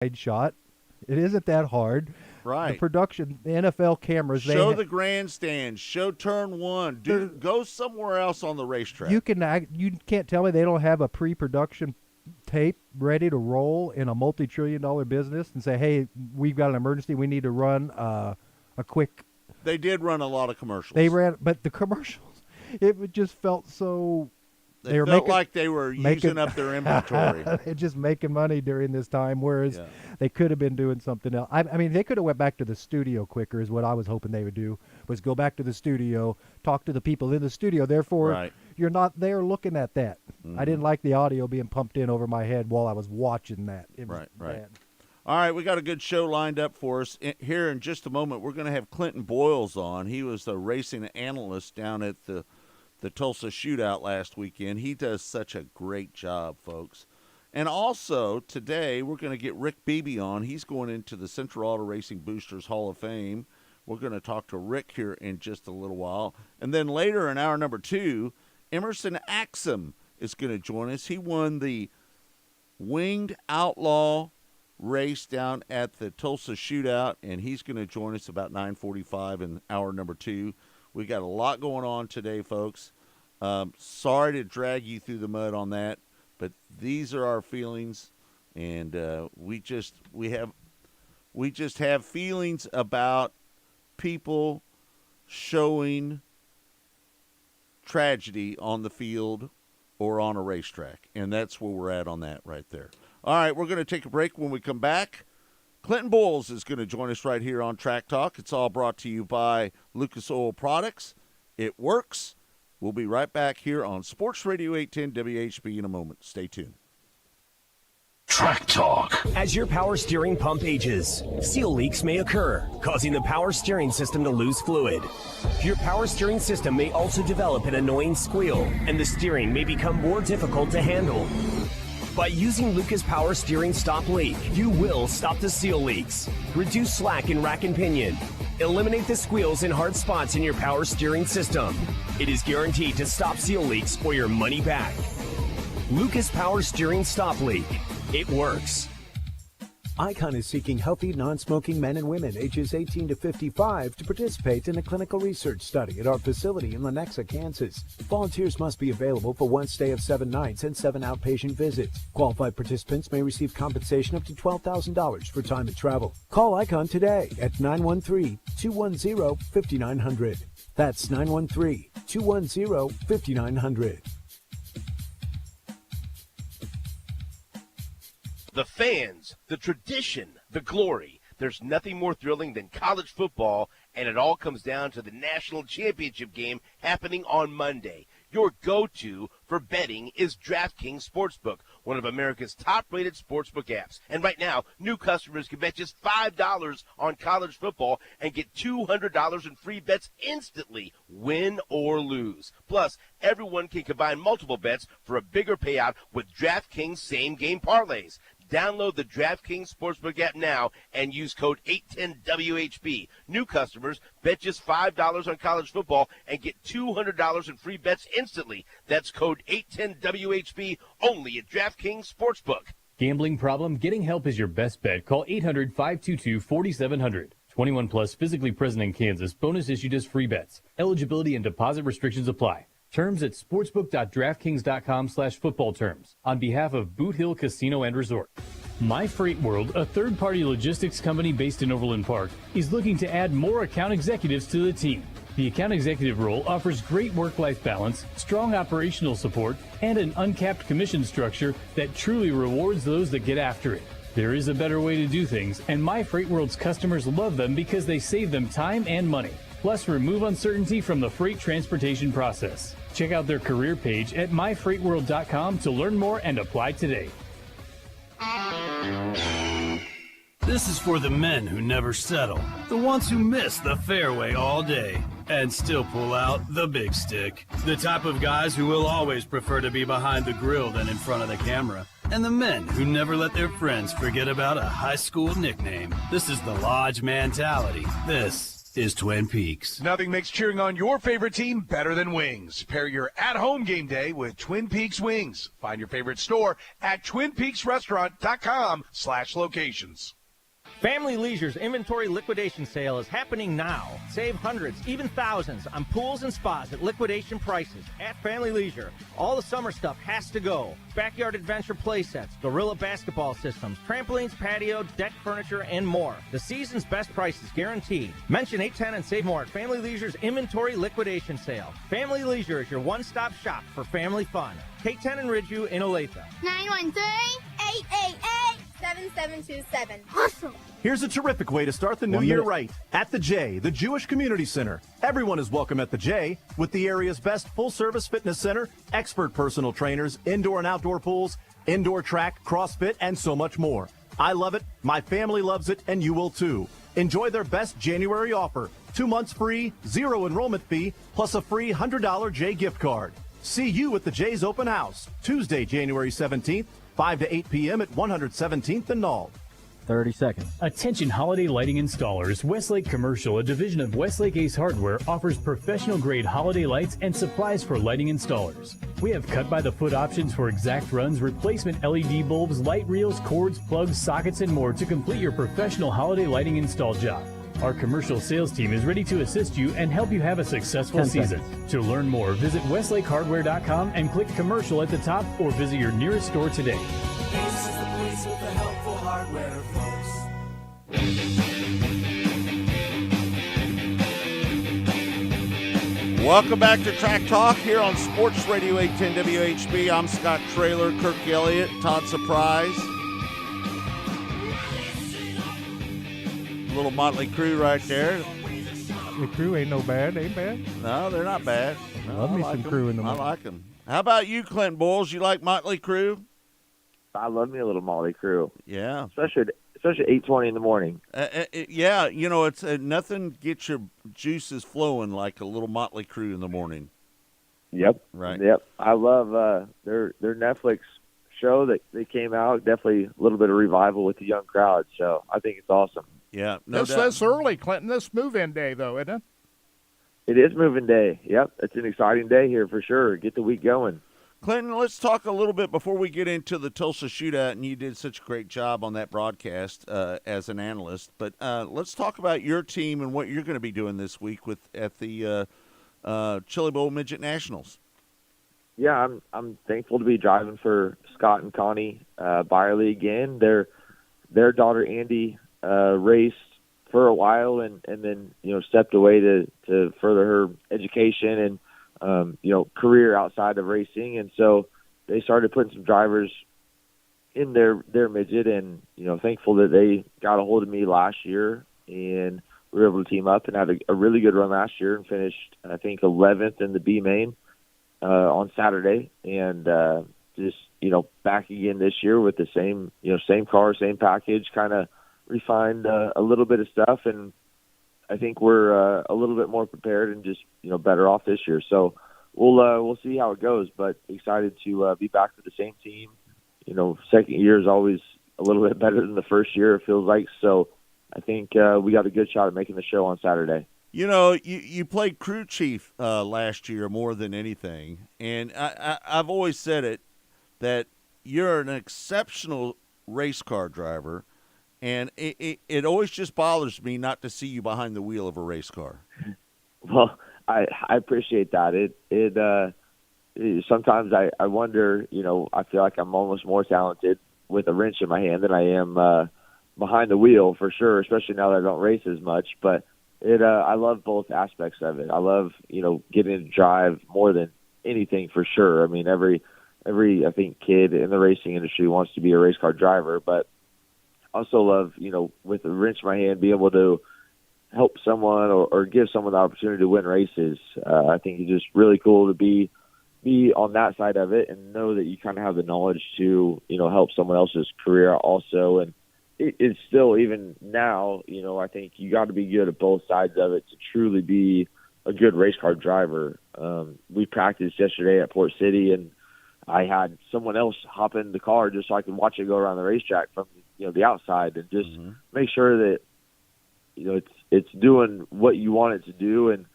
wide shot. It isn't that hard. The Right. production, the NFL cameras, Show the grandstands. Show turn one. Go somewhere else on the racetrack. you can't tell me they don't have a pre-production tape ready to roll in a multi-trillion-dollar business and say, hey, we've got an emergency. We need to run a quick. They did run a lot of commercials. But the commercials, it just felt so. They felt like they were using up their inventory. They're just making money during this time, whereas they could have been doing something else. I mean, they could have went back to the studio quicker is what I was hoping they would do, was go back to the studio, talk to the people in the studio. Therefore, you're not there looking at that. Mm-hmm. I didn't like the audio being pumped in over my head while I was watching that. It was bad. All right, we got a good show lined up for us. Here in just a moment, we're going to have Clinton Boyles on. He was the racing analyst down at the Tulsa Shootout last weekend. He does such a great job, folks. And also, today, we're going to get Rick Beebe on. He's going into the Central Auto Racing Boosters Hall of Fame. We're going to talk to Rick here in just a little while. And then later in hour number 2, Emerson Axsom is going to join us. He won the Winged Outlaw race down at the Tulsa Shootout, and he's going to join us about 9:45 in hour number 2. We got a lot going on today, folks. Sorry to drag you through the mud on that, but these are our feelings, and we just have feelings about people showing tragedy on the field or on a racetrack, and that's where we're at on that right there. All right, we're going to take a break. When we come back, Clinton Boyles is going to join us right here on Track Talk. It's all brought to you by Lucas Oil Products. It works. We'll be right back here on Sports Radio 810 WHB in a moment. Stay tuned. Track Talk. As your power steering pump ages, seal leaks may occur, causing the power steering system to lose fluid. Your power steering system may also develop an annoying squeal, and the steering may become more difficult to handle. By using Lucas Power Steering Stop Leak, you will stop the seal leaks, reduce slack in rack and pinion, eliminate the squeals and hard spots in your power steering system. It is guaranteed to stop seal leaks or your money back. Lucas Power Steering Stop Leak. It works. Icon is seeking healthy, non-smoking men and women ages 18 to 55 to participate in a clinical research study at our facility in Lenexa, Kansas. Volunteers must be available for one stay of 7 nights and 7 outpatient visits. Qualified participants may receive compensation up to $12,000 for time and travel. Call Icon today at 913-210-5900. That's 913-210-5900. The fans, the tradition, the glory. There's nothing more thrilling than college football, and it all comes down to the national championship game happening on Monday. Your go-to for betting is DraftKings Sportsbook, one of America's top-rated sportsbook apps. And right now, new customers can bet just $5 on college football and get $200 in free bets instantly, win or lose. Plus, everyone can combine multiple bets for a bigger payout with DraftKings same-game parlays. Download the DraftKings Sportsbook app now and use code 810WHB. New customers bet just $5 on college football and get $200 in free bets instantly. That's code 810WHB only at DraftKings Sportsbook. Gambling problem? Getting help is your best bet. Call 800-522-4700. 21 plus, physically present in Kansas. Bonus issued as free bets. Eligibility and deposit restrictions apply. Terms at sportsbook.draftkings.com/football terms. On behalf of Boot Hill Casino and Resort. My Freight World, a third-party logistics company based in Overland Park, is looking to add more account executives to the team. The account executive role offers great work-life balance, strong operational support, and an uncapped commission structure that truly rewards those that get after it. There is a better way to do things, and My Freight World's customers love them because they save them time and money. Plus, remove uncertainty from the freight transportation process. Check out their career page at myfreightworld.com to learn more and apply today. This is for the men who never settle, the ones who miss the fairway all day and still pull out the big stick, the type of guys who will always prefer to be behind the grill than in front of the camera, and the men who never let their friends forget about a high school nickname. This is the Lodge mentality. This is Twin Peaks. Nothing makes cheering on your favorite team better than wings. Pair your at-home game day with Twin Peaks Wings. Find your favorite store at twinpeaksrestaurant.com/locations. Family Leisure's inventory liquidation sale is happening now. Save hundreds, even thousands on pools and spas at liquidation prices at Family Leisure. All the summer stuff has to go. Backyard adventure play sets, Gorilla basketball systems, trampolines, patio, deck furniture, and more. The season's best prices guaranteed. Mention 810 and save more at Family Leisure's inventory liquidation sale. Family Leisure is your one-stop shop for family fun. K10 and Ridgeview in Olathe. 913-888-7727. Awesome. Here's a terrific way to start the new year right. At the J, the Jewish Community Center. Everyone is welcome at the J, with the area's best full-service fitness center, expert personal trainers, indoor and outdoor pools, indoor track, CrossFit, and so much more. I love it, my family loves it, and you will too. Enjoy their best January offer. 2 months free, 0 enrollment fee, plus a free $100 J gift card. See you at the J's Open House, Tuesday, January 17th, 5 to 8 p.m. at 117th and Knoll. 30 seconds. Attention holiday lighting installers. Westlake Commercial, a division of Westlake Ace Hardware, offers professional-grade holiday lights and supplies for lighting installers. We have cut-by-the-foot options for exact runs, replacement LED bulbs, light reels, cords, plugs, sockets, and more to complete your professional holiday lighting install job. Our commercial sales team is ready to assist you and help you have a successful season. To learn more, visit westlakehardware.com and click commercial at the top or visit your nearest store today. This is the place with the helpful hardware, folks. Welcome back to Track Talk here on Sports Radio 810 WHB. I'm Scott Traylor, Kirk Elliott, Todd Surprise. Little Motley Crue right there. The Crew ain't no bad, ain't bad. No, they're not bad. No, Love me some Crew in the I morning. like them. How about you, Clint Boyles? You like Motley Crue? I love me a little Motley Crue. Yeah. Especially 8:20 in the morning. Yeah, you know, it's nothing gets your juices flowing like a little Motley Crue in the morning. Yep. Right. Yep. I love their Netflix show that they came out. Definitely a little bit of revival with the young crowd. So I think it's awesome. Yeah. No doubt. That's early, Clinton. This move-in day, though, isn't it? It is moving day. Yep. It's an exciting day here for sure. Get the week going. Clinton, let's talk a little bit before we get into the Tulsa shootout, and you did such a great job on that broadcast as an analyst. But let's talk about your team and what you're going to be doing this week at the Chili Bowl Midget Nationals. Yeah, I'm thankful to be driving for Scott and Connie Byerly again. Their daughter Andy raced for a while and then stepped away to further her education and career outside of racing, and so they started putting some drivers in their midget, and thankful that they got a hold of me last year and we were able to team up and had a really good run last year and finished I think 11th in the B main on Saturday, and just back again this year with the same car, same package, kind of refined a little bit of stuff, and I think we're a little bit more prepared and just better off this year. So we'll see how it goes, but excited to be back with the same team. Second year is always a little bit better than the first year, it feels like. So I think we got a good shot at making the show on Saturday. You played crew chief last year more than anything, and I've always said it that you're an exceptional race car driver. And it always just bothers me not to see you behind the wheel of a race car. Well, I appreciate that. It sometimes I wonder, I feel like I'm almost more talented with a wrench in my hand than I am behind the wheel for sure, especially now that I don't race as much. But I love both aspects of it. I love, getting to drive more than anything for sure. I mean, every I think kid in the racing industry wants to be a race car driver, but also love, with a wrench in my hand, be able to help someone or give someone the opportunity to win races. I think it's just really cool to be on that side of it and know that you kind of have the knowledge to, help someone else's career also. And it's still, even now, I think you got to be good at both sides of it to truly be a good race car driver. We practiced yesterday at Port City, and I had someone else hop in the car just so I could watch it go around the racetrack from the outside, and just make sure that it's doing what you want it to do, and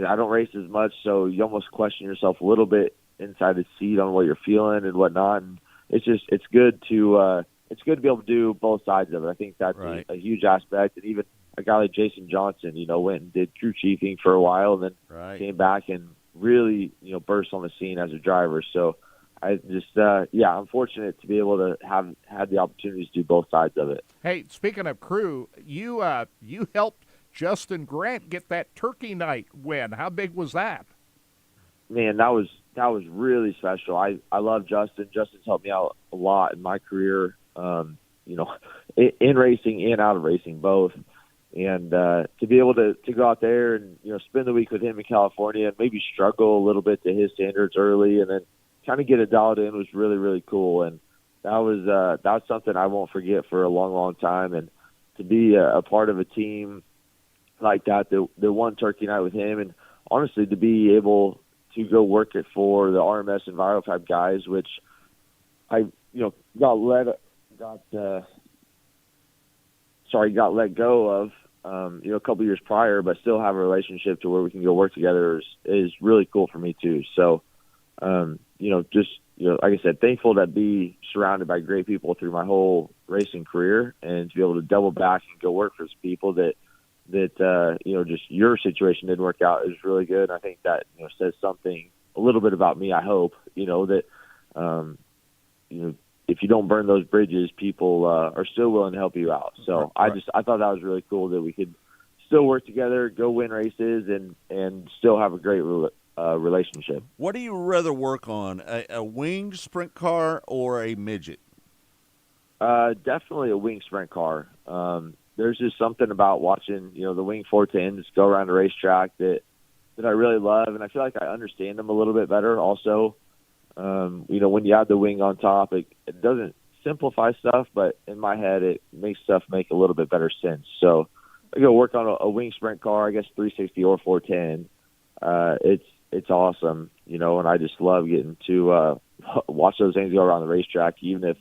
I don't race as much, so you almost question yourself a little bit inside the seat on what you're feeling and whatnot. And it's good to be able to do both sides of it. I think that's a huge aspect. And even a guy like Jason Johnson, went and did crew chiefing for a while, and then came back and really, burst on the scene as a driver. So I just, I'm fortunate to be able to have had the opportunities to do both sides of it. Hey, speaking of crew, you helped Justin Grant get that Turkey Night win. How big was that? Man, that was really special. I love Justin. Justin's helped me out a lot in my career, in racing and out of racing, both. And to be able to go out there and, spend the week with him in California and maybe struggle a little bit to his standards early and then kind of get it dialed in was really, really cool. And that was something I won't forget for a long, long time. And to be a part of a team like that won Turkey Night with him, and honestly to be able to go work it for the RMS and Envirotype guys, which I got let go of a couple years prior, but still have a relationship to where we can go work together is really cool for me too. So like I said, thankful to be surrounded by great people through my whole racing career, and to be able to double back and go work for some people that just your situation didn't work out is really good. I think that says something a little bit about me. I hope that if you don't burn those bridges, people are still willing to help you out. So I thought that was really cool that we could still work together, go win races, and still have a great relationship. What do you rather work on, a winged sprint car or a midget? Definitely a winged sprint car. There's just something about watching, the wing 410s go around the racetrack that I really love, and I feel like I understand them a little bit better also. When you add the wing on top, it doesn't simplify stuff, but in my head, it makes stuff make a little bit better sense. So I go work on a wing sprint car, I guess 360 or 410. It's awesome, and I just love getting to watch those things go around the racetrack, even if,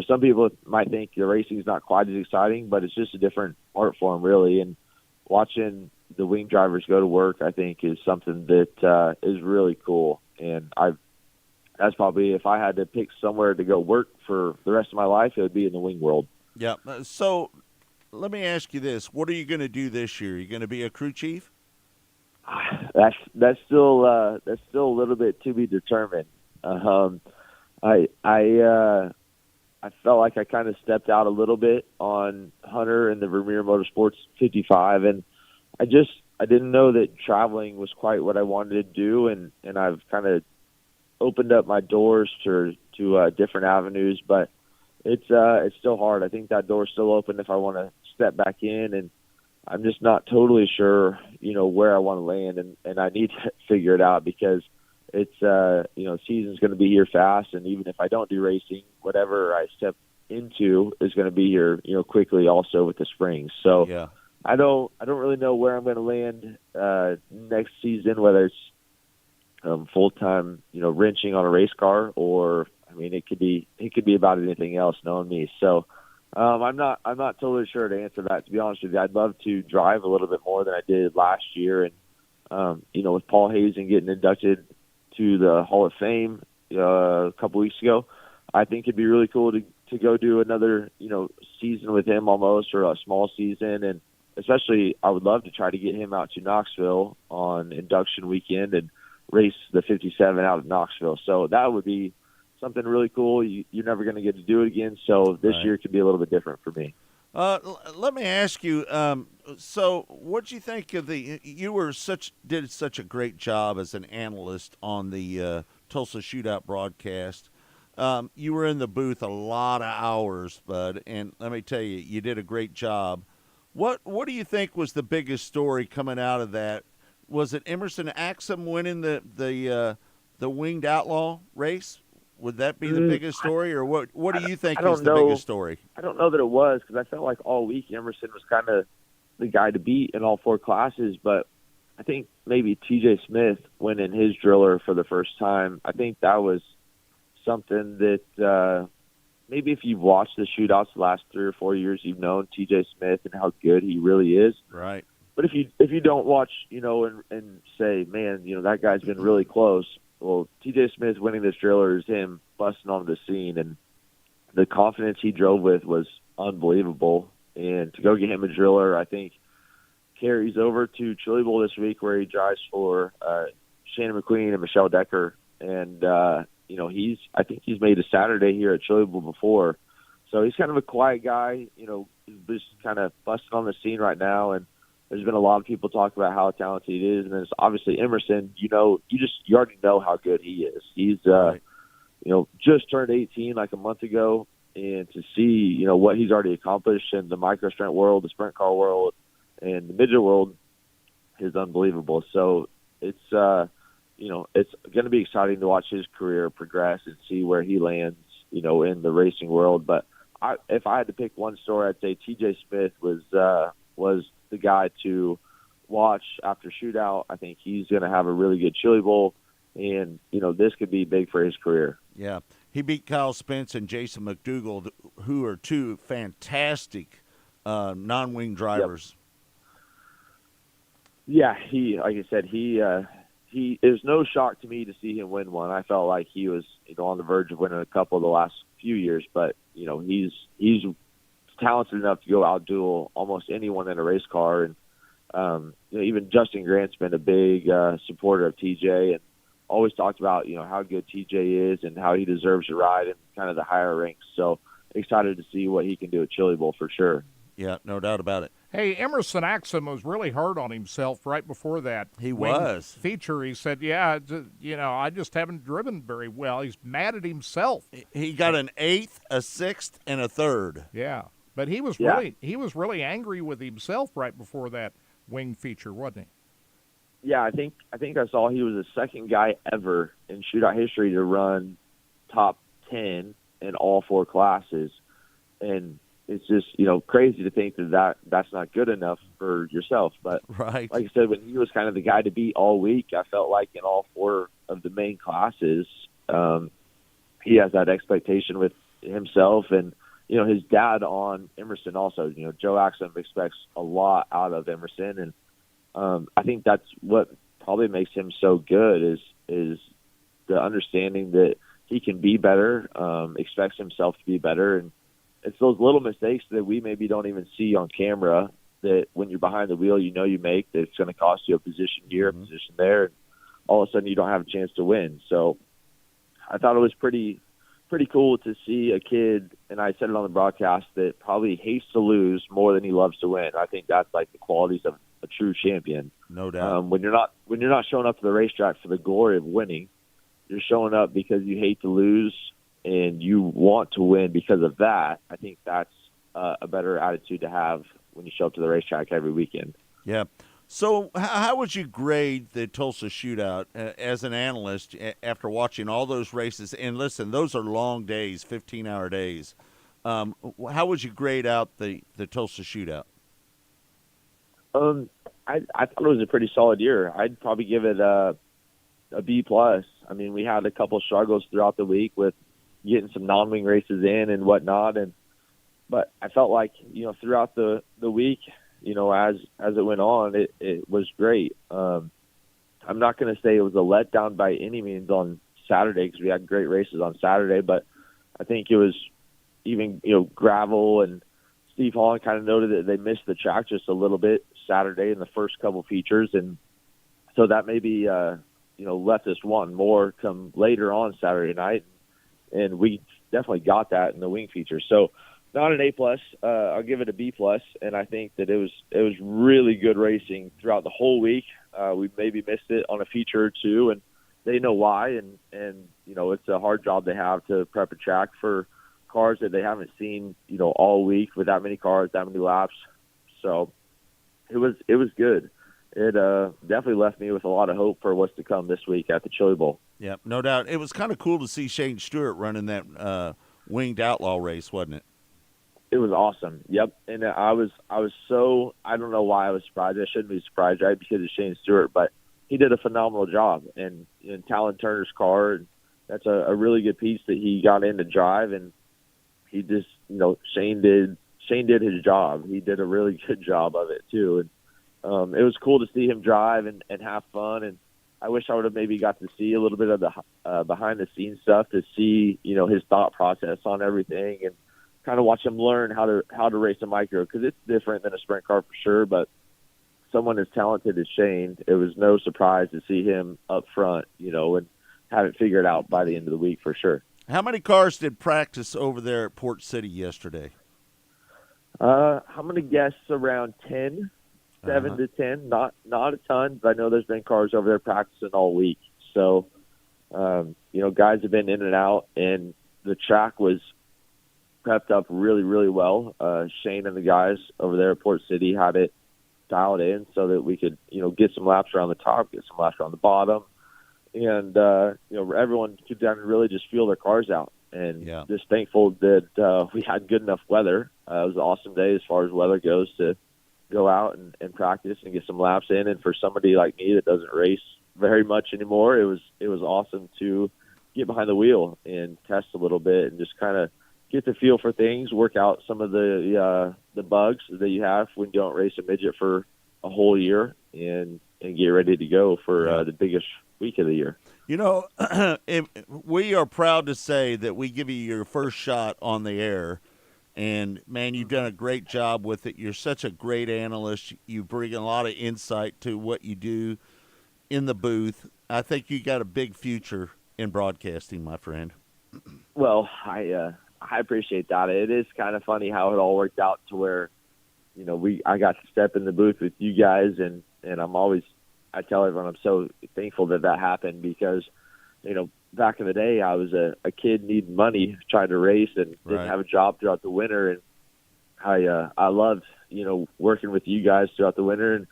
some people might think the racing is not quite as exciting, but it's just a different art form, really. And watching the wing drivers go to work, I think, is something that is really cool. And that's probably, if I had to pick somewhere to go work for the rest of my life, it would be in the wing world. Yeah. So let me ask you this: what are you going to do this year? Are you going to be a crew chief? That's still a little bit to be determined. I felt like I kind of stepped out a little bit on Hunter and the Vermeer Motorsports 55, and I didn't know that traveling was quite what I wanted to do, and I've kind of opened up my doors to different avenues, but it's still hard. I think that door's still open if I want to step back in, and I'm just not totally sure, where I want to land, and I need to figure it out because it's, season's going to be here fast. And even if I don't do racing, whatever I step into is going to be here, quickly also with the spring. So yeah. I don't really know where I'm going to land, next season, whether it's, full-time, wrenching on a race car, or, it could be about anything else knowing me. So, I'm not totally sure to answer that, to be honest with you. I'd love to drive a little bit more than I did last year. And, with Paul Hazen getting inducted to the Hall of Fame a couple weeks ago, I think it'd be really cool to go do another, season with him almost, or a small season. And especially I would love to try to get him out to Knoxville on induction weekend and race the 57 out of Knoxville. So that would be something really cool. You're never going to get to do it again. So this year could be a little bit different for me. Let me ask you, so what do you think of you did such a great job as an analyst on the Tulsa Shootout broadcast. You were in the booth a lot of hours, bud, and let me tell you, you did a great job. What do you think was the biggest story coming out of that? Was it Emerson Axum winning the Winged Outlaw race? Would that be the biggest story, or what do you think is the biggest story? I don't know that it was, because I felt like all week Emerson was kind of the guy to beat in all four classes, but I think maybe TJ Smith winning his driller for the first time, I think that was something that maybe if you've watched the shootouts the last 3 or 4 years, you've known TJ Smith and how good he really is. Right. But if you don't watch, and say, man, that guy's been really close. Well, TJ Smith winning this driller is him busting onto the scene, and the confidence he drove with was unbelievable. And to go get him a driller, I think carries over to Chili Bowl this week, where he drives for Shannon McQueen and Michelle Decker. And I think he's made a Saturday here at Chili Bowl before, so he's kind of a quiet guy. He's just kind of busting on the scene right now, and there's been a lot of people talk about how talented he is. And there's obviously Emerson. You already know how good he is. He's just turned 18 like a month ago, and to see what he's already accomplished in the micro sprint world, the sprint car world, and the midget world is unbelievable. So it's it's going to be exciting to watch his career progress and see where he lands, in the racing world. But if I had to pick one story, I'd say TJ Smith was the guy to watch after shootout. I think he's going to have a really good Chili Bowl, and this could be big for his career. Yeah, he beat Kyle Spence and Jason McDougall, who are two fantastic non-wing drivers. Yep. Yeah, like I said, he it was no shock to me to see him win one. I felt like he was on the verge of winning a couple of the last few years, but he's talented enough to go outduel almost anyone in a race car. And even Justin Grant's been a big supporter of TJ and always talked about how good TJ is and how he deserves a ride in kind of the higher ranks. So excited to see what he can do at Chili Bowl for sure. Yeah, no doubt about it. Hey, Emerson Axum was really hard on himself right before that feature. He said, I just haven't driven very well. He's mad at himself. He got an 8th, a 6th, and a 3rd. Yeah, but he was really angry with himself right before that wing feature, wasn't he? Yeah, I think I saw he was the second guy ever in shootout history to run top 10 in all 4 classes. And it's just, crazy to think that's not good enough for yourself. But right. Like I said, when he was kind of the guy to beat all week, I felt like in all 4 of the main classes, he has that expectation with himself and, his dad on Emerson also. Joe Axum expects a lot out of Emerson. And I think that's what probably makes him so good is the understanding that he can be better, expects himself to be better. And it's those little mistakes that we maybe don't even see on camera that when you're behind the wheel, you make that it's going to cost you a position here, a position there, and all of a sudden you don't have a chance to win. So I thought it was pretty cool to see a kid, and I said it on the broadcast, that probably hates to lose more than he loves to win. I think that's like the qualities of a true champion. No doubt. When you're not showing up to the racetrack for the glory of winning, you're showing up because you hate to lose and you want to win because of that. I think that's a better attitude to have when you show up to the racetrack every weekend. Yeah. So how would you grade the Tulsa Shootout as an analyst after watching all those races? And listen, those are long days, 15-hour days. How would you grade out the Tulsa Shootout? I thought it was a pretty solid year. I'd probably give it a B+. I mean, we had a couple struggles throughout the week with getting some non-wing races in and whatnot, but I felt like throughout the week, as it went on, it was great. I'm not going to say it was a letdown by any means on Saturday because we had great races on Saturday, but I think it was even gravel, and Steve Holland kind of noted that they missed the track just a little bit Saturday in the first couple features, and so that maybe left us wanting more come later on Saturday night. And we definitely got that in the wing feature. So not an A+. I'll give it a B+. And I think that it was really good racing throughout the whole week. We maybe missed it on a feature or two, and they know why. And it's a hard job they have to prep a track for cars that they haven't seen, all week with that many cars, that many laps. So it was good. It definitely left me with a lot of hope for what's to come this week at the Chili Bowl. Yeah, no doubt. It was kind of cool to see Shane Stewart running that winged outlaw race, wasn't it? It was awesome. Yep. And I was so, I don't know why I was surprised. I shouldn't be surprised, right, because of Shane Stewart, but he did a phenomenal job. And in Talon Turner's car, that's a really good piece that he got in to drive. And he just, Shane did his job. He did a really good job of it too. And it was cool to see him drive and have fun. And I wish I would have maybe got to see a little bit of the behind the scenes stuff to see, his thought process on everything and kind of watch him learn how to race a micro, because it's different than a sprint car for sure. But someone as talented as Shane, it was no surprise to see him up front, and have it figured out by the end of the week for sure. How many cars did practice over there at Port City yesterday? I'm going to guess around 10, 7 to 10. Not a ton, but I know there's been cars over there practicing all week. So, guys have been in and out, and the track was prepped up really, really well. Shane and the guys over there at Port City had it dialed in so that we could, get some laps around the top, get some laps around the bottom, and everyone could then really just feel their cars out. And just thankful that we had good enough weather. It was an awesome day as far as weather goes to go out and practice and get some laps in. And for somebody like me that doesn't race very much anymore, it was awesome to get behind the wheel and test a little bit and just kind of get the feel for things, work out some of the bugs that you have when you don't race a midget for a whole year, and get ready to go for the biggest week of the year. We are proud to say that we give you your first shot on the air, and, man, you've done a great job with it. You're such a great analyst. You bring a lot of insight to what you do in the booth. I think you got a big future in broadcasting, my friend. Well, I appreciate that. It is kind of funny how it all worked out to where, I got to step in the booth with you guys, and I tell everyone I'm so thankful that happened because, back in the day I was a kid needing money, trying to race and didn't have a job throughout the winter. And I loved, working with you guys throughout the winter,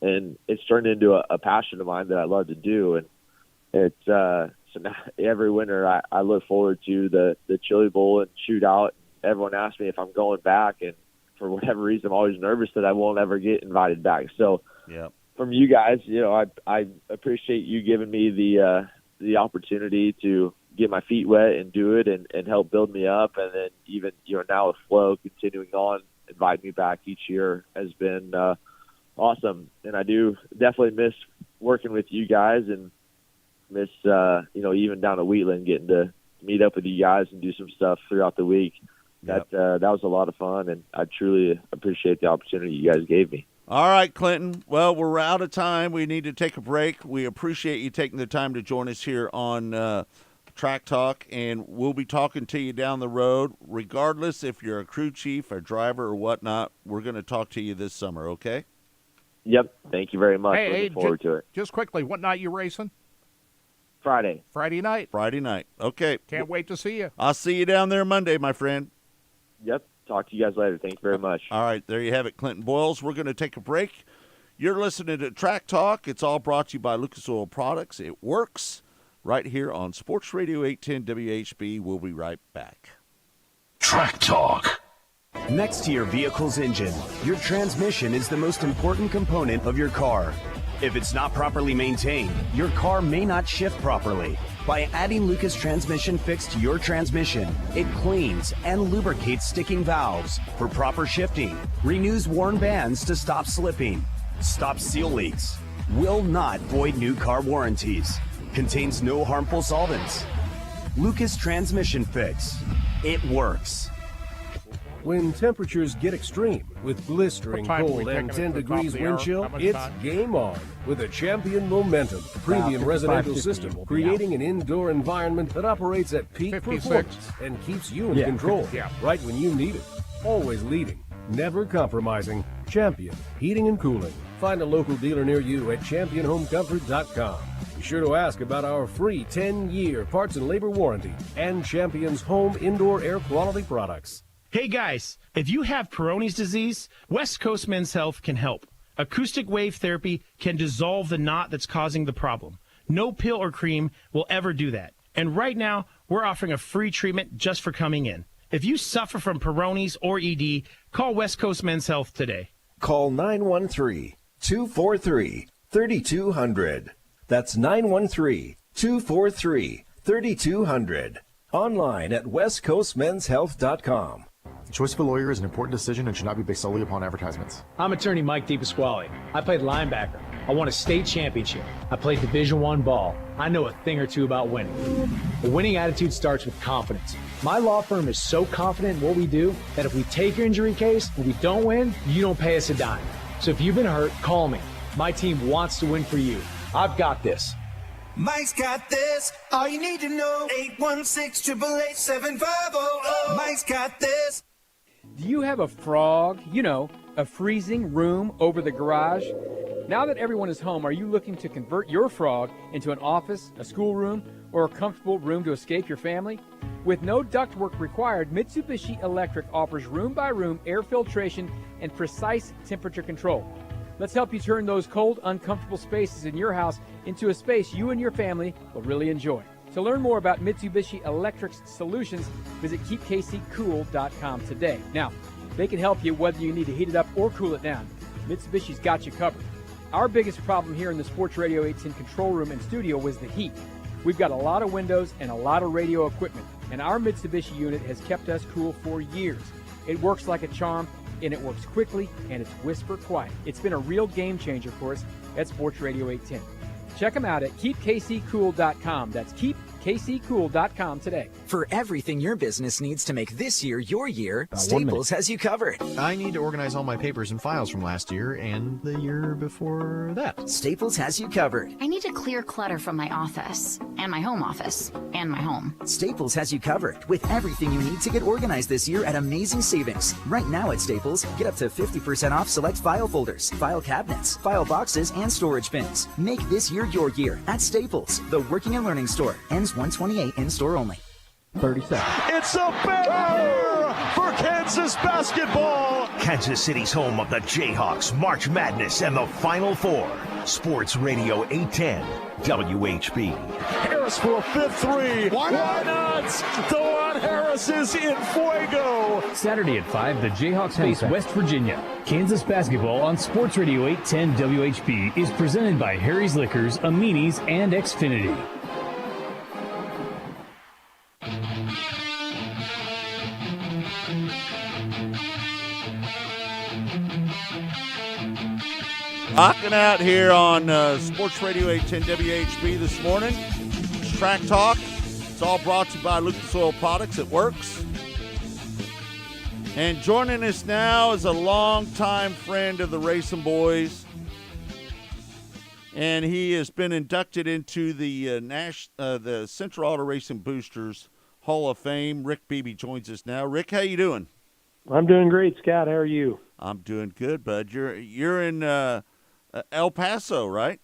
and it's turned into a passion of mine that I love to do. And it's, so now every winter I look forward to the Chili Bowl and shootout. Everyone asks me if I'm going back, and for whatever reason, I'm always nervous that I won't ever get invited back. So from you guys, I appreciate you giving me the opportunity to get my feet wet and do it and help build me up. And then even, now with Flo continuing on, inviting me back each year has been awesome. And I do definitely miss working with you guys, and miss, even down at Wheatland, getting to meet up with you guys and do some stuff throughout the week. That was a lot of fun, and I truly appreciate the opportunity you guys gave me. All right, Clinton. Well, we're out of time. We need to take a break. We appreciate you taking the time to join us here on Track Talk, and we'll be talking to you down the road. Regardless if you're a crew chief, a driver, or whatnot, we're going to talk to you this summer, okay? Yep. Thank you very much. Looking forward to it. Just quickly, what night you racing? Friday. Friday night. Okay. Can't wait to see you. I'll see you down there Monday, my friend. Yep. Talk to you guys later. Thank you very much. All right. There you have it, Clinton Boyles. We're going to take a break. You're listening to Track Talk. It's all brought to you by Lucas Oil Products. It works right here on Sports Radio 810 WHB. We'll be right back. Track Talk. Next to your vehicle's engine, your transmission is the most important component of your car. If it's not properly maintained, your car may not shift properly. By adding Lucas Transmission Fix to your transmission, it cleans and lubricates sticking valves for proper shifting, renews worn bands to stop slipping, stops seal leaks, will not void new car warranties, contains no harmful solvents. Lucas Transmission Fix. It works. When temperatures get extreme with blistering cold and 10 degrees wind chill, it's game on with a Champion Momentum premium residential system, creating an indoor environment that operates at peak performance and keeps you in control right when you need it. Always leading, never compromising. Champion Heating and Cooling. Find a local dealer near you at championhomecomfort.com. Be sure to ask about our free 10-year parts and labor warranty and Champion's home indoor air quality products. Hey guys, if you have Peyronie's disease, West Coast Men's Health can help. Acoustic wave therapy can dissolve the knot that's causing the problem. No pill or cream will ever do that. And right now, we're offering a free treatment just for coming in. If you suffer from Peyronie's or ED, call West Coast Men's Health today. Call 913-243-3200. That's 913-243-3200. Online at westcoastmenshealth.com. The choice of a lawyer is an important decision and should not be based solely upon advertisements. I'm attorney Mike DePasquale. I played linebacker. I won a state championship. I played Division I ball. I know a thing or two about winning. A winning attitude starts with confidence. My law firm is so confident in what we do that if we take your injury case and we don't win, you don't pay us a dime. So if you've been hurt, call me. My team wants to win for you. I've got this. Mike's got this. All you need to know. 816-888-7500. Mike's got this. Do you have a frog? You know, a freezing room over the garage? Now that everyone is home, are you looking to convert your frog into an office, a schoolroom, or a comfortable room to escape your family? With no ductwork required, Mitsubishi Electric offers room-by-room air filtration and precise temperature control. Let's help you turn those cold, uncomfortable spaces in your house into a space you and your family will really enjoy. To learn more about Mitsubishi Electric's solutions, visit keepkccool.com today. Now, they can help you whether you need to heat it up or cool it down. Mitsubishi's got you covered. Our biggest problem here in the Sports Radio 810 control room and studio was the heat. We've got a lot of windows and a lot of radio equipment, and our Mitsubishi unit has kept us cool for years. It works like a charm, and it works quickly, and it's whisper quiet. It's been a real game changer for us at Sports Radio 810. Check them out at keepkccool.com. That's keepkccool.com today. For everything your business needs to make this year your year, Staples has you covered. I need to organize all my papers and files from last year and the year before that. Staples has you covered. I need to clear clutter from my office, and my home office, and my home. Staples has you covered with everything you need to get organized this year at amazing savings. Right now at Staples, get up to 50% off select file folders, file cabinets, file boxes, and storage bins. Make this year your year at Staples, the working and learning store. Ends 128 in store only. 30 seconds. It's a banner for Kansas basketball. Kansas City's home of the Jayhawks, March Madness, and the Final Four. Sports Radio 810, WHB. Harris for a fifth three. Why not? Dewan Harris is in fuego. Saturday at 5, the Jayhawks face West Virginia. Kansas basketball on Sports Radio 810 WHB is presented by Harry's Liquors, Amini's, and Xfinity. Rocking out here on Sports Radio 810 WHB this morning. It's Track Talk. It's all brought to you by Lucas Oil Products. It works. And joining us now is a longtime friend of the Racing Boys. And he has been inducted into the Central Auto Racing Boosters Hall of Fame. Rick Beebe joins us now. Rick, how you doing? I'm doing great, Scott. How are you? I'm doing good, bud. You're in El Paso, right?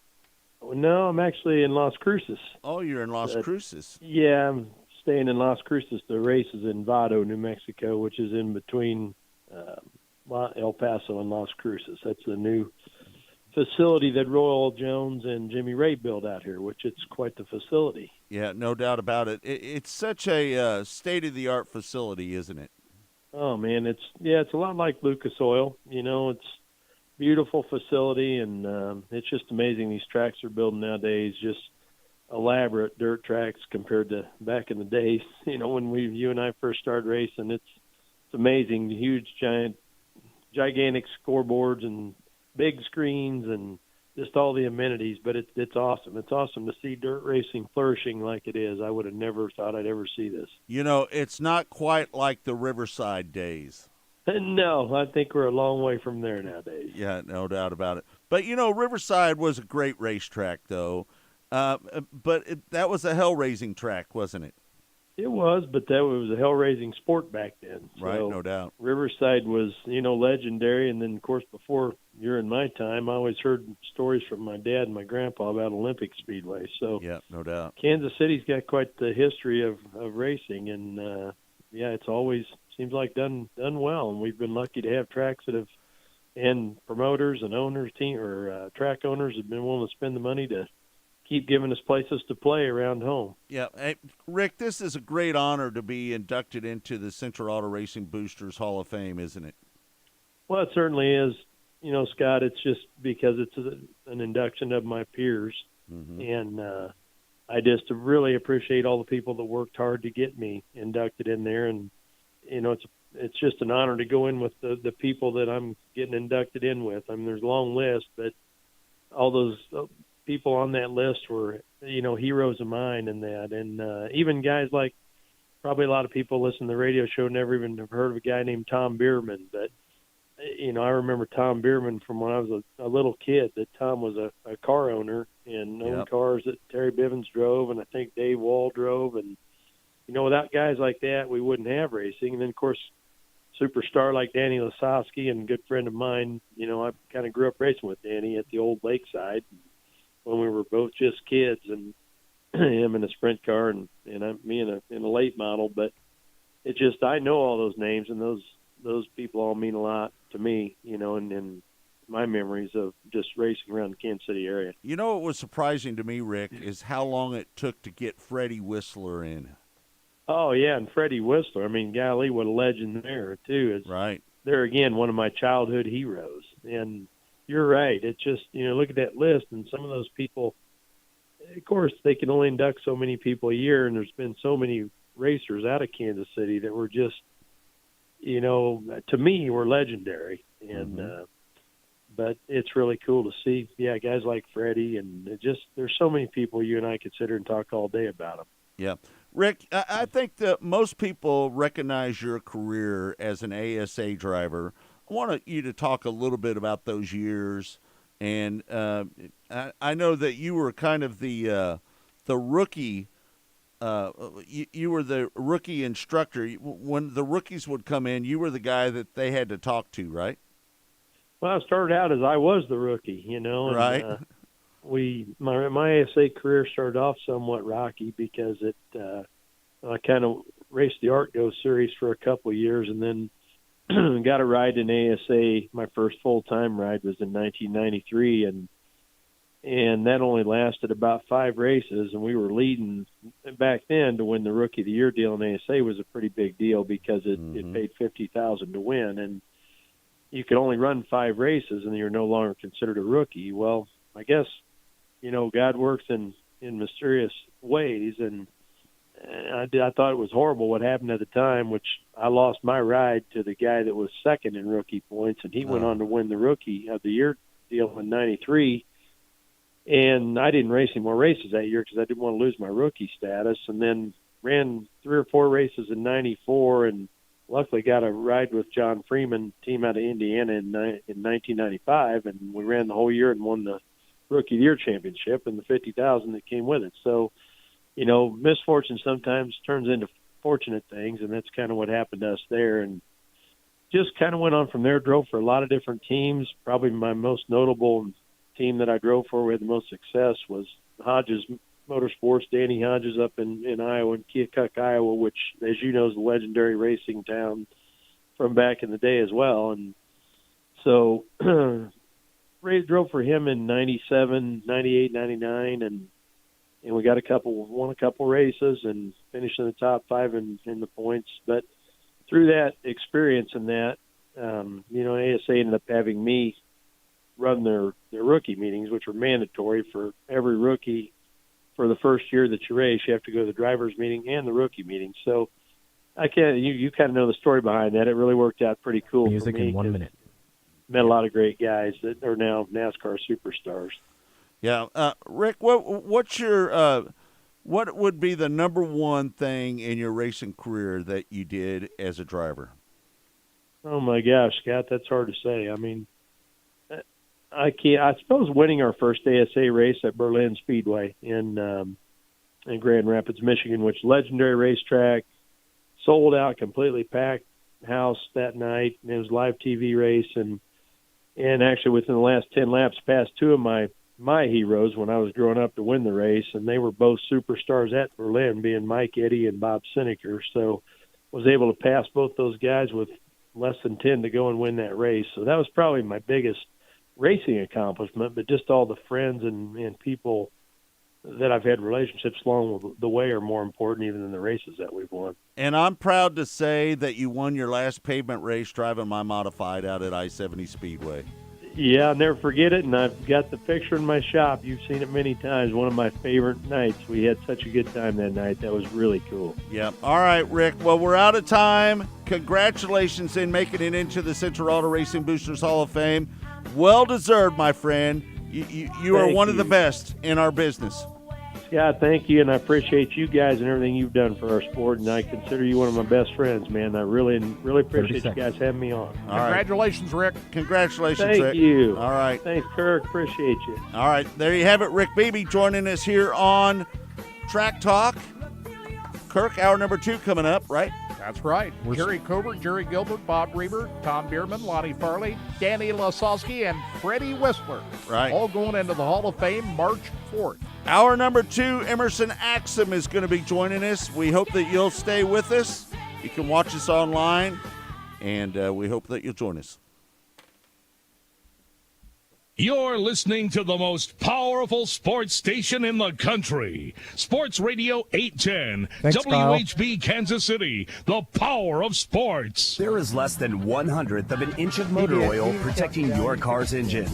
No, I'm actually in Las Cruces. Oh, you're in Las Cruces. Yeah, I'm staying in Las Cruces. The race is in Vado, New Mexico, which is in between El Paso and Las Cruces. That's the new facility that Royal Jones and Jimmy Ray built out here, which it's quite the facility. Yeah, no doubt about it. It's such a state-of-the-art facility, isn't it? Oh, man, it's a lot like Lucas Oil. You know, it's a beautiful facility, and it's just amazing these tracks are building nowadays, just elaborate dirt tracks compared to back in the days. You know, when you and I first started racing, it's amazing, huge, gigantic scoreboards and big screens and just all the amenities, but it's awesome. It's awesome to see dirt racing flourishing like it is. I would have never thought I'd ever see this. You know, it's not quite like the Riverside days. No, I think we're a long way from there nowadays. Yeah, no doubt about it. But, you know, Riverside was a great racetrack, though. But that was a hell-raising track, wasn't it? It was, but that was a hell-raising sport back then. So right, no doubt. Riverside was, legendary. And then, of course, before you're in my time, I always heard stories from my dad and my grandpa about Olympic Speedway. So yeah, no doubt. Kansas City's got quite the history of racing, and it's always seems like done well. And we've been lucky to have tracks that have, and promoters and owners, track owners have been willing to spend the money to keep giving us places to play around home. Yeah, hey, Rick, this is a great honor to be inducted into the Central Auto Racing Boosters Hall of Fame, isn't it? Well, it certainly is. You know, Scott, it's just because it's an induction of my peers. Mm-hmm. And, I just really appreciate all the people that worked hard to get me inducted in there. And, it's just an honor to go in with the people that I'm getting inducted in with. I mean, there's a long list, but all those people on that list were, heroes of mine in that. And even guys like probably a lot of people listen to the radio show never even have heard of a guy named Tom Bierman. But, I remember Tom Bierman from when I was a little kid, that Tom was a car owner and owned cars that Terry Bivens drove and I think Dave Wall drove. And, without guys like that, we wouldn't have racing. And then, of course, superstar like Danny Lasowski and a good friend of mine, I kind of grew up racing with Danny at the old Lakeside when we were both just kids, and him in a sprint car and me in a late model. But it just, I know all those names, and those people all mean a lot to me, and my memories of just racing around the Kansas City area. What was surprising to me, Rick, is how long it took to get Freddie Whistler in. Oh, yeah, and Freddie Whistler. I mean, golly, what a legend there, too. Right. They're, again, one of my childhood heroes. And you're right. It's just, look at that list, and some of those people, of course, they can only induct so many people a year, and there's been so many racers out of Kansas City that were just, to me, were legendary. And but it's really cool to see, guys like Freddie, and there's so many people you and I could sit here and talk all day about them. Yeah. Rick, I think that most people recognize your career as an ASA driver. I want you to talk a little bit about those years. And I know that you were kind of the rookie. You were the rookie instructor. When the rookies would come in, you were the guy that they had to talk to, right? Well, I started out as I was the rookie, Right. And, my ASA career started off somewhat rocky because I kind of raced the ArtGo series for a couple of years, and then got a ride in ASA. My first full-time ride was in 1993, and that only lasted about 5 races, and we were leading back then to win the Rookie of the Year deal in ASA was a pretty big deal because it paid $50,000 to win, and you could only run 5 races, and you're no longer considered a rookie. Well, I guess God works in mysterious ways, and I thought it was horrible what happened at the time, which I lost my ride to the guy that was second in rookie points, and he went on to win the Rookie of the Year deal in '93. And I didn't race any more races that year because I didn't want to lose my rookie status, and then ran 3 or 4 races in '94, and luckily got a ride with John Freeman, team out of Indiana in 1995, and we ran the whole year and won the Rookie of the Year championship and the $50,000 that came with it. So, misfortune sometimes turns into fortunate things, and that's kind of what happened to us there. And just kind of went on from there, drove for a lot of different teams. Probably my most notable team that I drove for, we had the most success, was Hodges Motorsports, Danny Hodges up in Iowa, in Keokuk, Iowa, which, as you know, is a legendary racing town from back in the day as well. And so drove for him in 97, 98, 99, and we got won a couple races and finished in the top 5 in the points. But through that experience and that, ASA ended up having me run their rookie meetings, which were mandatory for every rookie. For the first year that you race, you have to go to the driver's meeting and the rookie meeting. So you kind of know the story behind that. It really worked out pretty cool. Music for me in 1 minute. Met a lot of great guys that are now NASCAR superstars. Yeah, Rick, what's your what would be the number one thing in your racing career that you did as a driver? Oh my gosh, Scott, that's hard to say. I mean, I suppose winning our first ASA race at Berlin Speedway in Grand Rapids, Michigan, which legendary racetrack, sold out, completely packed house that night. It was a live TV race, and actually within the last 10 laps, passed 2 of my heroes when I was growing up to win the race, and they were both superstars at Berlin, being Mike Eddy and Bob Sineker. So was able to pass both those guys with less than 10 to go and win that race. So that was probably my biggest racing accomplishment, but just all the friends and people that I've had relationships along the way are more important even than the races that we've won. And I'm proud to say that you won your last pavement race driving my modified out at I-70 Speedway. Yeah, I'll never forget it, and I've got the picture in my shop. You've seen it many times. One of my favorite nights. We had such a good time that night. That was really cool. Yep. All right, Rick. Well, we're out of time. Congratulations in making it into the Central Auto Racing Boosters Hall of Fame. Well deserved, my friend. You are one of the best in our business. Scott, thank you, and I appreciate you guys and everything you've done for our sport, and I consider you one of my best friends, man. I really appreciate you guys having me on. Congratulations, Rick. Congratulations, Rick. Thank you. All right. Thanks, Kirk. Appreciate you. All right. There you have it. Rick Beebe joining us here on Track Talk. Kirk, hour number 2 coming up, right? That's right. Jerry Covert, Jerry Gilbert, Bob Reber, Tom Bierman, Lonnie Farley, Danny Lasowski, and Freddie Whistler. Right. All going into the Hall of Fame March 4th. Hour number 2, Emerson Axum is going to be joining us. We hope that you'll stay with us. You can watch us online, and we hope that you'll join us. You're listening to the most powerful sports station in the country. Sports Radio 810, Thanks, WHB Kansas City, the power of sports. There is less than 1/100th of an inch of motor oil protecting your car's engine.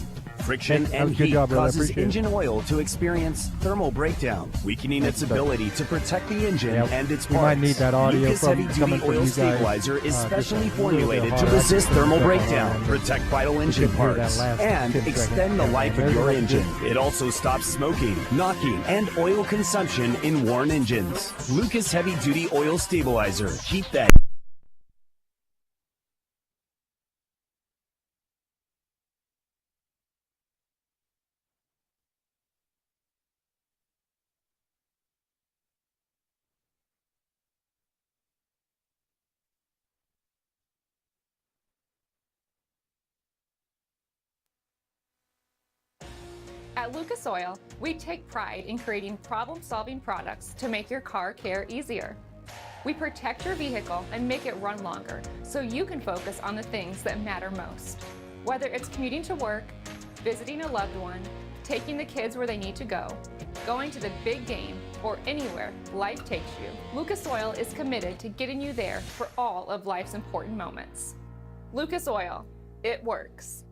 Friction and heat causes engine oil to experience thermal breakdown, weakening its ability to protect the engine and its parts. We might need that audio Lucas from Heavy coming Duty from Oil you Stabilizer guys. is specially Just a little formulated bit to hard. resist thermal Yeah. breakdown, protect vital engine can hear that parts, last and 10 extend seconds. the life of There's your like engine. this. It also stops smoking, knocking, and oil consumption in worn engines. Lucas Heavy Duty Oil Stabilizer. Keep that. At Lucas Oil, we take pride in creating problem-solving products to make your car care easier. We protect your vehicle and make it run longer so you can focus on the things that matter most. Whether it's commuting to work, visiting a loved one, taking the kids where they need to go, going to the big game, or anywhere life takes you, Lucas Oil is committed to getting you there for all of life's important moments. Lucas Oil, it works.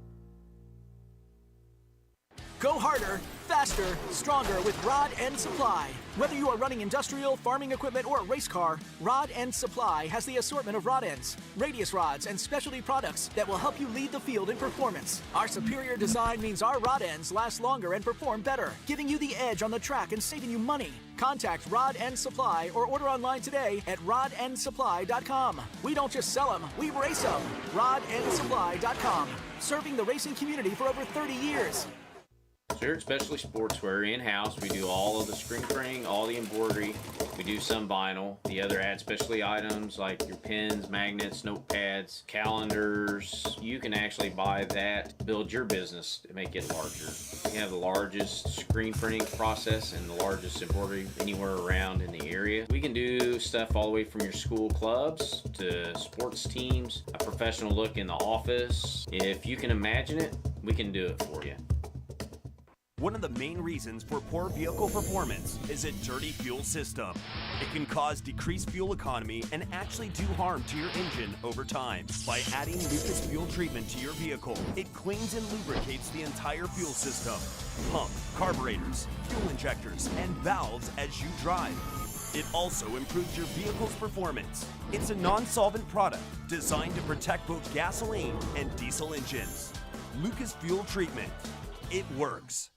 Go harder, faster, stronger with Rod End Supply. Whether you are running industrial, farming equipment, or a race car, Rod End Supply has the assortment of rod ends, radius rods, and specialty products that will help you lead the field in performance. Our superior design means our rod ends last longer and perform better, giving you the edge on the track and saving you money. Contact Rod End Supply or order online today at rodendsupply.com. We don't just sell them, we race them. rodendsupply.com. Serving the racing community for over 30 years. Here at Specialty Sportswear in-house, we do all of the screen printing, all the embroidery. We do some vinyl. The other add specialty items like your pens, magnets, notepads, calendars. You can actually buy that, build your business to make it larger. We have the largest screen printing process and the largest embroidery anywhere around in the area. We can do stuff all the way from your school clubs to sports teams, a professional look in the office. If you can imagine it, we can do it for you. One of the main reasons for poor vehicle performance is a dirty fuel system. It can cause decreased fuel economy and actually do harm to your engine over time. By adding Lucas Fuel Treatment to your vehicle, it cleans and lubricates the entire fuel system. Pump, carburetors, fuel injectors, and valves as you drive. It also improves your vehicle's performance. It's a non-solvent product designed to protect both gasoline and diesel engines. Lucas Fuel Treatment. It works.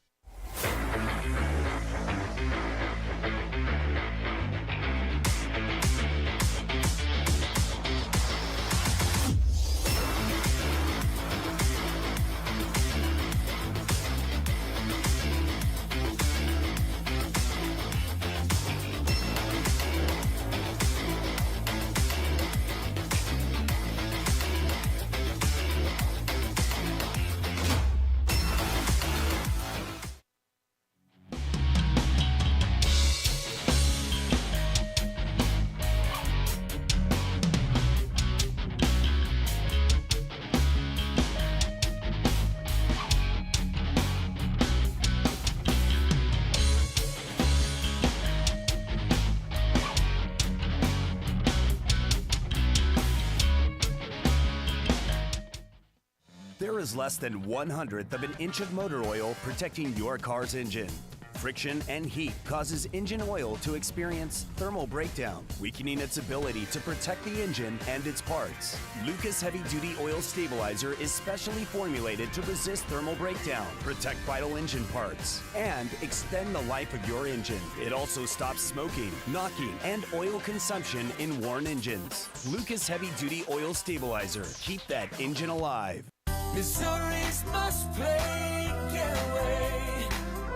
is less than 1/100th of an inch of motor oil protecting your car's engine. Friction and heat causes engine oil to experience thermal breakdown, weakening its ability to protect the engine and its parts. Lucas Heavy Duty Oil Stabilizer is specially formulated to resist thermal breakdown, protect vital engine parts, and extend the life of your engine. It also stops smoking, knocking, and oil consumption in worn engines. Lucas Heavy Duty Oil Stabilizer. Keep that engine alive. Missouri's must play getaway.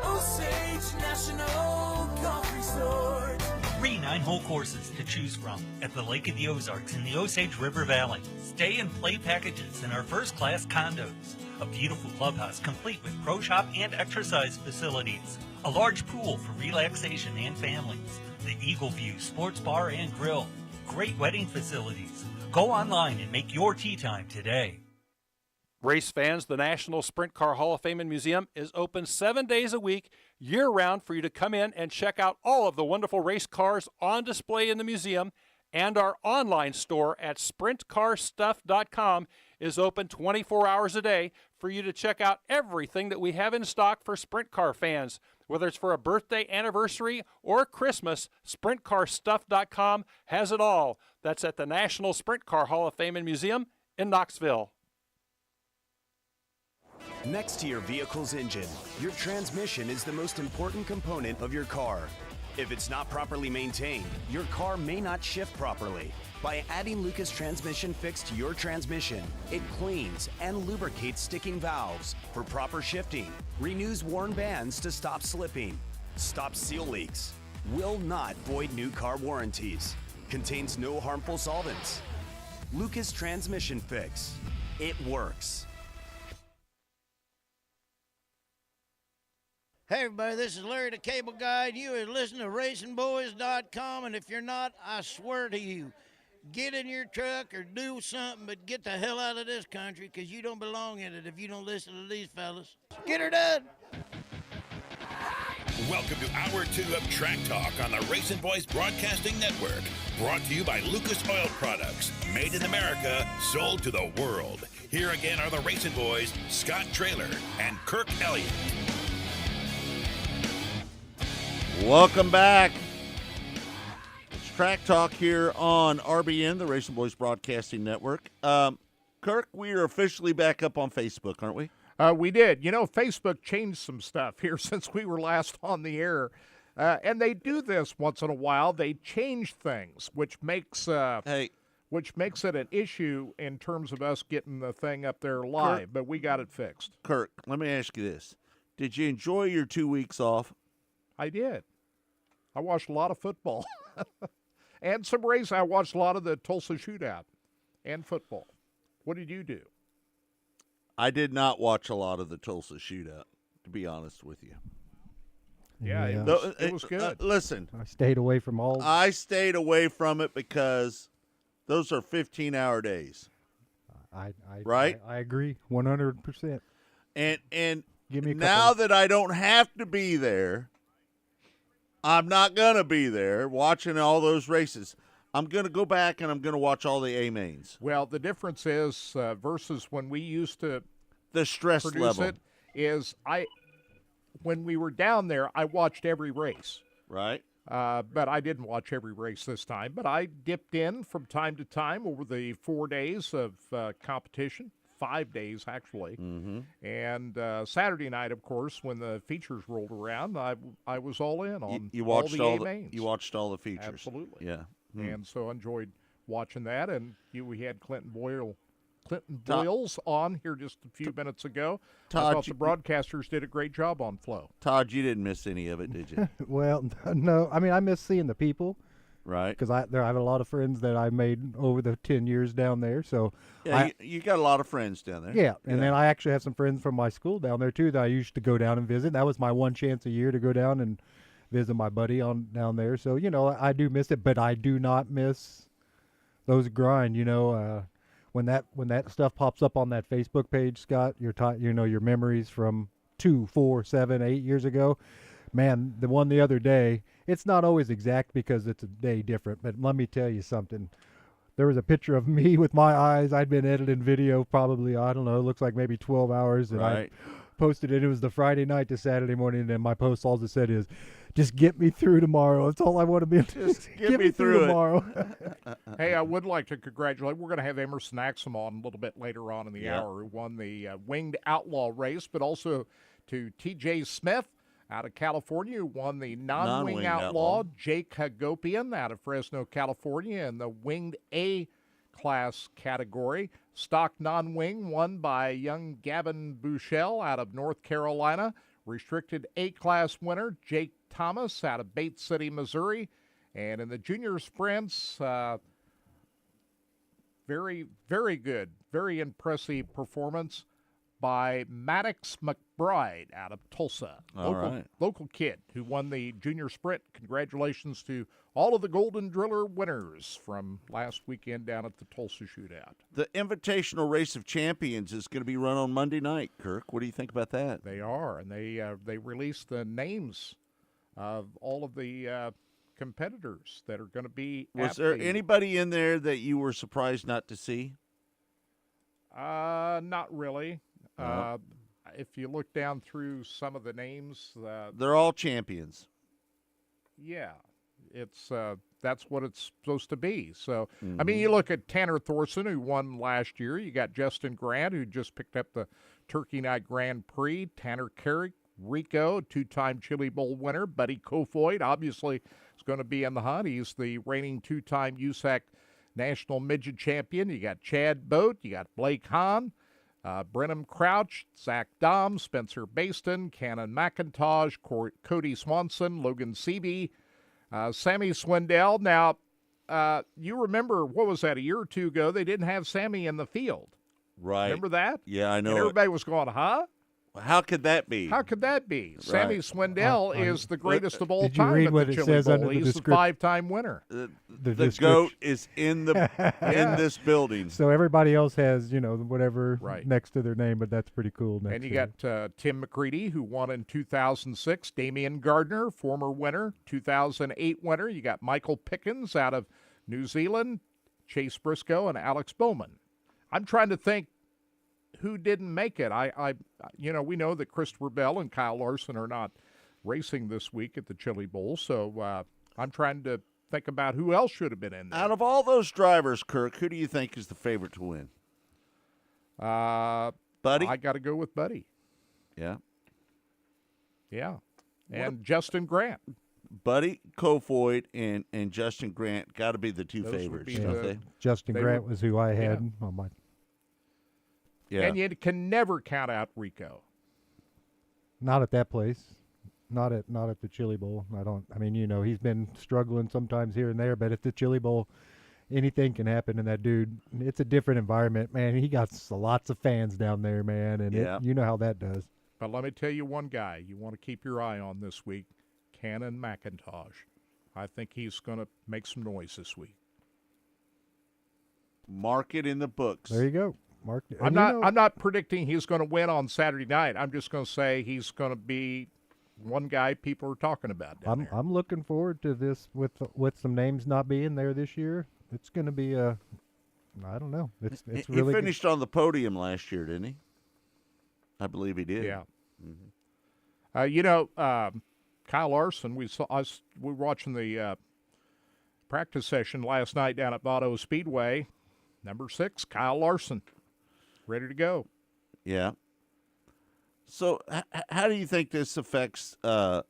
Osage National Golf Resort. 3 9-hole courses to choose from at the Lake of the Ozarks in the Osage River Valley. Stay and play packages in our first-class condos. A beautiful clubhouse complete with pro shop and exercise facilities. A large pool for relaxation and families. The Eagle View Sports Bar and Grill. Great wedding facilities. Go online and make your tee time today. Race fans, the National Sprint Car Hall of Fame and Museum is open 7 days a week, year-round, for you to come in and check out all of the wonderful race cars on display in the museum. And our online store at sprintcarstuff.com is open 24 hours a day for you to check out everything that we have in stock for sprint car fans. Whether it's for a birthday, anniversary, or Christmas, sprintcarstuff.com has it all. That's at the National Sprint Car Hall of Fame and Museum in Knoxville. Next to your vehicle's engine, your transmission is the most important component of your car. If it's not properly maintained, your car may not shift properly. By adding Lucas Transmission Fix to your transmission, it cleans and lubricates sticking valves for proper shifting, renews worn bands to stop slipping, stops seal leaks, will not void new car warranties, contains no harmful solvents. Lucas Transmission Fix. It works. Hey everybody, this is Larry the Cable Guide. You are listening to RacingBoys.com, and if you're not, I swear to you, get in your truck or do something, but get the hell out of this country, because you don't belong in it if you don't listen to these fellas. Get her done! Welcome to Hour 2 of Track Talk on the Racing Boys Broadcasting Network. Brought to you by Lucas Oil Products. Made in America, sold to the world. Here again are the Racing Boys, Scott Traylor and Kirk Elliott. Welcome back. It's Track Talk here on RBN, the Racing Boys Broadcasting Network. Kirk, we are officially back up on Facebook, aren't we? We did. You know, Facebook changed some stuff here since we were last on the air. And they do this once in a while. They change things, which makes it an issue in terms of us getting the thing up there live. Kirk, but we got it fixed. Kirk, let me ask you this. Did you enjoy your 2 weeks off? I did. I watched a lot of football and some race. I watched a lot of the Tulsa Shootout and football. What did you do? I did not watch a lot of the Tulsa Shootout, to be honest with you. Yeah. It was good. Listen. I stayed away from all. I stayed away from it because those are 15-hour days. Right? I agree 100%. And Give me a now that I don't have to be there, I'm not going to be there watching all those races. I'm going to go back and I'm going to watch all the A-mains. Well, the difference is versus when we used to the stress produce level it is when we were down there, I watched every race. Right. But I didn't watch every race this time. But I dipped in from time to time over the 4 days of competition. 5 days, actually. Mm-hmm. And Saturday night, of course, when the features rolled around, I was all in on you watched all the A-mains. You watched all the features. Absolutely. Yeah. And so enjoyed watching that. And we had Clinton Boyles on here just a few minutes ago. Todd, I thought the broadcasters did a great job on Flow. Todd, you didn't miss any of it, did you? Well, no. I mean, I miss seeing the people. Right. Because I have a lot of friends that I made over the 10 years down there. So yeah, you got a lot of friends down there. Yeah. And then I actually have some friends from my school down there, too, that I used to go down and visit. That was my one chance a year to go down and visit my buddy down there. So, you know, I do miss it, but I do not miss those grind, you know. When that stuff pops up on that Facebook page, Scott, your memories from 2, 4, 7, 8 years ago. Man, the one the other day, it's not always exact because it's a day different, but let me tell you something. there was a picture of me with my eyes. I'd been editing video probably, I don't know, looks like maybe 12 hours. And Right. I posted it. It was the Friday night to Saturday morning, and my post all it said is, just get me through tomorrow. That's all I want to be. Just get me through it. tomorrow. Hey, I would like to congratulate. We're going to have Emerson Axum on a little bit later on in the Yeah. hour, who won the Winged Outlaw race, but also to T.J. Smith out of California, who won the non-wing Non-winged outlaw. outlaw. Jake Hagopian out of Fresno, California, in the Winged A class category. Stock non-wing won by young Gavin Bushell out of North Carolina. Restricted A-class winner, Jake Thomas out of Bates City, Missouri. And in the junior sprints, very, very good, very impressive performance by Maddox McBride out of Tulsa. All right. Local kid who won the junior sprint. Congratulations to all of the Golden Driller winners from last weekend down at the Tulsa Shootout. The Invitational Race of Champions is going to be run on Monday night, Kirk. What do you think about that? They are, and they released the names of all of the competitors that are going to be. Was at there the, anybody in there that you were surprised not to see? Not really. No. If you look down through some of the names, They're all champions. yeah, it's that's what it's supposed to be. So, I mean, you look at Tanner Thorson, who won last year. You got Justin Grant, who just picked up the Turkey Night Grand Prix. Tanner Carrick, Rico, two-time Chili Bowl winner. Buddy Kofoid, obviously, is going to be in the hunt. He's the reigning two-time USAC National Midget Champion. You got Chad Boat. You got Blake Hahn. Brenham Crouch, Zach Dom, Spencer Baston, Cannon McIntosh, Cody Swanson, Logan Seaby, Sammy Swindell. Now, you remember, what was that, a year or two ago, they didn't have Sammy in the field. Right. Remember that? Yeah, I know. And everybody was going, huh? How could that be? How could that be? Sammy Swindell is the greatest of all Did you time read at what the it Chili says Bowl. under the He's the description? five-time winner. The goat is in the in this building. So everybody else has, whatever Right. next to their name, but that's pretty cool. And you got Tim McCready, who won in 2006. Damian Gardner, former winner, 2008 winner. You got Michael Pickens out of New Zealand, Chase Briscoe, and Alex Bowman. I'm trying to think who didn't make it. We know that Christopher Bell and Kyle Larson are not racing this week at the Chili Bowl, so I'm trying to think about who else should have been in there. Out of all those drivers, Kirk, who do you think is the favorite to win? Buddy? I got to go with Buddy. Yeah. Yeah. And Justin Grant. Buddy Kofoid and Justin Grant got to be the two Those would favorites, be don't they? Justin they Grant were- was who I had yeah. on my. Yeah. And you can never count out Rico. Not at that place. Not at the Chili Bowl. He's been struggling sometimes here and there, but at the Chili Bowl, anything can happen. And that dude, it's a different environment, man. He got lots of fans down there, man, and Yeah. you know how that does. But let me tell you one guy you want to keep your eye on this week, Cannon McIntosh. I think he's going to make some noise this week. Mark it in the books. There you go. Mark. I'm not predicting he's going to win on Saturday night. I'm just going to say he's going to be one guy people are talking about down there. I'm looking forward to this with some names not being there this year. It's going to be I don't know. It's He really good. finished on the podium last year, didn't he? I believe he did. Yeah. Mm-hmm. Kyle Larson, we were watching the practice session last night down at Vado Speedway. Number 6, Kyle Larson, ready to go. Yeah. So how do you think this affects the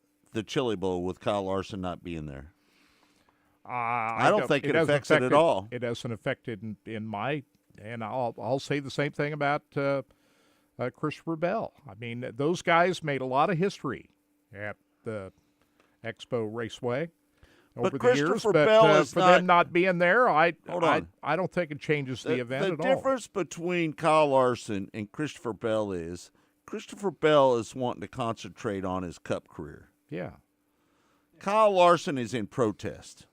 Chili Bowl with Kyle Larson not being there? I don't think it doesn't affects it at all. It doesn't affect it in my, and I'll say the same thing about Christopher Bell. I mean, those guys made a lot of history at the Expo Raceway over the years. Christopher But Bell is for not- them not being there, I on. don't think it changes the event The at all. difference between Kyle Larson and Christopher Bell is Christopher Bell is wanting to concentrate on his Cup career. Yeah. Kyle Larson is in protest.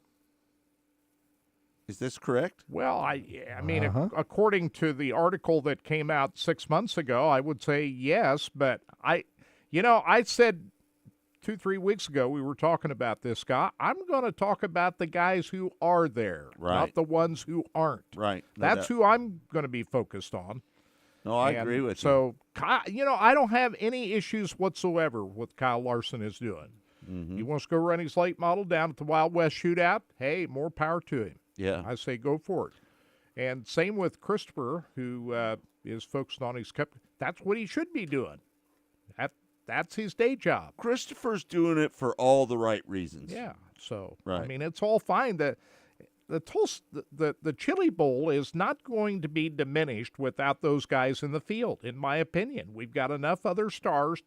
Is this correct? Well, I mean, according to the article that came out 6 months ago, I would say yes. But I said 2-3 weeks ago, we were talking about this guy. I'm going to talk about the guys who are there, not the ones who aren't. Right. That's who I'm going to be focused on. No, I agree with you. So, I don't have any issues whatsoever with Kyle Larson is doing. Mm-hmm. He wants to go run his late model down at the Wild West Shootout. Hey, more power to him. Yeah. I say go for it. And same with Christopher, who is focused on his cup. That's what he should be doing. That's his day job. Christopher's doing it for all the right reasons. Yeah. So, right. I mean, it's all fine. The Chili Bowl is not going to be diminished without those guys in the field, in my opinion. We've got enough other stars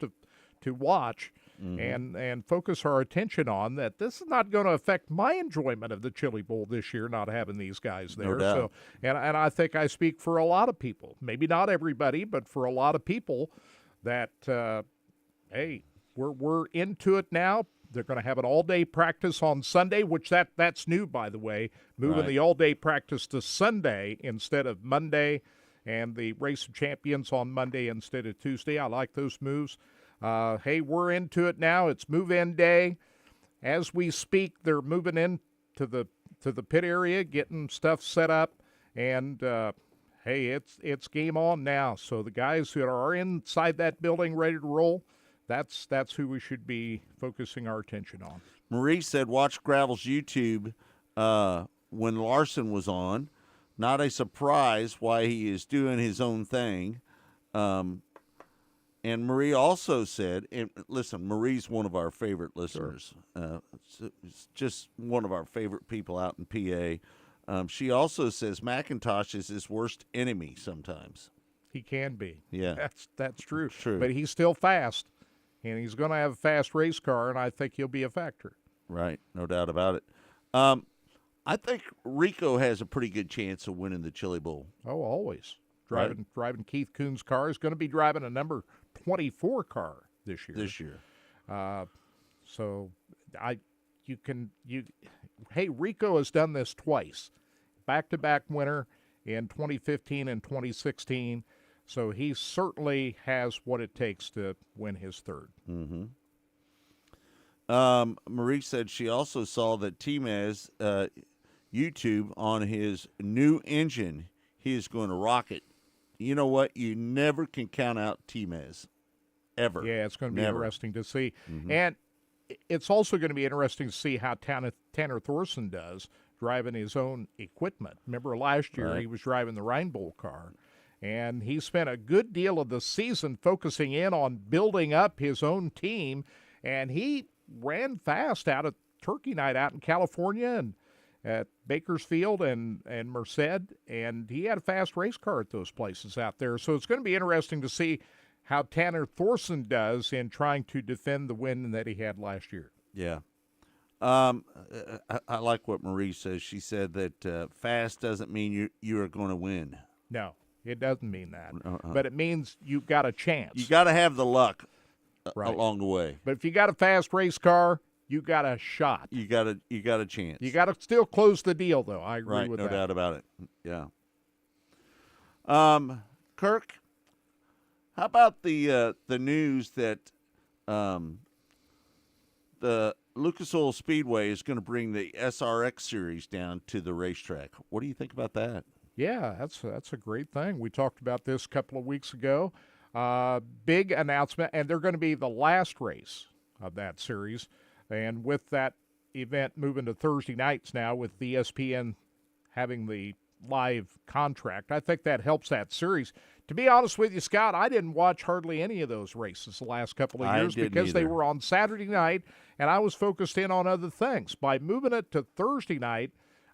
to watch and focus our attention on that. This is not going to affect my enjoyment of the Chili Bowl this year, not having these guys there. No doubt. So, and I think I speak for a lot of people, maybe not everybody, but for a lot of people that, hey, we're into it now. They're going to have an all-day practice on Sunday, which that's new, by the way, moving the all-day practice to Sunday instead of Monday, and the Race of Champions on Monday instead of Tuesday. I like those moves. Hey, we're into it now. It's move-in day. As we speak, they're moving in to the pit area, getting stuff set up, and hey, it's game on now. So the guys that are inside that building ready to roll, that's who we should be focusing our attention on. Marie said, watch Gravel's YouTube when Larson was on. Not a surprise why he is doing his own thing. And Marie also said, and listen, Marie's one of our favorite listeners. It's just one of our favorite people out in PA. She also says McIntosh is his worst enemy sometimes. He can be. Yeah. That's true. True. But he's still fast. And he's going to have a fast race car, and I think he'll be a factor. Right, no doubt about it. I think Rico has a pretty good chance of winning the Chili Bowl. Oh, always. Driving Keith Kuhn's car. He's going to be driving a number 24 car this year. So hey, Rico has done this twice. Back-to-back winner in 2015 and 2016. So he certainly has what it takes to win his third. Mm-hmm. Marie said she also saw that T-Maz YouTube on his new engine. He is going to rock it. You know what? You never can count out T-Maz. Ever. Yeah, it's going to be interesting to see. Mm-hmm. And it's also going to be interesting to see how Tanner Thorson does driving his own equipment. Remember last year he was driving the Rheinbold car. And he spent a good deal of the season focusing in on building up his own team. And he ran fast out of Turkey Night out in California and at Bakersfield and Merced. And he had a fast race car at those places out there. So it's going to be interesting to see how Tanner Thorson does in trying to defend the win that he had last year. Yeah. I like what Marie says. She said that fast doesn't mean you are going to win. No. It doesn't mean that, but it means you've got a chance. You got to have the luck along the way. But if you got a fast race car, you got a shot. You got a chance. You got to still close the deal, though. I agree with that. No doubt about it. Yeah. Kirk, how about the news that the Lucas Oil Speedway is going to bring the SRX series down to the racetrack? What do you think about that? Yeah, that's a great thing. We talked about this a couple of weeks ago. Big announcement, and they're going to be the last race of that series. And with that event moving to Thursday nights now with the ESPN having the live contract, I think that helps that series. To be honest with you, Scott, I didn't watch hardly any of those races the last couple of years because they were on Saturday night, and I was focused in on other things. By moving it to Thursday night,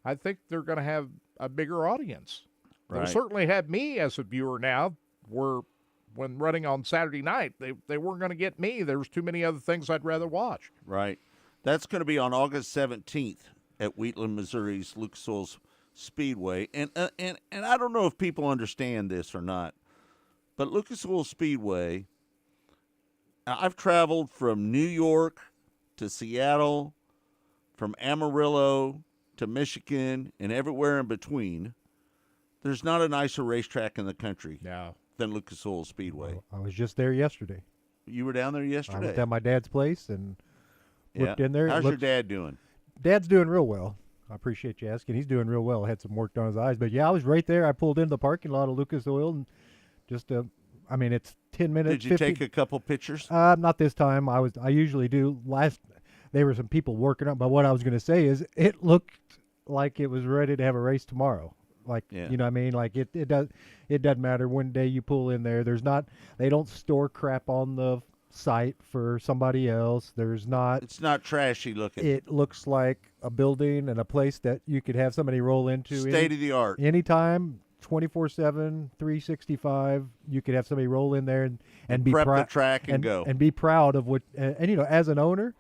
I think they're going to have a bigger audience. They'll certainly have me as a viewer now. When running on Saturday night, they weren't going to get me. There was too many other things I'd rather watch. Right. That's going to be on August 17th at Wheatland, Missouri's Lucas Oil Speedway. And I don't know if people understand this or not, but Lucas Oil Speedway, I've traveled from New York to Seattle, from Amarillo to Michigan, and everywhere in between. There's not a nicer racetrack in the country than Lucas Oil Speedway. I was just there yesterday. You were down there yesterday? I was at my dad's place, and worked in there. How's your dad doing? Dad's doing real well. I appreciate you asking. He's doing real well. Had some work done on his eyes, but yeah, I was right there. I pulled into the parking lot of Lucas Oil and just I mean, it's 10 minutes. Did you 50, take a couple pictures? Not this time. I usually do. There were some people working on, but what I was going to say is it looked like it was ready to have a race tomorrow. Like, you know what I mean? Like it doesn't matter when day you pull in there. They don't store crap on the site for somebody else. It's not trashy looking. It looks like a building and a place that you could have somebody roll into. State of the art. Anytime. 24/7, 365. You could have somebody roll in there and be prep the track and go and be proud of what. And you know, as an owner,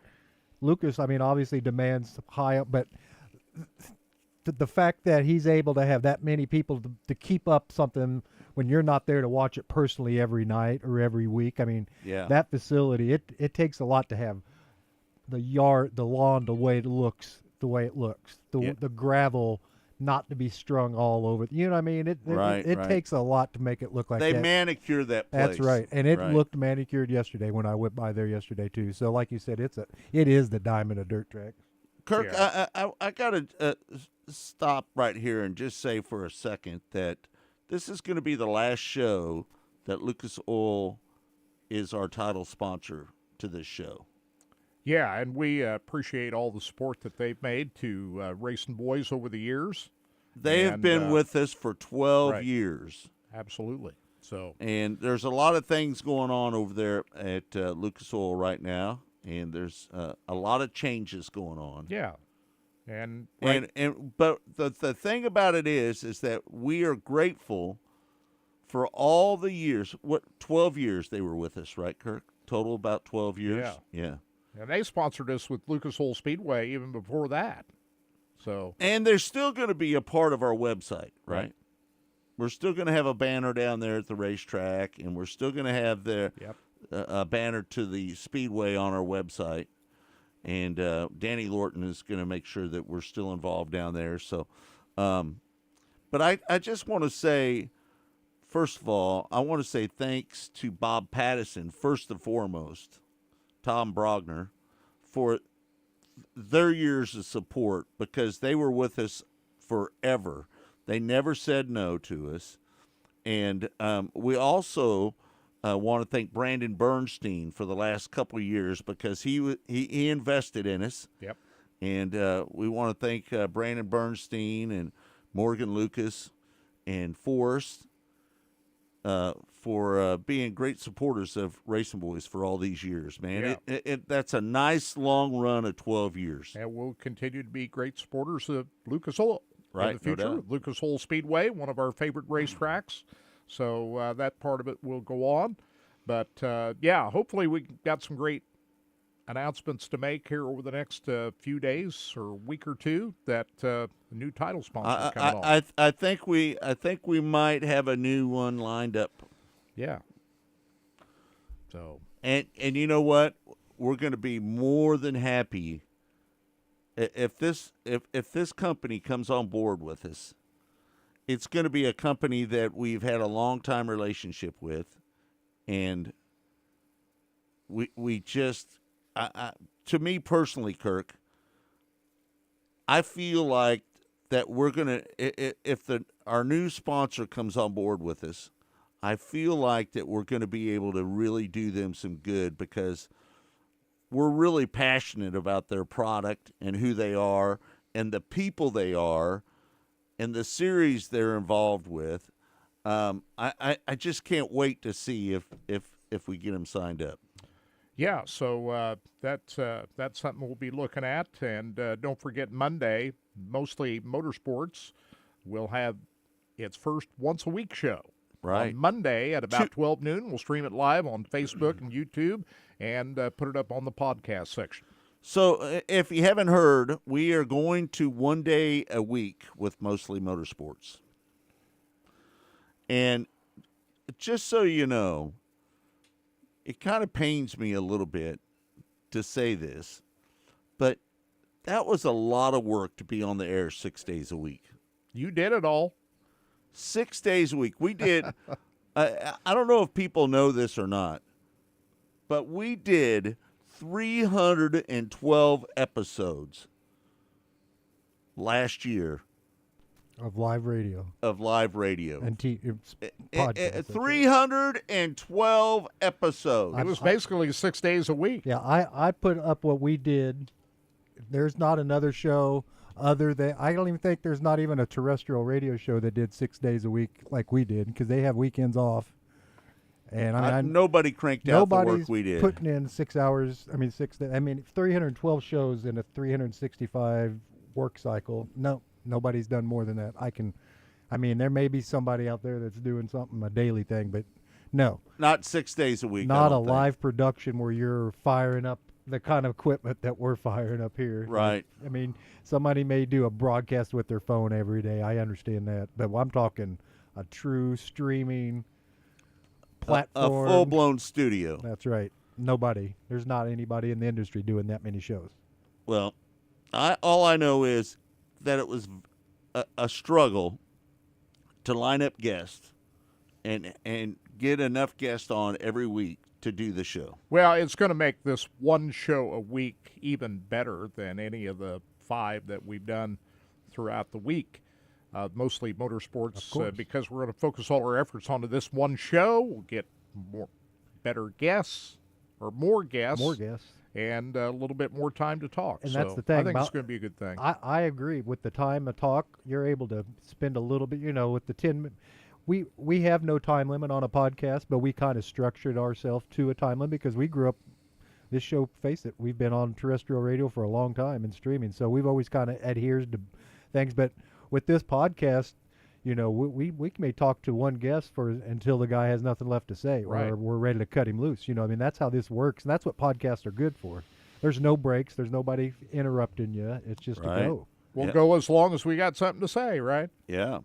Lucas, I mean, obviously demands high up, but the fact that he's able to have that many people to keep up something when you're not there to watch it personally every night or every week. I mean, that facility, it takes a lot to have the lawn, the way it looks, the gravel. Not to be strung all over. You know what I mean? It takes a lot to make it look like they that. manicure that place. That's right. And it looked manicured yesterday when I went by there yesterday too. So like you said, it is the diamond of dirt track. Kirk, I got to stop right here and just say for a second that this is going to be the last show that Lucas Oil is our title sponsor to this show. Yeah, and we appreciate all the support that they've made to Racing Boys over the years. They have been with us for 12 years. Absolutely. And there's a lot of things going on over there at Lucas Oil right now, and there's a lot of changes going on. Yeah. But the thing about it is that we are grateful for all the years. 12 years they were with us, right, Kirk? Total about 12 years? Yeah. And they sponsored us with Lucas Oil Speedway even before that. And they're still going to be a part of our website, right? We're still going to have a banner down there at the racetrack, and we're still going to have a banner to the Speedway on our website. And Danny Lorton is going to make sure that we're still involved down there. So, but I just want to say, first of all, I want to say thanks to Bob Pattison, first and foremost, Tom Brogner, for their years of support, because they were with us forever. They never said no to us. And we also want to thank Brandon Bernstein for the last couple of years, because he invested in us. Yep. And we want to thank Brandon Bernstein and Morgan Lucas and Forrest for being great supporters of Racing Boys for all these years, man. Yeah. That's a nice long run of 12 years. And we'll continue to be great supporters of Lucas Oil in the future. No doubt. Lucas Oil Speedway, one of our favorite racetracks. So that part of it will go on. But, hopefully we got some great announcements to make here over the next few days or week or two that a new title sponsor is coming on. I think we might have a new one lined up. Yeah. So and you know what? We're going to be more than happy if this company comes on board with us. It's going to be a company that we've had a long time relationship with, and we just. To me personally, Kirk, I feel like that we're gonna if our new sponsor comes on board with us, I feel like that we're going to be able to really do them some good, because we're really passionate about their product and who they are and the people they are and the series they're involved with. I just can't wait to see if we get them signed up. Yeah, so that's something we'll be looking at. And don't forget, Monday, Mostly Motorsports will have its first once-a-week show. Right. On Monday at about 12 noon, we'll stream it live on Facebook and YouTube and put it up on the podcast section. So if you haven't heard, we are going to one day a week with Mostly Motorsports. And just so you know, it kind of pains me a little bit to say this, but that was a lot of work to be on the air 6 days a week. You did it all. 6 days a week. We did, I don't know if people know this or not, but we did 312 episodes last year of live radio. And podcasts. 312 episodes. It was basically 6 days a week. Yeah, I put up what we did. There's not another show other than, I don't even think there's not even a terrestrial radio show that did 6 days a week like we did, because they have weekends off. And I mean, nobody cranked out the work we did. Putting in 6 hours. I mean, 312 shows in a 365 work cycle. No, nobody's done more than that. There may be somebody out there that's doing something, a daily thing, but no. Not 6 days a week. Not a live production where you're firing up the kind of equipment that we're firing up here. Right. I mean, somebody may do a broadcast with their phone every day. I understand that. But I'm talking a true streaming platform. A full-blown studio. That's right. Nobody. There's not anybody in the industry doing that many shows. Well, all I know is that it was a struggle to line up guests and get enough guests on every week to do the show. Well, it's going to make this one show a week even better than any of the 5 that we've done throughout the week. Mostly motorsports, because we're going to focus all our efforts onto this one show. We'll get more guests, and a little bit more time to talk. And that's the thing. I think it's going to be a good thing. I agree. With the time to talk, you're able to spend a little bit, with the 10 we have no time limit on a podcast, but we kind of structured ourselves to a time limit because we grew up, this show, face it, we've been on terrestrial radio for a long time and streaming, so we've always kind of adhered to things. But with this podcast, we may talk to one guest until the guy has nothing left to say, right, or we're ready to cut him loose. That's how this works, and that's what podcasts are good for. There's no breaks. There's nobody interrupting you. It's just a go. We'll go as long as we got something to say, right? Yeah.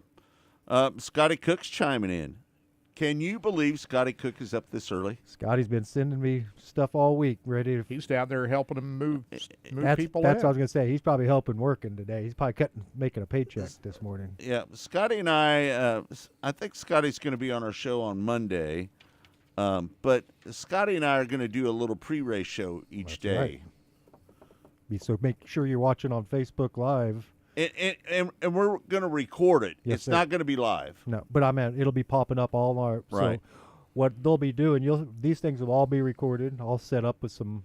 Scotty Cook's chiming in. Can you believe Scotty Cook is up this early? Scotty's been sending me stuff all week. He's down there helping him move people. That's what I was going to say. He's probably helping working today. He's probably making a paycheck this morning. Yeah, Scotty and I think Scotty's going to be on our show on Monday. But Scotty and I are going to do a little pre-race show each day. Right. So make sure you're watching on Facebook Live. And we're going to record it. Yes, it's not going to be live. No, but it'll be popping up all our. Right. So what they'll be doing, these things will all be recorded, all set up with some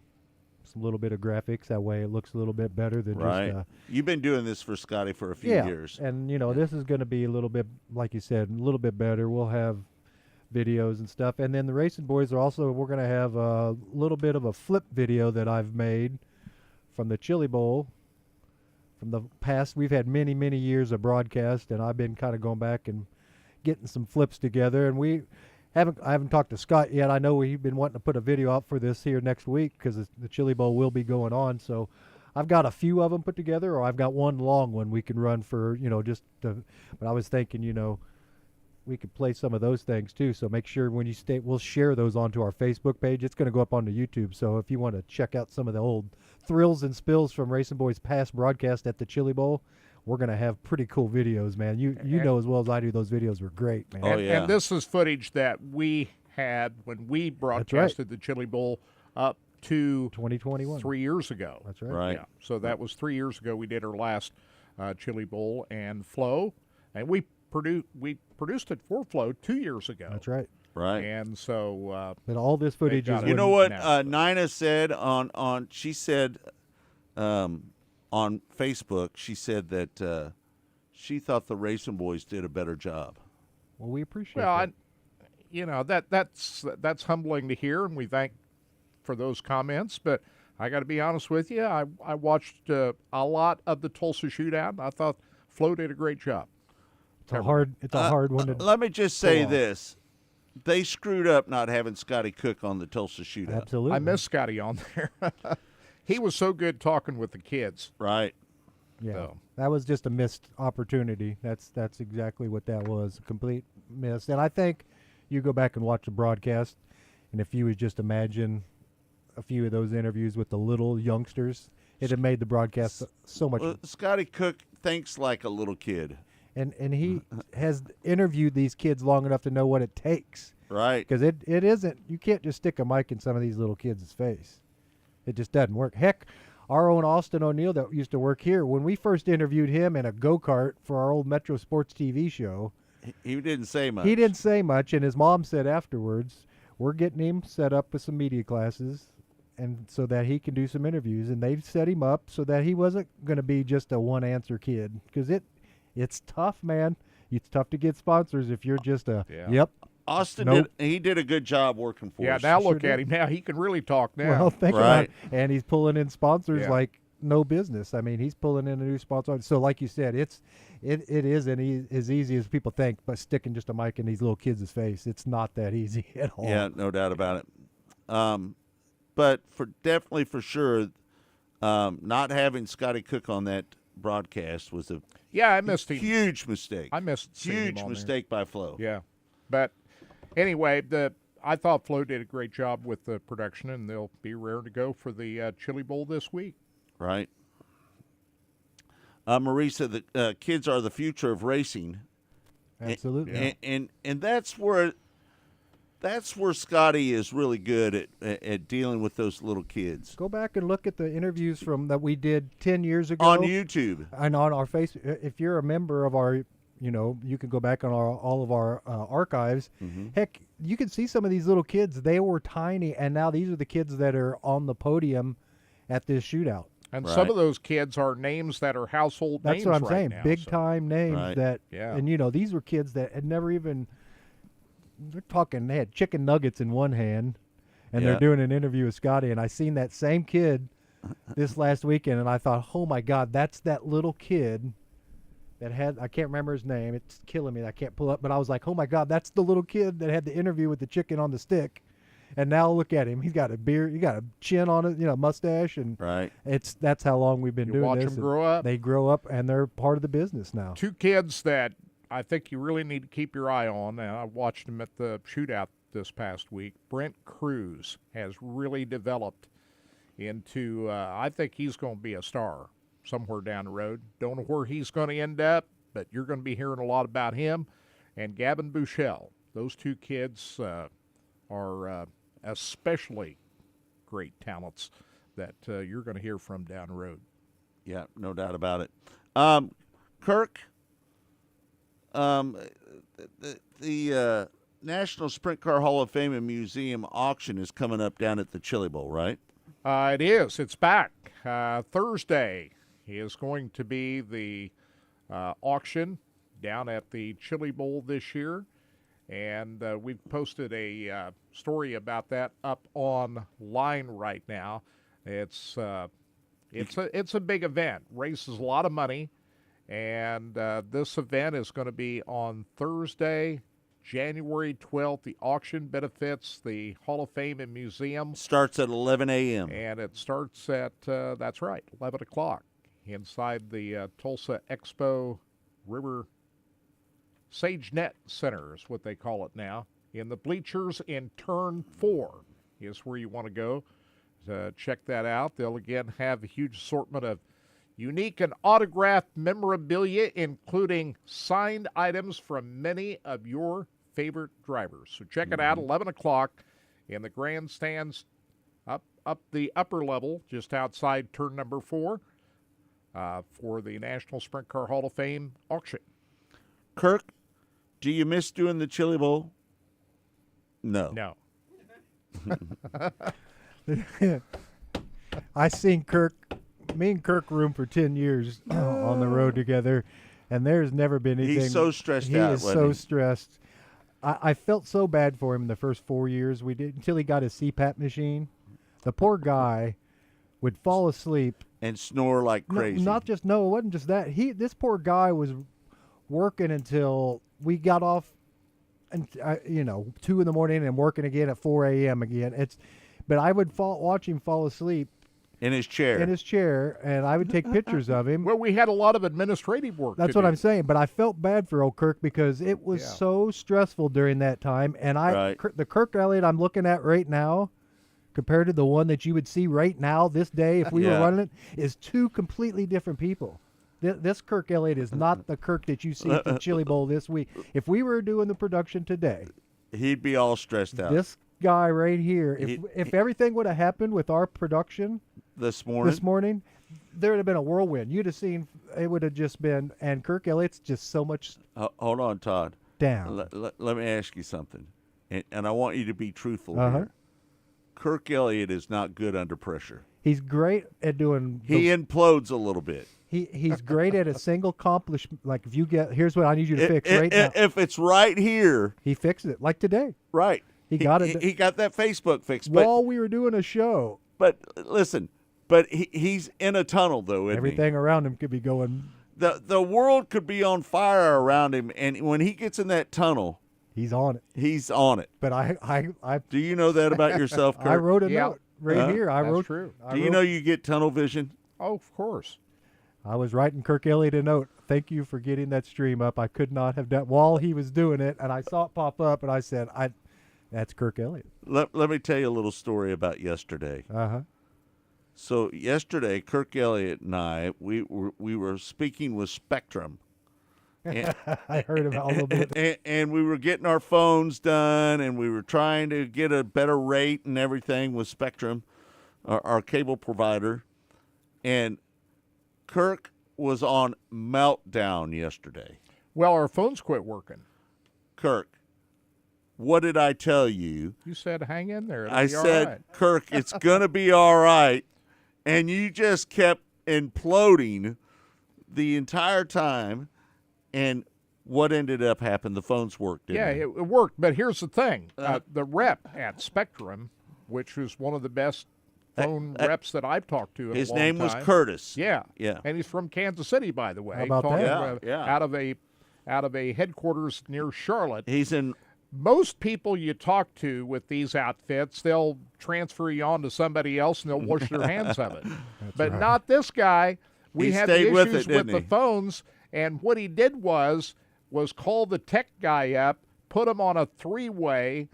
little bit of graphics. That way, it looks a little bit better than just. You've been doing this for Scotty for a few years. And this is going to be a little bit, like you said, a little bit better. We'll have videos and stuff, and then the Racing Boys are also. We're going to have a little bit of a flip video that I've made from the Chili Bowl. From the past, we've had many, many years of broadcast, and I've been kind of going back and getting some flips together. And I haven't talked to Scott yet. I know he's been wanting to put a video out for this here next week because the Chili Bowl will be going on. So I've got a few of them put together, or I've got one long one we can run for, but I was thinking, we could play some of those things too. So make sure when you we'll share those onto our Facebook page. It's going to go up onto YouTube. So if you want to check out some of the old thrills and spills from Racing Boys' past broadcast at the Chili Bowl, we're going to have pretty cool videos, man. You know as well as I do, those videos were great, man. And this is footage that we had when we broadcasted the Chili Bowl up to 2021, 3 years ago. That's right. Yeah. So that was 3 years ago. We did our last Chili Bowl and Flo, and we produced it for Flo 2 years ago. That's right. Right. And so but all this footage is you know what Nina said on she said on Facebook, she said that she thought the Racing Boys did a better job. Well, we appreciate that. That's humbling to hear, and we thank for those comments, but I got to be honest with you, I watched a lot of the Tulsa Shootout, and I thought Flo did a great job. It's a hard one to let me just say this. They screwed up not having Scotty Cook on the Tulsa Shootout. Absolutely. I miss Scotty on there. He was so good talking with the kids. Right. Yeah. So. That was just a missed opportunity. That's exactly what that was, a complete miss. And I think you go back and watch the broadcast, and if you would just imagine a few of those interviews with the little youngsters, it had made the broadcast so much. Scotty Cook thinks like a little kid. And he has interviewed these kids long enough to know what it takes. Right. Because it isn't, you can't just stick a mic in some of these little kids' face. It just doesn't work. Heck, our own Austin O'Neill that used to work here, when we first interviewed him in a go-kart for our old Metro Sports TV show, he didn't say much. He didn't say much, and his mom said afterwards, we're getting him set up with some media classes and so that he can do some interviews. And they set him up so that he wasn't going to be just a one-answer kid, because it's tough, man. It's tough to get sponsors if you're just a, yep. Austin did a good job working for us. Yeah, now look at him. Now he can really talk now. Well, think about it. And he's pulling in sponsors like no business. I mean, he's pulling in a new sponsor. So like you said, it isn't as easy as people think, but sticking just a mic in these little kids' face, it's not that easy at all. Yeah, no doubt about it. But definitely for sure, not having Scotty Cook on that broadcast was a I missed him. Huge mistake. I missed huge mistake by Flo. Yeah, but anyway, I thought Flo did a great job with the production, and they'll be raring to go for the Chili Bowl this week. Right. Marisa, the kids are the future of racing. Absolutely. And that's where Scotty is really good at dealing with those little kids. Go back and look at the interviews that we did 10 years ago on YouTube and on our Facebook. If you're a member of our, you can go back on all of our archives. Mm-hmm. Heck, you can see some of these little kids. They were tiny, and now these are the kids that are on the podium at this shootout. And some of those kids are names that are household names. That's what I'm saying. Now, big-time names that, yeah. And, these were kids that had never even, they had chicken nuggets in one hand, and they're doing an interview with Scotty, and I seen that same kid this last weekend, and I thought, oh, my God, that's that little kid that had, I can't remember his name. It's killing me. I can't pull up, but I was like, oh, my God, that's the little kid that had the interview with the chicken on the stick. And now look at him. He's got a beard. He got a chin on it, mustache, and that's how long we've been doing watch this. them grow up. They grow up, and they're part of the business now. Two kids that I think you really need to keep your eye on. And I watched him at the shootout this past week. Brent Cruz has really developed into. I think he's going to be a star somewhere down the road. Don't know where he's going to end up, but you're going to be hearing a lot about him. And Gavin Bushell. Those two kids are especially great talents that you're going to hear from down the road. Yeah, no doubt about it. Kirk, the National Sprint Car Hall of Fame and Museum auction is coming up down at the Chili Bowl, right? It is. It's back. Thursday is going to be the auction down at the Chili Bowl this year. And we've posted a story about that up online right now. It's a big event. Raises a lot of money, and this event is going to be on Thursday, January 12th. The auction benefits the Hall of Fame and Museum. Starts at 11 a.m. And it starts at, that's right, 11 o'clock inside the Tulsa Expo River SageNet Center is what they call it now. In the bleachers in Turn 4 is where you want to go to check that out. They'll again have a huge assortment of unique and autographed memorabilia, including signed items from many of your favorite drivers. So check it out, 11 o'clock in the grandstands up the upper level, just outside turn number 4 for the National Sprint Car Hall of Fame auction. Kirk, do you miss doing the Chili Bowl? No. No. I seen me and Kirk room for 10 years on the road together, and there's never been anything. He's so stressed he out. He is so stressed. I felt so bad for him in the first 4 years we did until he got his CPAP machine. The poor guy would fall asleep and snore like crazy. It wasn't just that. This poor guy was working until we got off, and 2 in the morning, and working again at 4 a.m. again. But I would watch him fall asleep in his chair, and I would take pictures of him. Well, we had a lot of administrative work. That's what I'm saying. But I felt bad for old Kirk because it was so stressful during that time. And the Kirk Elliott I'm looking at right now, compared to the one that you would see right now, this day, if we were running it, is two completely different people. This Kirk Elliott is not the Kirk that you see at the Chili Bowl this week. If we were doing the production today, he'd be all stressed out. This guy right here. If everything would have happened with our production this morning, there would have been a whirlwind. You'd have seen it would have just been, and Kirk Elliott's just so much. Hold on, Todd. Down. Let me ask you something, and I want you to be truthful Uh-huh. here. Kirk Elliott is not good under pressure. He's great at doing. He implodes a little bit. He's great at a single accomplishment. Like if you get, here's what I need you to fix right now. If it's right here, he fixed it. Like today, right? He got it. He got that Facebook fixed. While we were doing a show. But listen, he's in a tunnel though. Isn't Everything around him could be going. The world could be on fire around him, and when he gets in that tunnel, he's on it. He's on it. But I do you know that about yourself, Kurt? I wrote a note right here. I wrote. True. Do you know you get tunnel vision? Oh, of course. I was writing Kirk Elliott a note. Thank you for getting that stream up. I could not have done while he was doing it, and I saw it pop up, and I said, that's Kirk Elliott. Let me tell you a little story about yesterday. Uh-huh. So yesterday, Kirk Elliott and I, we were speaking with Spectrum. And, I heard about a little bit. And we were getting our phones done, and we were trying to get a better rate and everything with Spectrum, our cable provider. And Kirk was on meltdown yesterday. Well, our phones quit working. Kirk, what did I tell you? You said hang in there. It'll I be all said, right. Kirk, it's going to be all right. And you just kept imploding the entire time. And what ended up happening? The phones worked, didn't they? It worked. But here's the thing. The rep at Spectrum, which was one of the best phone reps that I've talked to in his a long name was time. Curtis. Yeah. Yeah. And he's from Kansas City, by the way. How about Talking that? Out of a headquarters near Charlotte. He's in. Most people you talk to with these outfits, they'll transfer you on to somebody else and they'll wash their hands of it. But not this guy. We He had stayed the with issues it, didn't with the he? phones, and what he did was call the tech guy up, put him on a three-way.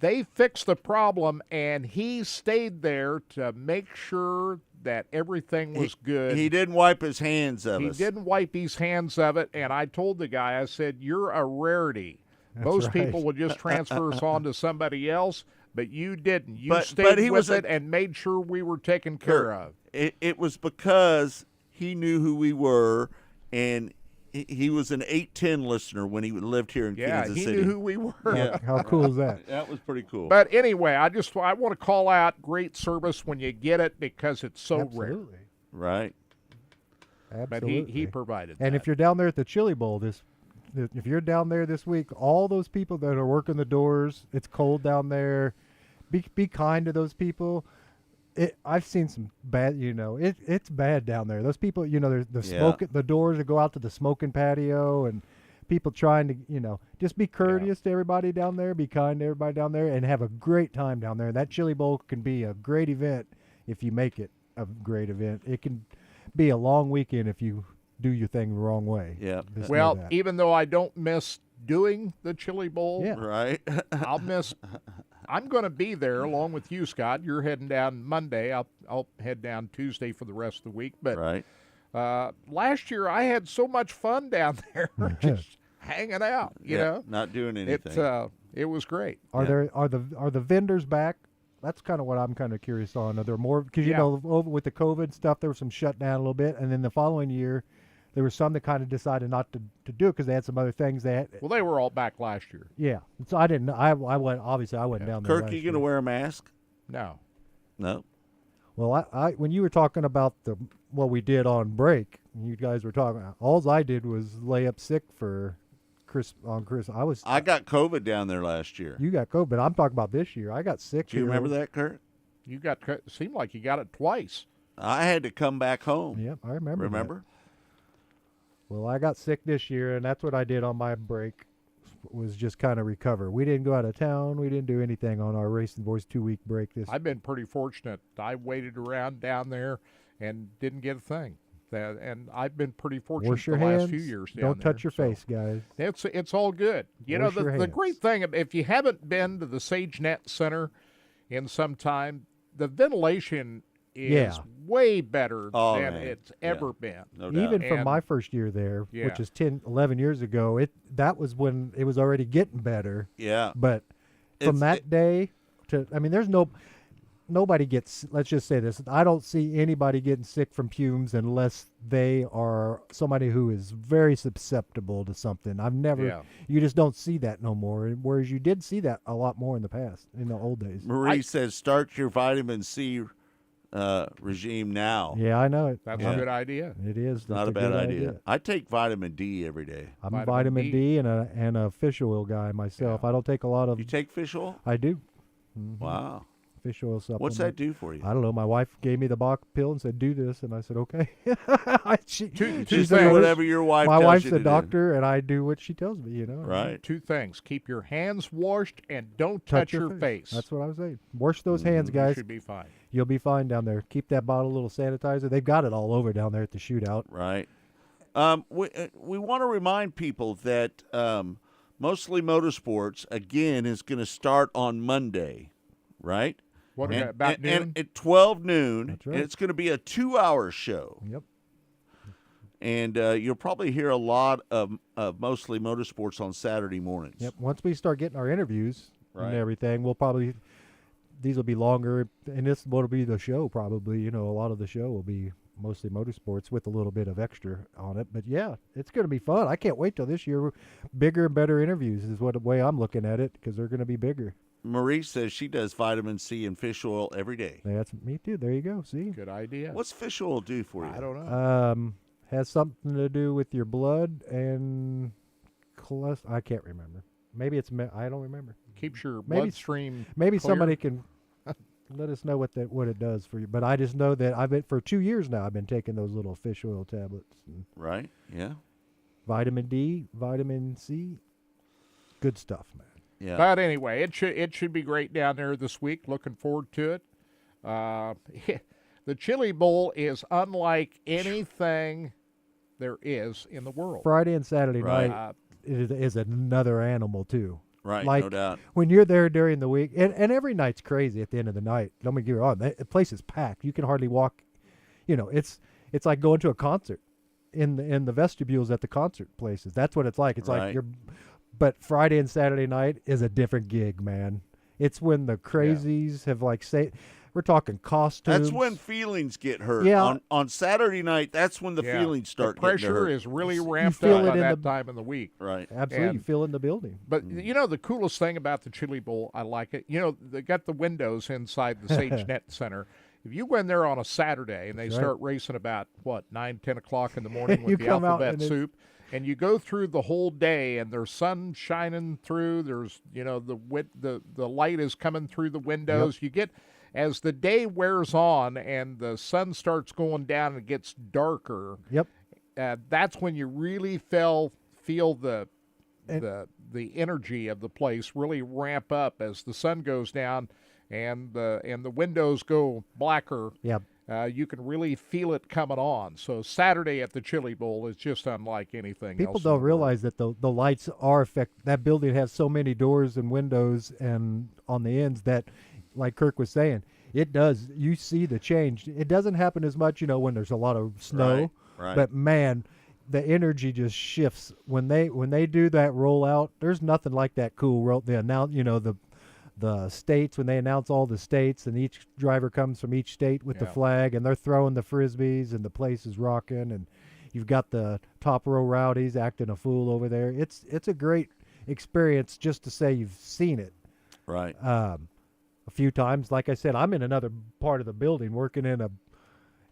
They fixed the problem, and he stayed there to make sure that everything was good. He didn't wipe his hands of us. He didn't wipe his hands of it, and I told the guy, I said, you're a rarity. Most right. people would just transfer us on to somebody else, but you didn't. You But stayed he with was it and made sure we were taken care Kurt, of. It was because he knew who we were, and he was an 810 listener when he lived here in Kansas he City. knew who we were. Yeah. How cool is that? That was pretty cool. But anyway, I want to call out great service when you get it because it's so rare. Absolutely. Right. But Absolutely. he provided And that. if you're down there at the Chili Bowl if you're down there this week, all those people that are working the doors, it's cold down there. Be kind to those people. I've seen some bad, it's bad down there. Those people, there's the smoke at the doors that go out to the smoking patio, and people trying to, just be courteous to everybody down there, be kind to everybody down there, and have a great time down there. That Chili Bowl can be a great event if you make it a great event. It can be a long weekend if you do your thing the wrong way. Yeah. Just know Well, that. even though I don't miss doing the Chili Bowl, Right. I'm going to be there along with you, Scott. You're heading down Monday. I'll head down Tuesday for the rest of the week. But Right. Last year I had so much fun down there, just hanging out. You know, not doing anything. It was great. Are the vendors back? That's kind of what I'm kind of curious on. Are there more? Because over with the COVID stuff, there was some shut down a little bit, and then the following year, there were some that kind of decided not to do it because they had some other things they had. Well, they were all back last year. Yeah, so I didn't. I went. Obviously, I went down there. Kirk, you going to wear a mask? No. No. Well, I when you were talking about what we did on break, you guys were talking. All I did was lay up sick for Chris. I got COVID down there last year. You got COVID. I'm talking about this year. I got sick. Do you remember that, Kurt? You got seemed like you got it twice. I had to come back home. Yep, I remember. Remember? That. Well, I got sick this year, and that's what I did on my break, was just kind of recover. We didn't go out of town. We didn't do anything on our Racing Boys 2-week break. I've been pretty fortunate. I waited around down there and didn't get a thing. And I've been pretty fortunate Wash your the hands. last few years down Don't there. touch your face, guys. It's all good. You Wash know, your the hands. great thing, if you haven't been to the SageNet Center in some time, the ventilation is way better than it's ever been. No doubt. Even from my first year there, which is 10, 11 years ago, that was when it was already getting better. Yeah. But from that day I mean, there's nobody gets, let's just say this, I don't see anybody getting sick from fumes unless they are somebody who is very susceptible to something. You just don't see that no more, whereas you did see that a lot more in the past, in the old days. Marie says start your vitamin C regime now. Yeah, I know it. That's a good idea. It is. Not a bad idea. I take vitamin D every day. I'm a vitamin D and a fish oil guy myself. I don't take a lot of. You take fish oil? I do. Mm-hmm. Wow. Fish oil supplement. What's that do for you? I don't know. My wife gave me the Bach pill and said, "Do this," and I said, "Okay." She Just said, do whatever your wife My tells wife's you a to do. doctor, and I do what she tells me. You know. Right. Two things: keep your hands washed and don't touch your face. That's what I was saying. Wash those hands, guys. You should be fine. You'll be fine down there. Keep that bottle of little sanitizer. They've got it all over down there at the shootout. Right. We want to remind people that Mostly Motorsports, again, is going to start on Monday, right? About noon? And at 12 noon. That's right. And it's going to be a 2-hour show. Yep. And you'll probably hear a lot of Mostly Motorsports on Saturday mornings. Yep. Once we start getting our interviews Right. and everything, these will be longer, and this will be the show probably. You know, a lot of the show will be Mostly Motorsports with a little bit of extra on it. But yeah, it's going to be fun. I can't wait till this year. Bigger and better interviews is the way I'm looking at it, because they're going to be bigger. Marie says she does vitamin C and fish oil every day. That's me too. There you go. See, good idea. What's fish oil do for you? I don't know. Has something to do with your blood and cholesterol. I can't remember. Maybe it's I don't remember. Keeps your Maybe bloodstream Maybe clear. somebody can let us know what it does for you. But I just know that I've been for 2 years now. I've been taking those little fish oil tablets. And Right. Yeah. vitamin D, vitamin C, good stuff, man. Yeah. But anyway, it should be great down there this week. Looking forward to it. The Chili Bowl is unlike anything there is in the world. Friday and Saturday Right. night is another animal too. Right, like no doubt. When you're there during the week, and every night's crazy at the end of the night. Don't me get me wrong, the place is packed. You can hardly walk. You know, it's like going to a concert in the vestibules at the concert places. That's what it's like. It's Right. like you're. But Friday and Saturday night is a different gig, man. It's when the crazies have we're talking costumes. That's when feelings get hurt. Yeah. On Saturday night, that's when the feelings start The getting pressure hurt. is really ramped feel up it by in that the- time of the week. Right. Absolutely, And- you feel it in the building. But you know the coolest thing about the Chili Bowl, I like it. You know they got the windows inside the Sage Net Center. If you go in there on a Saturday and they That's right. start racing about 9, 10 o'clock in the morning You with the come out alphabet and it's- soup, and you go through the whole day and there's sun shining through. There's the light is coming through the windows. You get as the day wears on and the sun starts going down and it gets darker. Yep. That's when you really feel the energy of the place really ramp up as the sun goes down and the windows go blacker. Yep. You can really feel it coming on. So Saturday at the Chili Bowl is just unlike anything People else. don't realize that the lights are that building has so many doors and windows and on the ends that, like Kirk was saying, it does. You see the change. It doesn't happen as much, when there's a lot of snow. Right. But man, the energy just shifts when they do that rollout. There's nothing like that cool roll. They announce, the states, when they announce all the states and each driver comes from each state with the flag and they're throwing the frisbees and the place is rocking and you've got the top row rowdies acting a fool over there. It's a great experience just to say you've seen it. Right. A few times. Like I said, I'm in another part of the building working in a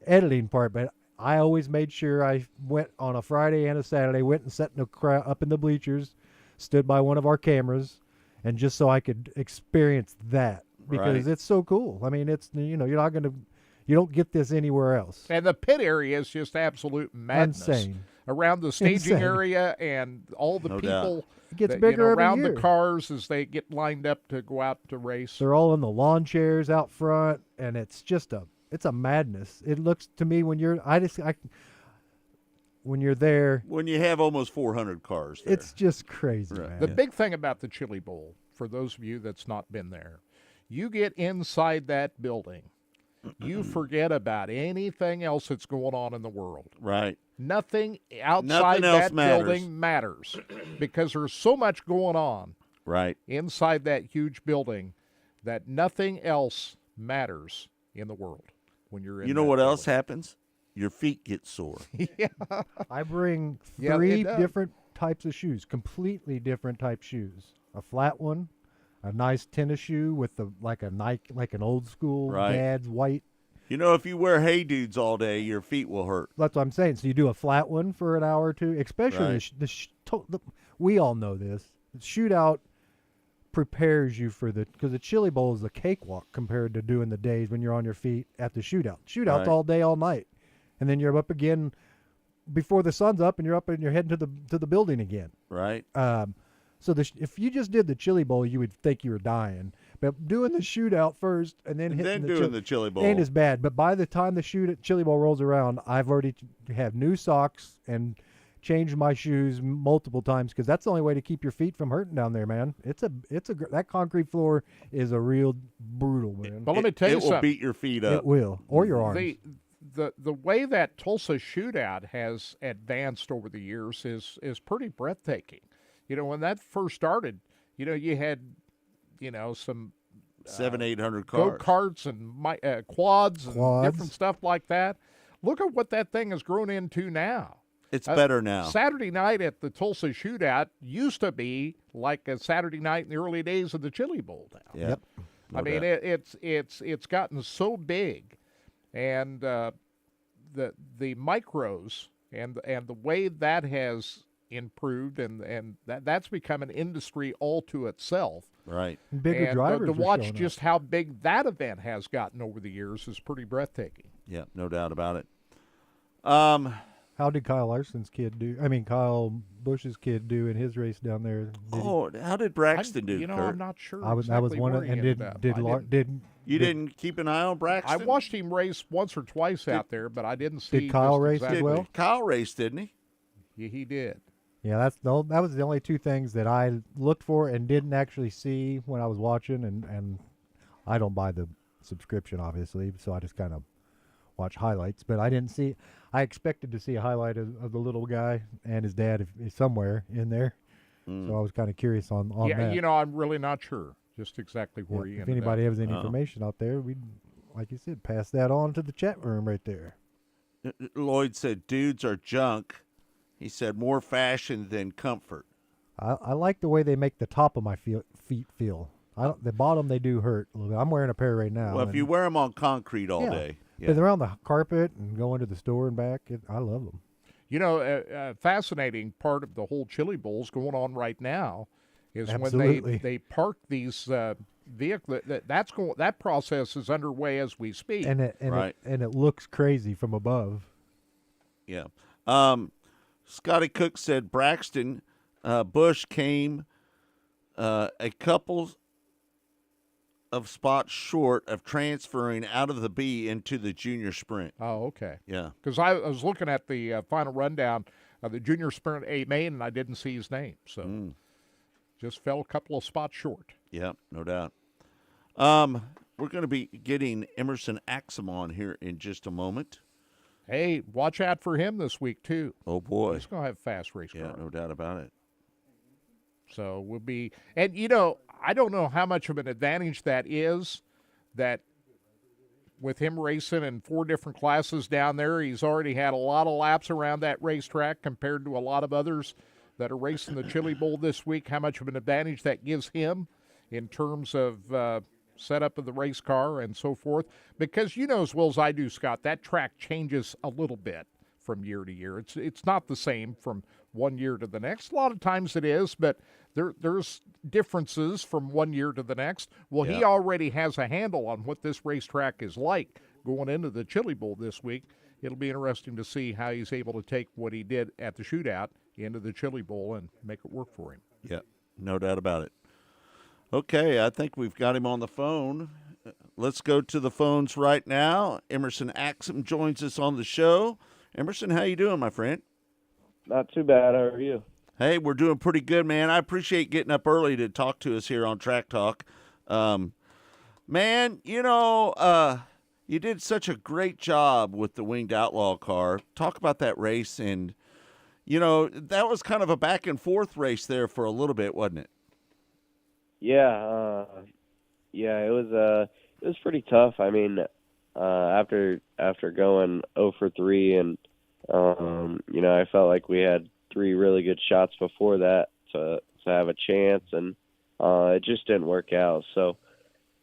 editing part, but I always made sure I went on a Friday and a Saturday, went and sat in the crowd up in the bleachers, stood by one of our cameras, and just so I could experience that because Right. it's so cool. I mean, it's you're not going to, you don't get this anywhere else. And the pit area is just absolute madness. Insane. Around the staging Insane. area and all the No people doubt. It gets that, bigger every around year. the cars as they get lined up to go out to race. They're all in the lawn chairs out front, and it's just it's a madness. It looks to me when you're when you're there, When you have almost 400 cars there. it's just crazy, Right. man. The big thing about the Chili Bowl, for those of you that's not been there, you get inside that building, you forget about anything else that's going on in the world. Right. Nothing outside Nothing else that matters. building matters because there's so much going on Right. inside that huge building that nothing else matters in the world when you're in. You know what else happens? Your feet get sore. Yeah. I bring Yeah, three it does. different types of shoes, completely different type shoes. A flat one, a nice tennis shoe with like a Nike, like an old school Right. dad's white. You know, if you wear Hey Dudes all day, your feet will hurt. That's what I'm saying. So you do a flat one for an hour or two, especially Right. we all know this. The shootout prepares you for because the Chili Bowl is a cakewalk compared to doing the days when you're on your feet at the shootout. Shootouts Right. all day, all night, and then you're up again before the sun's up, and you're up and you're heading to the building again. Right. So if you just did the Chili Bowl, you would think you were dying. But doing the shootout first and then hitting doing the Chili Bowl ain't as bad. But by the time the Chili Bowl rolls around, I've already have new socks and changed my shoes multiple times because that's the only way to keep your feet from hurting down there, man. That concrete floor is a real brutal, man. But let me tell you it will something. beat your feet up. It will, or your arms. The way that Tulsa shootout has advanced over the years is pretty breathtaking. You know, when that first started, you know, you had, you know, some 700-800 go cars. karts and quads and different stuff like that. Look at what that thing has grown into now. It's better now. Saturday night at the Tulsa shootout used to be like a Saturday night in the early days of the Chili Bowl now. Yep. I mean, it's gotten so big, and the micros and the way that has improved and that's become an industry all to itself. Right. Bigger and drivers to are watch showing just how big that event has gotten over the years is pretty breathtaking. Yeah, no doubt about it. How did Kyle Larson's kid do? I mean, Kyle Busch's kid do in his race down there? How did Braxton do? You know, Kurt? I'm not sure. I was one of, and you didn't keep an eye on I Braxton? watched him race once or twice out there, but I didn't see. Did Kyle just race exactly. as well? Kyle raced, didn't he? Yeah, he did. Yeah, that was the only two things that I looked for and didn't actually see when I was watching, and I don't buy the subscription obviously, so I just kind of watch highlights. But I didn't see. I expected to see a highlight of the little guy and his dad if somewhere in there, so I was kind of curious on Yeah, that. you know, I'm really not sure just exactly where he if ended anybody up. has any information out there, we'd, like you said, pass that on to the chat room right there. Lloyd said, dudes are junk. He said, more fashion than comfort. I like the way they make the top of my feet feel. The bottom they do hurt a little bit. I'm wearing a pair right now. Well, if you wear them on concrete all day. But they're on the carpet and going to the store and back. I love them. You know, fascinating part of the whole Chili Bowls going on right now is Absolutely. when they park these vehicles. That process is underway as we speak. And it looks crazy from above. Yeah. Scotty Cook said Braxton Busch came a couple of spots short of transferring out of the B into the junior sprint. Oh, okay. Yeah. Because I was looking at the final rundown of the junior sprint A main, and I didn't see his name. So just fell a couple of spots short. Yeah, no doubt. We're going to be getting Emerson Axum on here in just a moment. Hey, watch out for him this week, too. Oh, boy. He's going to have a fast race car. Yeah, no doubt about it. So we'll be – and, you know, I don't know how much of an advantage that is, that with him racing in 4 different classes down there, he's already had a lot of laps around that racetrack compared to a lot of others that are racing the Chili Bowl this week, how much of an advantage that gives him in terms of setup of the race car and so forth. Because you know as well as I do, Scott, that track changes a little bit from year to year. It's not the same from one year to the next. A lot of times it is, but there's differences from one year to the next. Well, he already has a handle on what this racetrack is like going into the Chili Bowl this week. It'll be interesting to see how he's able to take what he did at the shootout into the Chili Bowl and make it work for him. Yeah, no doubt about it. Okay, I think we've got him on the phone. Let's go to the phones right now. Emerson Axum joins us on the show. Emerson, how you doing, my friend? Not too bad. How are you? Hey, we're doing pretty good, man. I appreciate getting up early to talk to us here on Track Talk. Man, you know, you did such a great job with the Winged Outlaw car. Talk about that race, and, you know, that was kind of a back-and-forth race there for a little bit, wasn't it? Yeah, Yeah, it was pretty tough. I mean, after going 0 for 3, and I felt like we had 3 really good shots before that to have a chance, and it just didn't work out. So,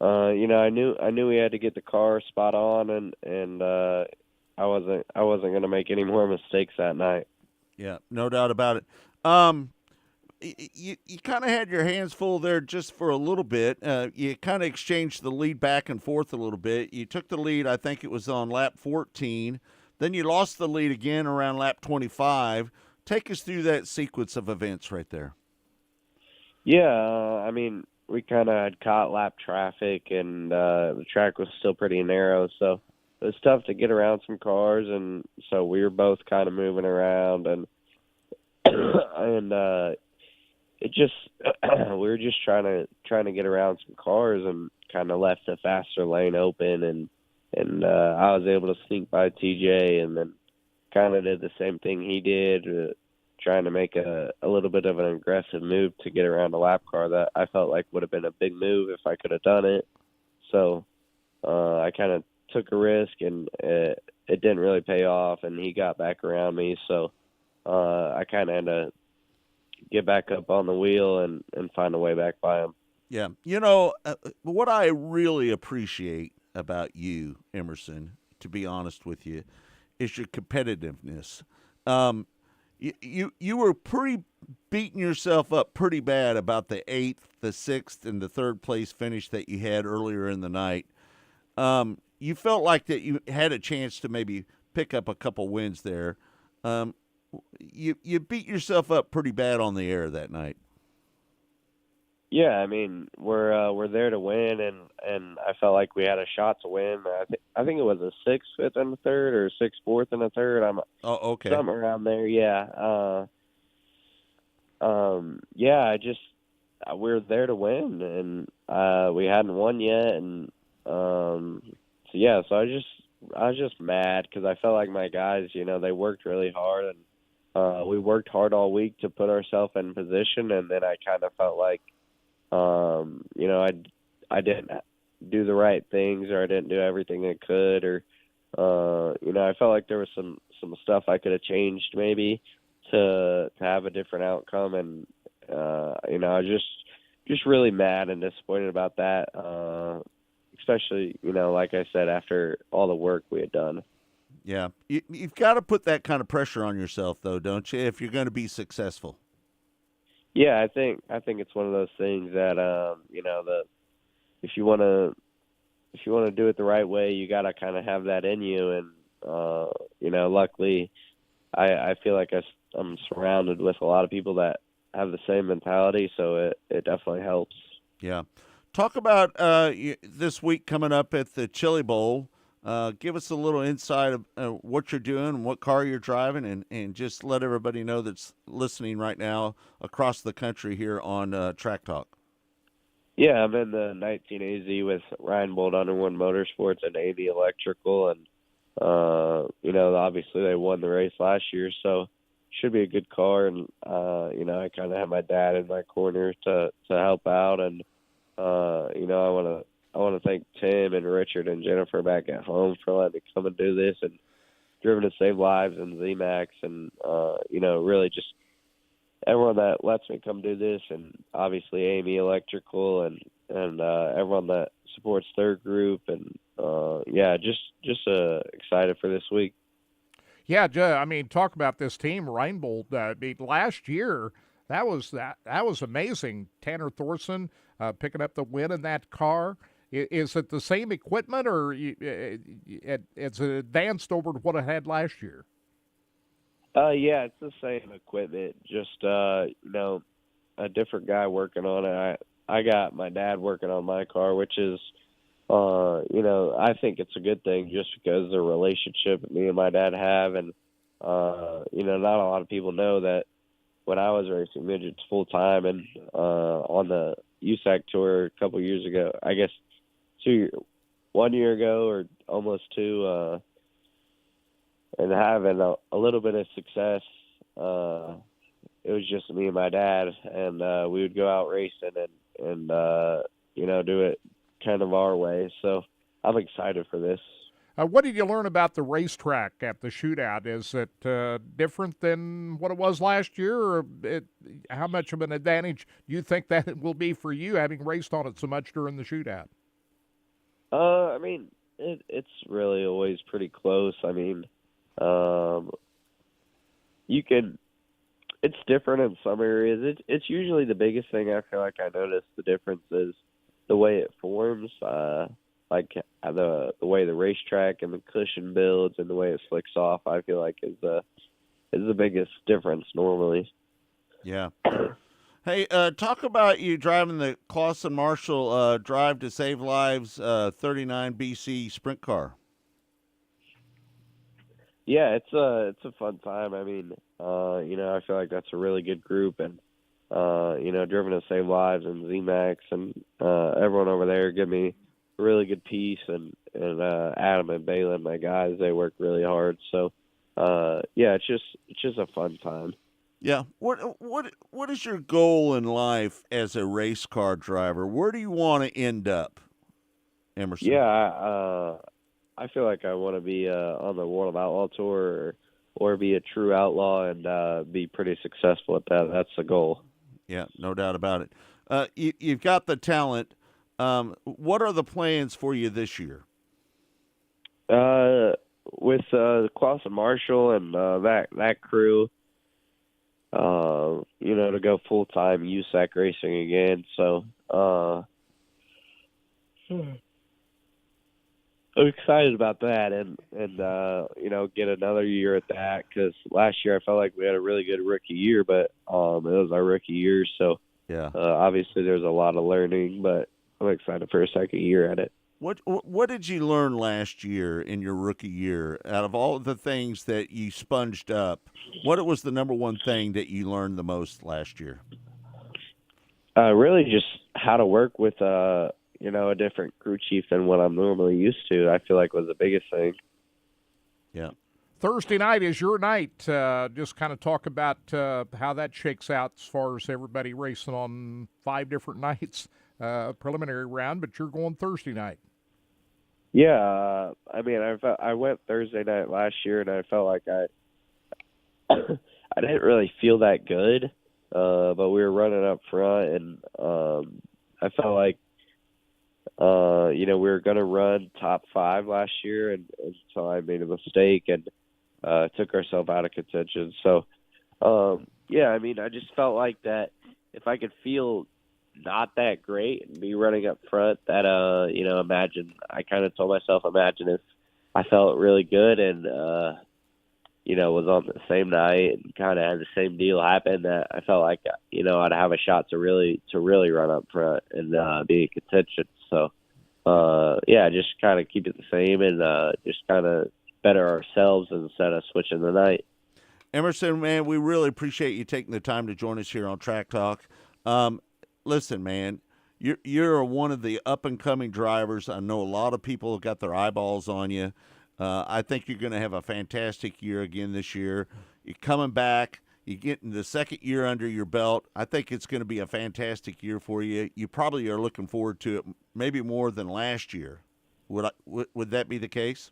I knew we had to get the car spot on, and I wasn't going to make any more mistakes that night. Yeah, no doubt about it. You kind of had your hands full there just for a little bit. You kind of exchanged the lead back and forth a little bit. You took the lead, I think it was on lap 14. Then you lost the lead again around lap 25. Take us through that sequence of events right there. Yeah, I mean, we kind of had caught lap traffic, and the track was still pretty narrow, so it was tough to get around some cars, and so we were both kind of moving around, and it just we were just trying to get around some cars, and kind of left the faster lane open, and I was able to sneak by TJ, and then kind of did the same thing he did, trying to make a little bit of an aggressive move to get around a lap car that I felt like would have been a big move if I could have done it. So I kind of took a risk, and it didn't really pay off, and he got back around me, so I kind of had to get back up on the wheel and find a way back by him. Yeah. What I really appreciate about you, Emerson, to be honest with you, is your competitiveness. You were beating yourself up pretty bad about the 8th, the 6th, and the 3rd place finish that you had earlier in the night. You felt like that you had a chance to maybe pick up a couple wins there. You beat yourself up pretty bad on the air that night. Yeah, I mean, we're there to win, and I felt like we had a shot to win. I think it was a 6th, 5th, and a 3rd, or 6th, 4th, and a 3rd. Okay. Something around there. Yeah. We're there to win, and we hadn't won yet, and so I was just mad because I felt like my guys, they worked really hard, and we worked hard all week to put ourselves in position, and then I kind of felt like, I didn't do the right things, or I didn't do everything I could, or I felt like there was some stuff I could have changed maybe to have a different outcome, and I was just really mad and disappointed about that, especially like I said, after all the work we had done. Yeah, you've got to put that kind of pressure on yourself, though, don't you, if you're going to be successful? Yeah, I think it's one of those things that if you want to do it the right way, you got to kind of have that in you, and luckily, I feel like I'm surrounded with a lot of people that have the same mentality, so it definitely helps. Yeah, talk about this week coming up at the Chili Bowl. Give us a little insight of what you're doing and what car you're driving, and just let everybody know that's listening right now across the country here on Track Talk. Yeah, I'm in the 19 AZ with Ryan Bolt Underwood Motorsports and AV Electrical, and obviously they won the race last year, so should be a good car. And I kind of have my dad in my corner to help out, and I want to thank Tim and Richard and Jennifer back at home for letting me come and do this, and Driven to Save Lives and ZMAX, and really just everyone that lets me come do this, and obviously Amy Electrical and everyone that supports their group, and just excited for this week. Yeah, I mean, talk about this team, Reinbold. Last year that was amazing. Tanner Thorson picking up the win in that car. Is it the same equipment, or it's advanced over what it had last year? Yeah, it's the same equipment, just a different guy working on it. I got my dad working on my car, which is, I think it's a good thing just because of the relationship me and my dad have, and not a lot of people know that when I was racing midgets full time and on the USAC tour a couple years ago, I guess 1 year ago or almost 2. And having a little bit of success, it was just me and my dad, and we would go out racing and do kind of our way. So I'm excited for this. What did you learn about the racetrack at the shootout? Is it different than what it was last year, or how much of an advantage do you think that it will be for you, having raced on it so much during the shootout? I mean, it's really always pretty close. I mean, it's different in some areas. It's usually the biggest thing I feel like I notice the difference is the way it forms, like the way the racetrack and the cushion builds and the way it slicks off. I feel like is the biggest difference normally. Yeah. Hey, talk about you driving the Clauson Marshall Drive to Save Lives 39 BC sprint car. Yeah, it's a fun time. I mean, I feel like that's a really good group, and Driven to Save Lives and ZMAX and everyone over there give me a really good piece, and Adam and Balin, my guys, they work really hard. So, it's just a fun time. Yeah. What is your goal in life as a race car driver? Where do you want to end up, Emerson? Yeah, I feel like I want to be on the World of Outlaw Tour or be a true outlaw and be pretty successful at that. That's the goal. Yeah, no doubt about it. You've got the talent. What are the plans for you this year? With Clauson Marshall and that crew, to go full-time USAC racing again. So I'm excited about that and get another year at that, because last year I felt like we had a really good rookie year, but it was our rookie year. So yeah, obviously there's a lot of learning, but I'm excited for a second year at it. What did you learn last year in your rookie year? Out of all of the things that you sponged up, what was the number one thing that you learned the most last year? Really just how to work with a different crew chief than what I'm normally used to, I feel like was the biggest thing. Yeah. Thursday night is your night. Just kind of talk about how that shakes out as far as everybody racing on 5 different nights, preliminary round, but you're going Thursday night. Yeah, I mean, I went Thursday night last year, and I felt like I didn't really feel that good, but we were running up front, and I felt like, we were going to run top 5 last year, and so I made a mistake and took ourselves out of contention. So, I mean, I just felt like that if I could feel not that great and be running up front, that, I kind of told myself, imagine if I felt really good and, was on the same night and kind of had the same deal happen, that I felt like, I'd have a shot to really run up front and be in contention. So, just kind of keep it the same and just kind of better ourselves instead of switching the night. Emerson, man, we really appreciate you taking the time to join us here on Track Talk. Listen, man, you're one of the up-and-coming drivers. I know a lot of people have got their eyeballs on you. I think you're going to have a fantastic year again this year. You're coming back. You're getting the second year under your belt. I think it's going to be a fantastic year for you. You probably are looking forward to it maybe more than last year. Would that be the case?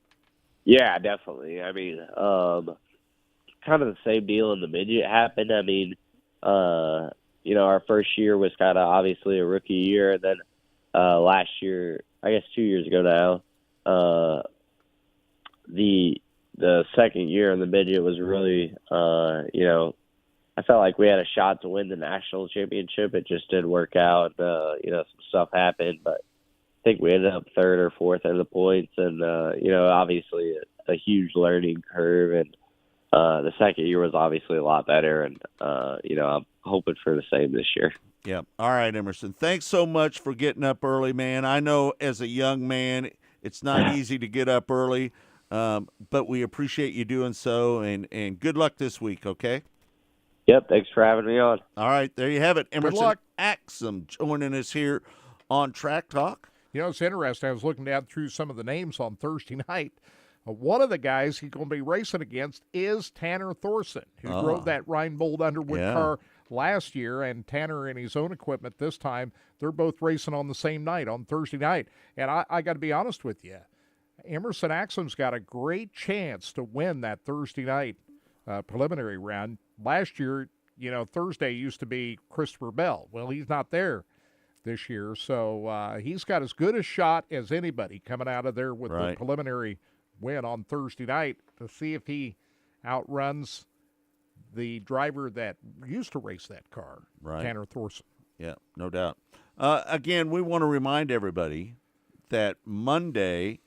Yeah, definitely. I mean, kind of the same deal in the midget happened. I mean, our first year was kind of obviously a rookie year, and then last year, I guess 2 years ago now, the second year in the midget was really, I felt like we had a shot to win the national championship. It just didn't work out. Some stuff happened, but I think we ended up 3rd or 4th in the points, and obviously a huge learning curve. And the second year was obviously a lot better, and I'm hoping for the same this year. Yeah. All right, Emerson. Thanks so much for getting up early, man. I know as a young man, it's not easy to get up early, but we appreciate you doing so, and good luck this week, okay? Yep, thanks for having me on. All right, there you have it. Emerson luck. Axsom joining us here on Track Talk. It's interesting. I was looking down through some of the names on Thursday night. One of the guys he's going to be racing against is Tanner Thorson, who drove that Reinbold Underwood car last year, and Tanner in his own equipment this time. They're both racing on the same night, on Thursday night. And I got to be honest with you, Emerson Axsom's got a great chance to win that Thursday night preliminary round. Last year, Thursday used to be Christopher Bell. Well, he's not there this year, so he's got as good a shot as anybody coming out of there with the preliminary win on Thursday night to see if he outruns the driver that used to race that car, Tanner Thorson. Yeah, no doubt. Again, we want to remind everybody that Monday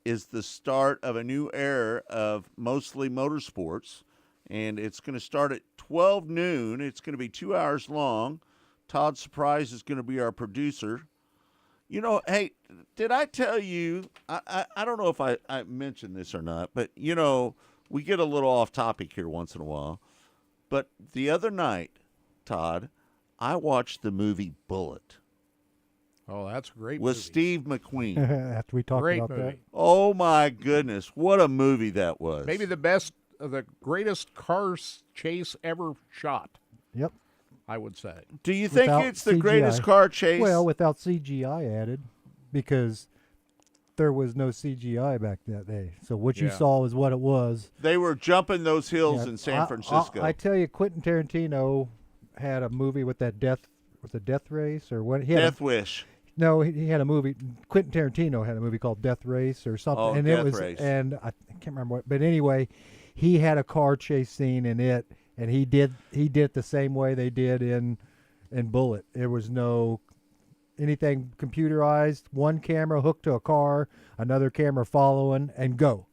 is the start of a new era of Mostly Motorsports, and it's going to start at 12 noon. It's going to be 2 hours long. Todd Surprise is going to be our producer. Hey, did I tell you, I don't know if I mentioned this or not, but, we get a little off topic here once in a while. But the other night, Todd, I watched the movie Bullet. Oh, that's a great with movie. Steve McQueen. After we talked about movie. that. Oh, my goodness. What a movie that was. Maybe the greatest car chase ever shot. Yep. I would say. Do you think Without it's the CGI. greatest car chase? Well, without CGI added, because there was no CGI back that day. So what you saw is what it was. They were jumping those hills in San Francisco. I tell you, Quentin Tarantino had a movie with that death race or what? Death Wish. No, he had a movie. Quentin Tarantino had a movie called Death Race or something, Oh, and Death it was, Race. and I can't remember what. But anyway, he had a car chase scene in it, and he did it the same way they did in Bullet. There was no anything computerized. One camera hooked to a car, another camera following, and go.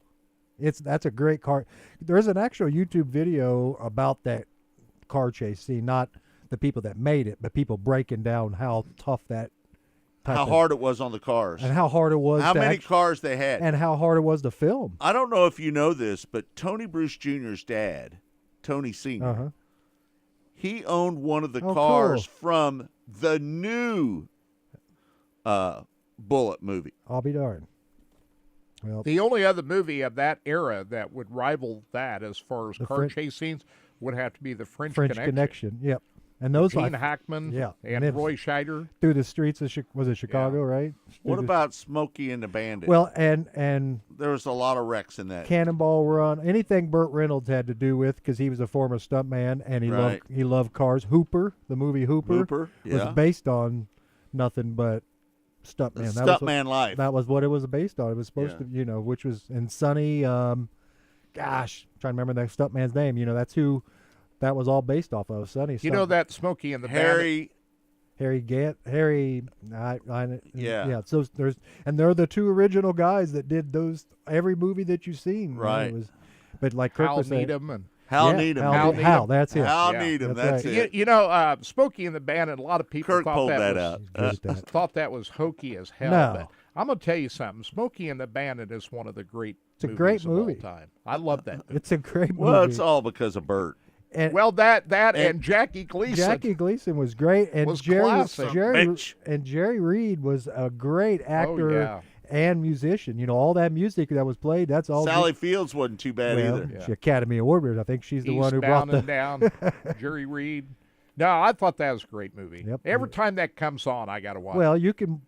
That's a great car. There's an actual YouTube video about that car chase scene, not the people that made it, but people breaking down how tough that. How hard it was on the cars. And how hard it was. How many cars they had. And how hard it was to film. I don't know if you know this, but Tony Bruce Jr.'s dad, Tony Sr., he owned one of the cars from the new Bullet movie. I'll be darned. Well, the only other movie of that era that would rival that as far as car chase scenes would have to be the French Connection. Yep. And those Gene Hackman and Roy Scheider. Through the streets of Chicago, right? What about Smokey and the Bandit? Well, and there was a lot of wrecks in that. Cannonball Run, anything Burt Reynolds had to do with, because he was a former stuntman and he loved cars. Hooper, the movie Hooper, was based on nothing but stuntman. Stuntman life. That was what it was based on. It was supposed to, which was in Sonny. Trying to remember that stuntman's name. That's who. That was all based off of Sonny. You know that Smokey and the Harry Gant. Yeah. So they're the two original guys that did every movie that you've seen. Right. But like Kirk Hal was saying, Needham and Hal Needham. Hal, that's it. Hal Needham, that's it. Smokey and the Bandit, a lot of people Kirk thought pulled that out. thought that was hokey as hell. No. But I'm going to tell you something. Smokey and the Bandit is one of the great It's a great movie. of all time. I love that movie. It's a great movie. Well, it's all because of Burt. And, and Jackie Gleason. Jackie Gleason was great, and was Jerry classic. Jerry Reed was a great actor and musician. All that music that was played. That's all. Sally Fields wasn't too bad either. She Academy Award winner. I think she's the one who brought the down. Jerry Reed. No, I thought that was a great movie. Yep. Every time that comes on, I got to watch. Well, you can.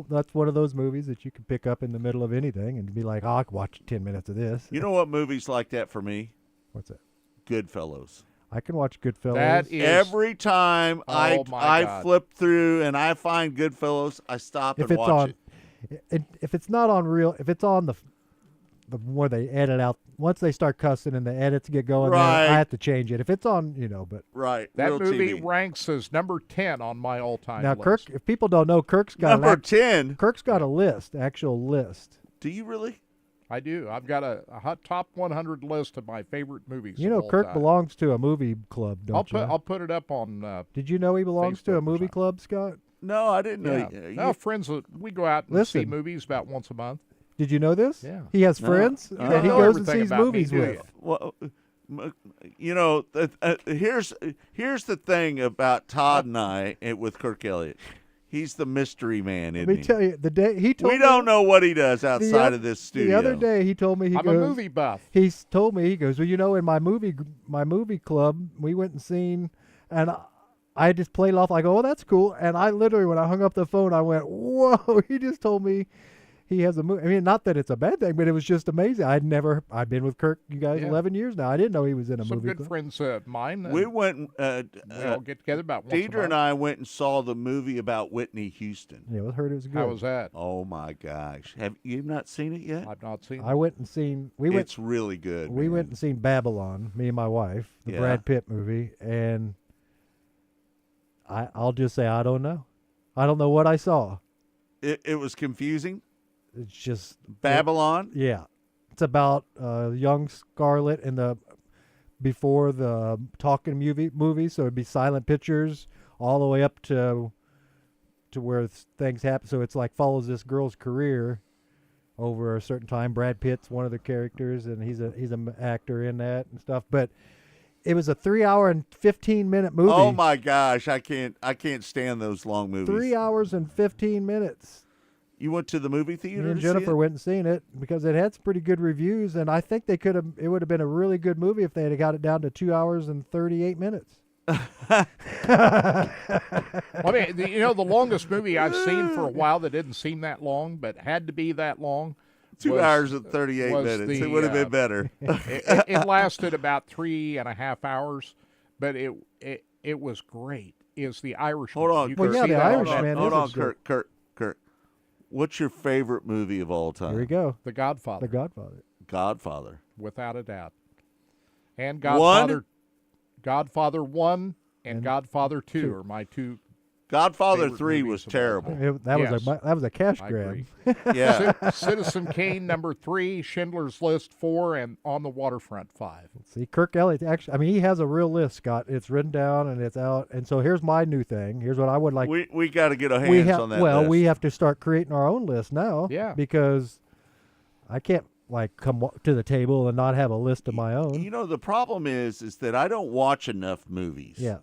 That's one of those movies that you can pick up in the middle of anything and be like, I can watch 10 minutes of this. You know what movie's like that for me? What's that? Goodfellas. I can watch Goodfellas. That is, every time I flip through and I find Goodfellas, I stop and watch it. If it's not on real, if it's on the where they edit out, once they start cussing and the edits get going, then I have to change it. If it's on, but that real movie TV. ranks as number 10 on my all-time now list. Kirk. If people don't know, Kirk's got number 10. Kirk's got a list, actual list. Do you really? I do. I've got a hot top 100 list of my favorite movies. You know, of all Kirk time. belongs to a movie club, don't you? I'll put it up on. Did you know he belongs to a movie club, Scott? No, I didn't know. No, friends. We go out and see movies about once a month. Did you know this? Yeah. He has friends that he goes and sees movies with. Well, here's the thing about Todd and I with Kirk Elliott. He's the mystery man, isn't he? Let me tell you, the day he told me. We don't know what he does outside of this studio. The other day he told me I'm a movie buff. He told me, he goes, well, in my movie club, we went and seen And I just played off. I go, oh, that's cool. And I literally, when I hung up the phone, I went, whoa, he just told me he has a movie. I mean, not that it's a bad thing, but it was just amazing. I've been with Kirk, you guys, 11 years now. I didn't know he was in a Some movie. good club. friends of mine. We went. We all get together about once a Deidre and month. I went and saw the movie about Whitney Houston. Yeah, I heard it was good. How was that? Oh my gosh! Have you not seen it yet? I've not seen it. I went and seen. It's really good. We went and seen Babylon, me and my wife, the Yeah. Brad Pitt movie, and I'll just say I don't know. I don't know what I saw. It was confusing. It's just Babylon? Yeah, it's about young Scarlett before the talking movie, so it'd be silent pictures all the way up to where things happen. So it's like follows this girl's career over a certain time. Brad Pitt's one of the characters, and he's an actor in that and stuff. But it was a 3 hour and 15-minute movie. Oh my gosh, I can't stand those long movies. 3 hours and 15 minutes. You went to the movie theater? Me and to see Jennifer it? went and seen it because it had some pretty good reviews, and I think it would have been a really good movie if they had got it down to 2 hours and 38 minutes. I mean, the longest movie I've seen for a while that didn't seem that long, but had to be that long. 2 hours and 38 minutes. It would have been better. It lasted about 3.5 hours, but it was great. Is The Irishman. Hold on, You Kurt. can see The that on Irishman Netflix. Hold on, Kurt. What's your favorite movie of all time? Here we go. The Godfather. The Godfather. Godfather. Without a doubt. And Godfather 1 and Godfather 2 are my two. Godfather favorite 3 movies was of all terrible. time. That was a cash I grab. agree. Yeah. Citizen Kane number 3, Schindler's List 4, and On the Waterfront 5. See, Kirk Elliott actually, I mean, he has a real list, Scott. It's written down and it's out. And so here's my new thing. Here's what I would like. We got to get our hands on that Well, list. we have to start creating our own list now. Yeah. Because I can't come to the table and not have a list of my own. You know, the problem is that I don't watch enough movies. Yeah.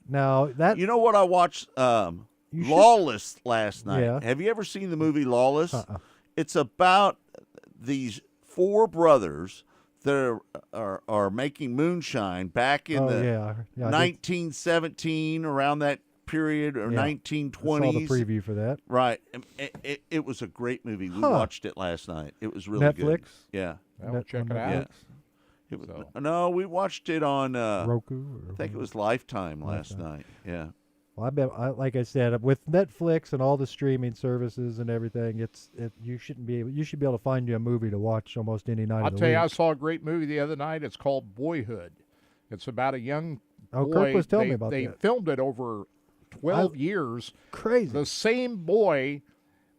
Now that You know what I watched? Lawless last night. Yeah. Have you ever seen the movie Lawless? It's about these 4 brothers that are making moonshine back in the 1917, around that period, or 1920s. I saw the preview for that. Right. It was a great movie. We watched it last night. It was really good. Netflix? Yeah. Well, check it out. Yeah. No, we watched it on Roku. I think it was Lifetime last night. Yeah. Well, I bet, like I said, with Netflix and all the streaming services and everything, you should be able to find you a movie to watch almost any night. I'll of the tell you, week. I saw a great movie the other night. It's called Boyhood. It's about a young boy. Kirk was telling me about they that. filmed it over 12 years. Crazy. The same boy,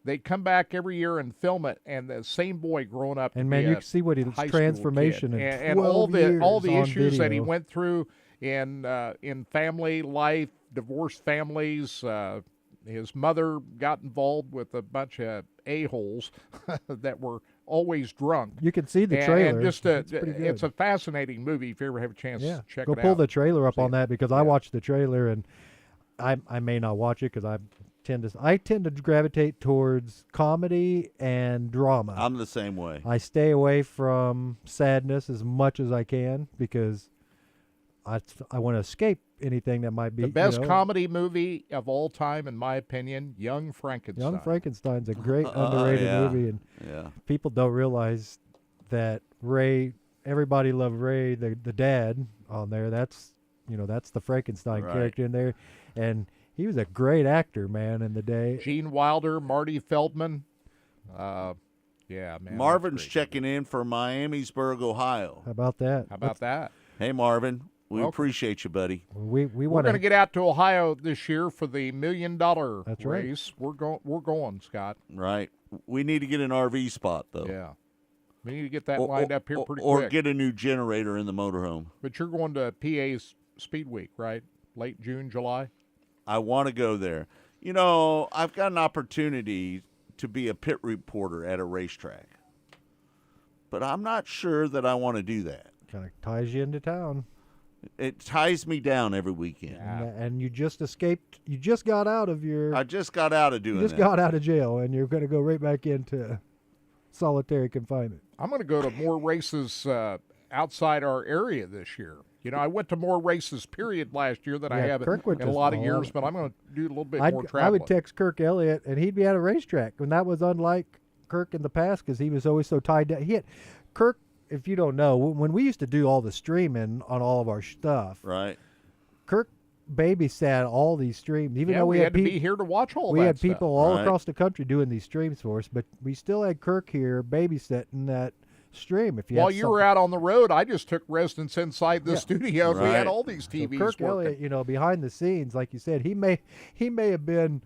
they come back every year and film it, and the same boy growing up. And to man, be you a can see what his high school transformation kid. in and all 12 the years issues on that he video. went through in family life, divorced families. His mother got involved with a bunch of a-holes that were always drunk. You can see the And trailer. just It's pretty good. it's a fascinating movie if you ever have a chance to check Go it out. pull the trailer up on that because I watched the trailer and I may not watch it because I tend to gravitate towards comedy and drama. I'm the same way. I stay away from sadness as much as I can because I want to escape anything that might be The best comedy movie of all time, in my opinion, Young Frankenstein. Young Frankenstein's a great underrated movie, and people don't realize that Ray. Everybody loved Ray, the dad on there. That's the Frankenstein character in there, and he was a great actor, man, in the day. Gene Wilder, Marty Feldman. Yeah, man. Marvin's checking in from Miamisburg, Ohio. How about that? How about that? Hey, Marvin. We Welcome. appreciate you, buddy. We We're want going to get out to Ohio this year for the $1 million That's right. race. We're going, Scott. Right. We need to get an RV spot, though. Yeah. We need to get that lined up here pretty or quick. get a new generator in the motorhome. But you're going to PA's Speed Week, right? Late June, July? I want to go there. You know, I've got an opportunity to be a pit reporter at a racetrack, but I'm not sure that I want to do that. Kind of ties you into town. It ties me down every weekend. And you just escaped. You just got out of your. I just got out of doing You just that. got out of jail, and you're going to go right back into solitary confinement. I'm going to go to more races outside our area this year. You know, I went to more races, period, last year than I have Kirk went in a to lot of all years, of but I'm going to do a little bit I'd- more I traveling. would text Kirk Elliott, and he'd be at a racetrack, and that was unlike Kirk in the past because he was always so tied down. Kirk, if you don't know, when we used to do all the streaming on all of our stuff, right? Kirk babysat all these streams, even Yeah, though we had to peop- be here to watch all we that had stuff. people all Right. across the country doing these streams for us, but we still had Kirk here babysitting that stream. If you While had you were something- out on the road, I just took residence inside the studio. We Right. had all these So TVs Kirk working. Elliott, behind the scenes, like you said, he may have been,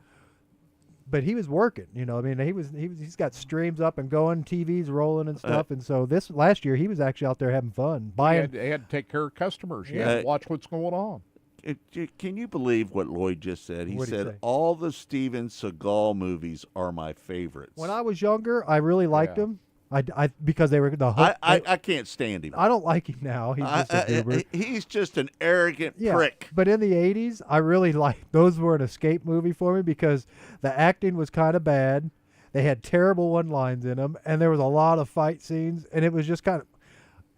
but he was working. I mean, he's got streams up and going, TVs rolling and stuff. And so this last year, he was actually out there having fun, He buying. had to take care of customers. You Yeah. had to watch what's going on. Can you believe what Lloyd just said? He What'd he said say? all the Steven Seagal movies are my favorites. When I was younger, I really liked him. I because they were the. I can't stand him. I don't like him now. He's just a goober. He's just an arrogant prick. But in the 80s, I really liked those. Were an escape movie for me because the acting was kind of bad. They had terrible one-lines in them, and there was a lot of fight scenes, and it was just kind of.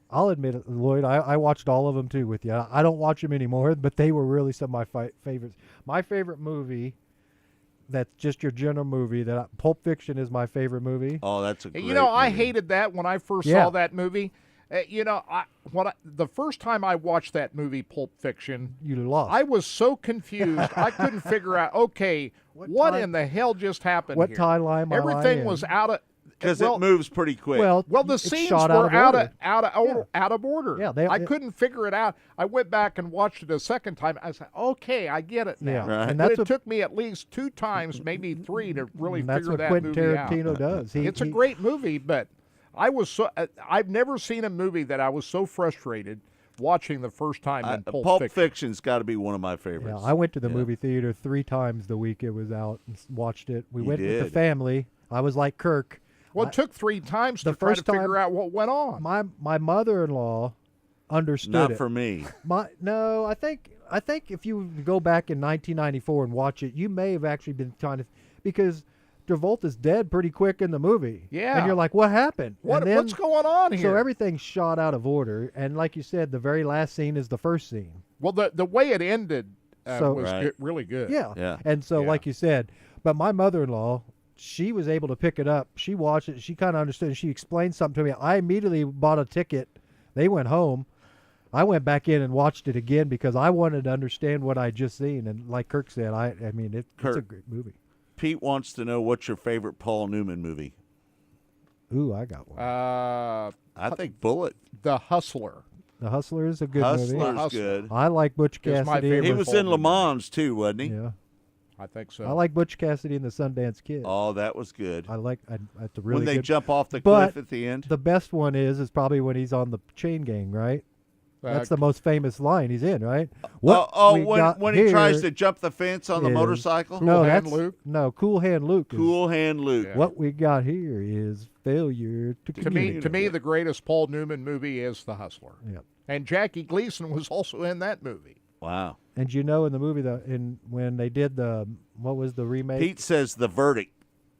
I'll admit it, Lloyd. I watched all of them too with you. I don't watch them anymore, but they were really some of my favorites. My favorite movie. That's just your general movie. Pulp Fiction is my favorite movie. Oh, that's a great I movie. hated that when I first Yeah. saw that movie. The first time I watched that movie, Pulp Fiction, you lost. I was so confused. I couldn't figure out. Okay, what time- in the hell just happened? What here? timeline am I Everything in? was out of. Because well, it moves pretty quick. the it's scenes shot were out of order. out of order. Yeah, I couldn't figure it out. I went back and watched it a second time. I said, "Okay, I get it now." Yeah, Right. and But that's it took me at least 2 times, maybe 3, to really And that's figure what that Quentin movie out. Tarantino does. It's a great movie, but I was so I've never seen a movie that I was so frustrated watching the first time than Pulp Fiction. Fiction's got to be one of my favorites. Yeah, I went to the movie theater 3 times the week it was out and watched it. We You went with the did. family. I was like Kirk. Well, it took 3 times the to try to first time- figure out what went on. My mother-in-law understood Not it. for me. I think if you go back in 1994 and watch it, you may have actually been trying to, because Travolta's dead pretty quick in the movie. Yeah. And you're like, what happened? And then- What's going on here? So everything's shot out of order, and like you said, the very last scene is the first scene. Well, the way it ended was Right. good, really good. Yeah. And so, like you said, but my mother-in-law, she was able to pick it up. She watched it. She kind of understood. And she explained something to me. I immediately bought a ticket. They went home. I went back in and watched it again because I wanted to understand what I'd just seen. And like Kirk said, it's a Kirk. great movie. Pete wants to know what's your favorite Paul Newman movie. Ooh, I got one. I think Bullet. The Hustler. The Hustler is a good movie. Hustler's good. I like Butch Is my Cassidy. favorite He was in Le Mans too, wasn't he? Yeah. I think so. I like Butch Cassidy and the Sundance Kid. Oh, that was good. That's a really When they good. jump off the But cliff at the end. The best one is probably when he's on the chain gang, right? That's the most famous line he's in, right? we when he tries here to jump the fence on the is- motorcycle. No, Cool Hand that's Luke? no Cool Hand Luke. is- Cool Hand Luke. What we got here is failure to To me, the greatest Paul Newman movie is The Hustler. Yeah. And Jackie Gleason was also in that movie. Wow. And in the movie when they did what was the remake? Pete says The Verdict.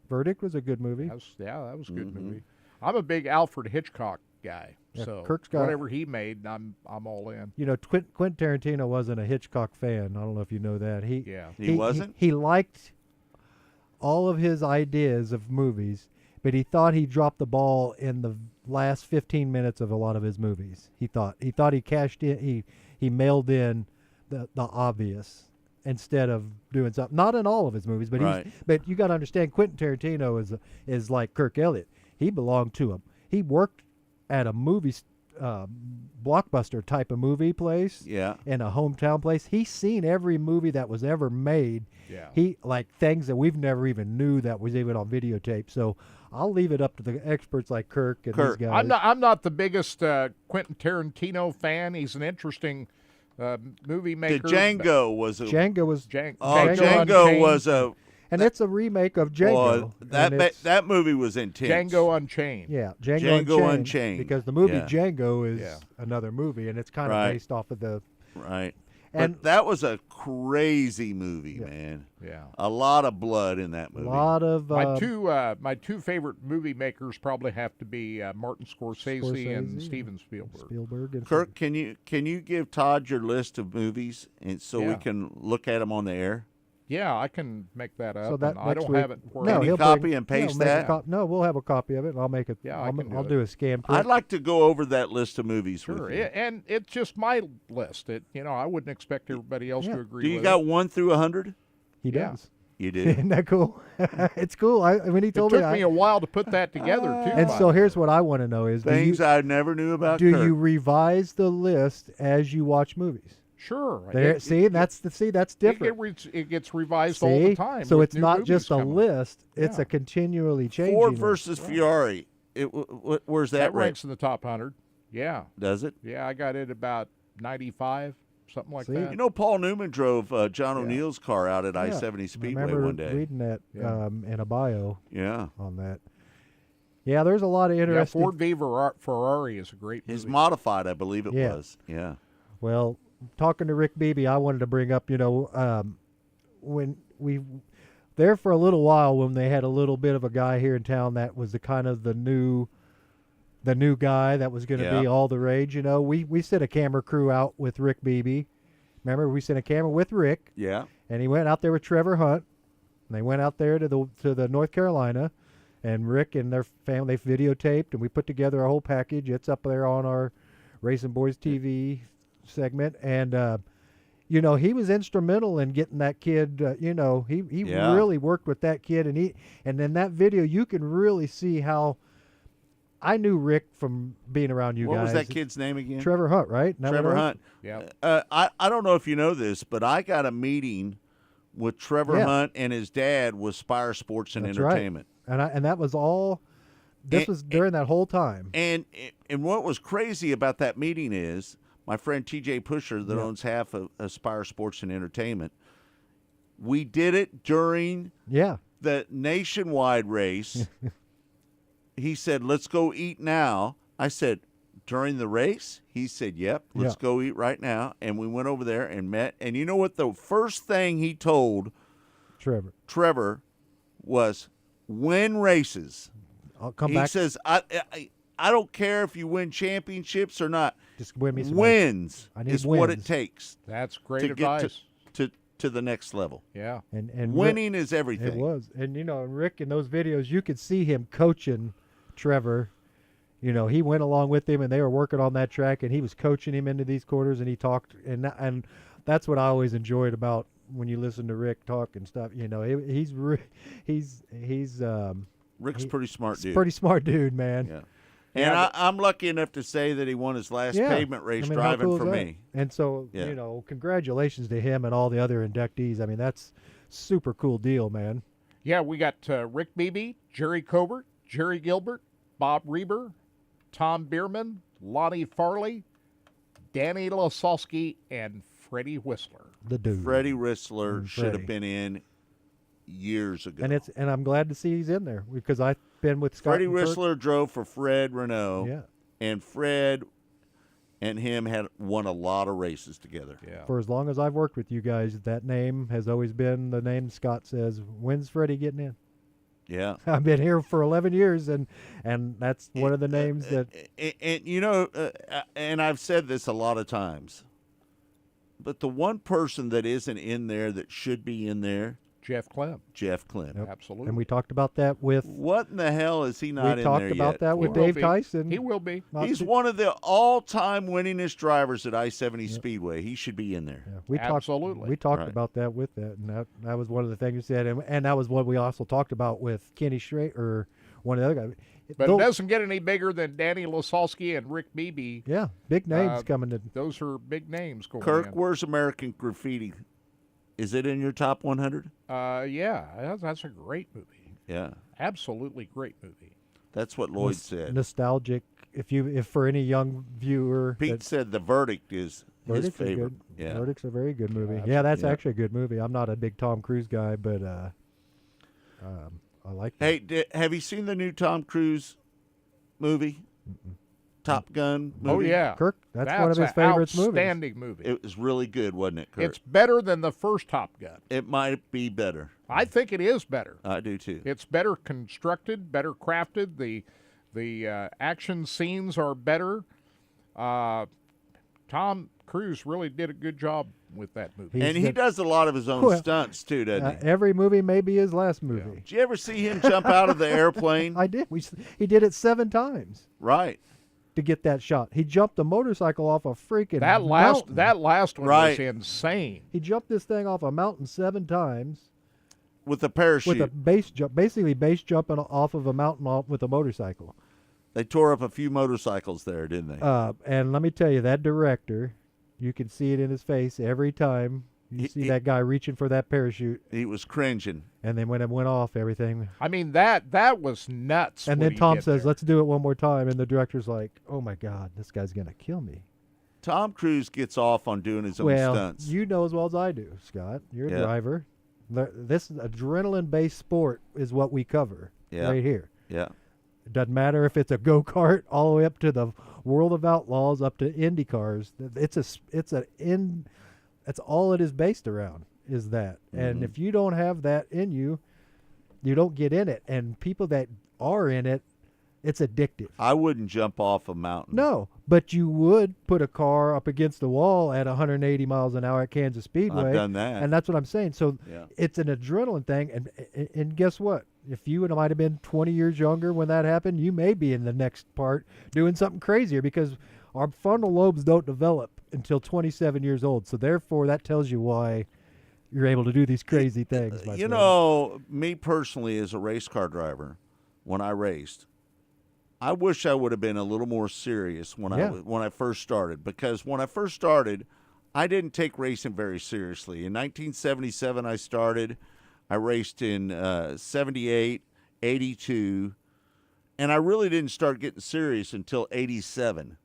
Verdict was a good movie. That was a good movie. I'm a big Alfred Hitchcock guy, Yeah, so Kirk's got- whatever he made, I'm all in. Quentin Tarantino wasn't a Hitchcock fan. I don't know if you know that. He wasn't? He liked all of his ideas of movies, but he thought he dropped the ball in the last 15 minutes of a lot of his movies. He thought he cashed in. He mailed in the obvious instead of doing something. Not in all of his movies, but Right. but you got to understand, Quentin Tarantino is like Kirk Elliott. He belonged to him. He worked at a movie blockbuster type of movie place. Yeah. In a hometown place. He's seen every movie that was ever made. Yeah. He like things that we've never even knew that was even on videotape. So I'll leave it up to the experts like Kirk and these guys. I'm not the biggest Quentin Tarantino fan. He's an interesting movie maker. Django was a Django was Django Django was a and it's a remake of Django. Boy, that movie was intense. Django Unchained. Yeah, Django Unchained. because the movie Yeah. Django is another movie, and it's kind of Right. based off of the. Right. But that was a crazy movie, man. Yeah. A lot of blood in that movie. A lot of my two favorite movie makers probably have to be Martin Scorsese and Steven Spielberg. Kirk, can you give Todd your list of movies, and so we can look at them on the air? Yeah, I can make that up. So that I don't have it. Can you copy and paste that? No, we'll have a copy of it, and I'll make it. Yeah, I'll do a scan. I'd like to go over that list of movies Sure, with you. and it's just my list. I wouldn't expect everybody else to agree. Do you with got it. 1 through 100? He does. You do. Isn't that cool? It's cool. When he told it me, took me a while to put that together too. And so here's what I want to know: is things I never knew about. Do Kirk. you revise the list as you watch movies? Sure. That's different. It gets revised all the time. So with it's new not movies just a coming. list; it's a continually changing. Ford versus Ferrari. Where's that ranks in the top 100? Yeah. Does it? Yeah, I got it about 95, something like that. You know, Paul Newman drove John O'Neill's car out at I-70 Speedway I remember one day. reading that in a bio. Yeah. On that. Yeah, there's a lot of interesting. Ford v Ferrari is a great movie. His modified, I believe it was. Yeah. Well, talking to Rick Beebe, I wanted to bring up, when we there for a little while when they had a little bit of a guy here in town that was the new guy that was going to be all the rage. We sent a camera crew out with Rick Beebe. Remember, we sent a camera with Rick. Yeah. And he went out there with Trevor Hunt. And they went out there to the North Carolina, and Rick and their family, they videotaped, and we put together a whole package. It's up there on our Racing Boys TV segment, and he was instrumental in getting that kid. He really worked with that kid, and in that video you can really see how. I knew Rick from being around you guys. What was that kid's name again? Trevor Hunt, right? Trevor Hunt. Yeah. I don't know if you know this, but I got a meeting with Trevor Hunt and his dad with Spire Sports and Entertainment. Right. And that was all. This was during that whole time. And what was crazy about that meeting is my friend T.J. Pusher that owns half of Spire Sports and Entertainment. We did it during the nationwide race. He said, "Let's go eat now." I said, "During the race?" He said, "Yep, let's go eat right now." And we went over there and met. And you know what the first thing he told Trevor was, "Win races." I'll come back. He says, I don't care if you win championships or not. Just win me some wins. I need is wins. what it takes. That's great to advice. Get to the next level. Yeah. And winning Rick, is everything. It was. And Rick in those videos, you could see him coaching Trevor. He went along with him, and they were working on that track, and he was coaching him into these quarters, and he talked, and that's what I always enjoyed about when you listen to Rick talk and stuff. He's Rick's pretty smart dude. Pretty smart dude, man. Yeah. And I'm lucky enough to say that he won his last pavement race driving cool for me. And so, congratulations to him and all the other inductees. I mean, that's super cool deal, man. Yeah, we got Rick Beebe, Jerry Covert, Jerry Gilbert, Bob Reber, Tom Bierman, Lonnie Farley, Danny Lasolski, and Freddie Whistler. The dude. Freddie Whistler should have been in years ago. And I'm glad to see he's in there because I've been with Scott. Freddie Whistler drove for Fred Renault. Yeah. And Fred and him had won a lot of races together. Yeah. For as long as I've worked with you guys, that name has always been the name Scott says. When's Freddie getting in? Yeah. I've been here for 11 years, and that's one of the names that. And I've said this a lot of times, but the one person that isn't in there that should be in there, Jeff Clem. Jeff Clem. Yep. Absolutely. And we talked about that with. What in the hell is he not in there yet? We talked about that with Dave Tyson. He will be. He's one of the all-time winningest drivers at I-70 Speedway. He should be in there. Yeah, Absolutely. We talked about that with that, and that was one of the things you said, and that was what we also talked about with Kenny Schrader, one of the other guys. But it doesn't get any bigger than Danny Lasolski and Rick Beebe. Yeah, big names coming to. Those are big names going Kirk, in. where's American Graffiti? Is it in your top 100? Yeah, that's a great movie. Yeah. Absolutely great movie. That's what Lloyd said. Nostalgic. If for any young viewer. Pete said The Verdict is his favorite. Yeah. Verdict's a very good movie. Yeah, that's actually a good movie. I'm not a big Tom Cruise guy, but I like that. Hey, have you seen the new Tom Cruise movie? Mm-mm. Top Gun movie? Oh, yeah. Kirk, that's one of his favorite movies. Outstanding movie. It was really good, wasn't it, Kirk? It's better than the first Top Gun. It might be better. I think it is better. I do, too. It's better constructed, better crafted. The action scenes are better. Tom Cruise really did a good job with that movie. And he does a lot of his own stunts, too, doesn't he? Every movie may be his last movie. Did you ever see him jump out of the airplane? I did. He did it 7 times. Right. To get that shot. He jumped a motorcycle off a freaking mountain. That last one was insane. He jumped this thing off a mountain 7 times. With a parachute. With a base jump. Basically base jumping off of a mountain with a motorcycle. They tore up a few motorcycles there, didn't they? And let me tell you, that director, you can see it in his face every time you see that guy reaching for that parachute. He was cringing. And then when it went off, everything. I mean, that was nuts. And then Tom says, let's do it one more time. And the director's like, oh, my God, this guy's going to kill me. Tom Cruise gets off on doing his own stunts. You know as well as I do, Scott. You're a driver. This adrenaline-based sport is what we cover right here. Yeah. It doesn't matter if it's a go-kart all the way up to the World of Outlaws, up to Indy cars. That's all it is based around, is that. Mm-hmm. And if you don't have that in you, you don't get in it. And people that are in it, it's addictive. I wouldn't jump off a mountain. No, but you would put a car up against the wall at 180 miles an hour at Kansas Speedway. I've done that. And that's what I'm saying. So it's an adrenaline thing. And guess what? If you might have been 20 years younger when that happened, you may be in the next part doing something crazier, because our frontal lobes don't develop until 27 years old. So therefore, that tells you why you're able to do these crazy things. You know, me personally as a race car driver, when I raced, I wish I would have been a little more serious when I first started, because when I first started, I didn't take racing very seriously. In 1977, I started. I raced in 78, 82, and I really didn't start getting serious until 87.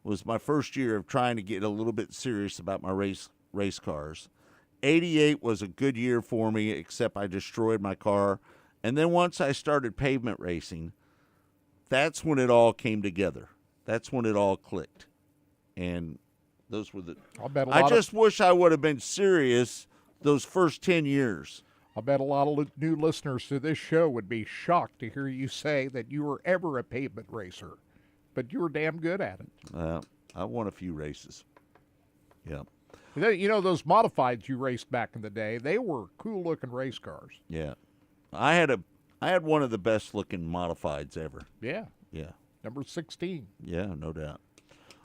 Was my first year of trying to get a little bit serious about my race cars. 88 was a good year for me, except I destroyed my car. And then once I started pavement racing, that's when it all came together. That's when it all clicked. And those were the... I just wish I would have been serious those first 10 years. I bet a lot of new listeners to this show would be shocked to hear you say that you were ever a pavement racer, but you were damn good at it. I won a few races. Yeah. You know, those modifieds you raced back in the day, they were cool-looking race cars. Yeah. I had one of the best-looking modifieds ever. Yeah. Yeah. Number 16. Yeah, no doubt.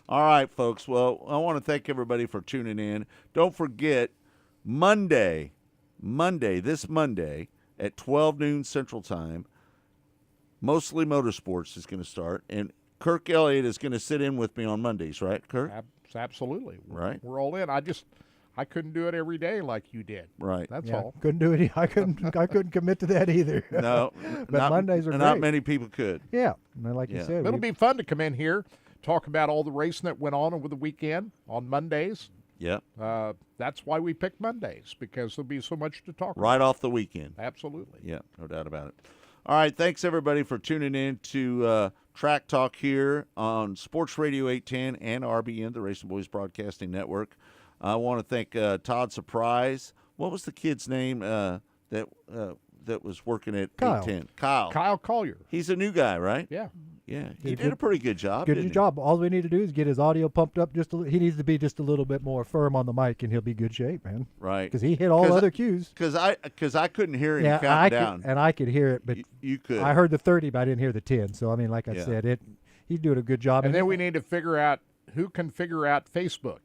All right, folks. Well, I want to thank everybody for tuning in. Don't forget, this Monday at 12 noon Central Time, Mostly Motorsports is going to start, and Kirk Elliott is going to sit in with me on Mondays, right, Kirk? Absolutely. Right. We're all in. I couldn't do it every day like you did. Right. That's all. Couldn't do it. I couldn't commit to that either. No. But Mondays are great. Not many people could. Yeah. Like you said. It'll be fun to come in here, talk about all the racing that went on over the weekend on Mondays. Yeah. That's why we picked Mondays, because there'll be so much to talk about. Right off the weekend. Absolutely. Yeah, no doubt about it. All right, thanks everybody for tuning in to Track Talk here on Sports Radio 810 and RBN, the Racing Boys Broadcasting Network. I want to thank Todd Surprise. What was the kid's name that was working at 810? Kyle Collier. He's a new guy, right? Yeah. Yeah, he did a pretty good job. Good job. All we need to do is get his audio pumped up he needs to be just a little bit more firm on the mic, and he'll be good shape, man. Right. Because he hit all other cues. Because I couldn't hear him count down. And I could hear it, but you could. I heard the 30, but I didn't hear the 10. So, I mean, like I said, he's doing a good job. And then we need to figure out who can figure out Facebook.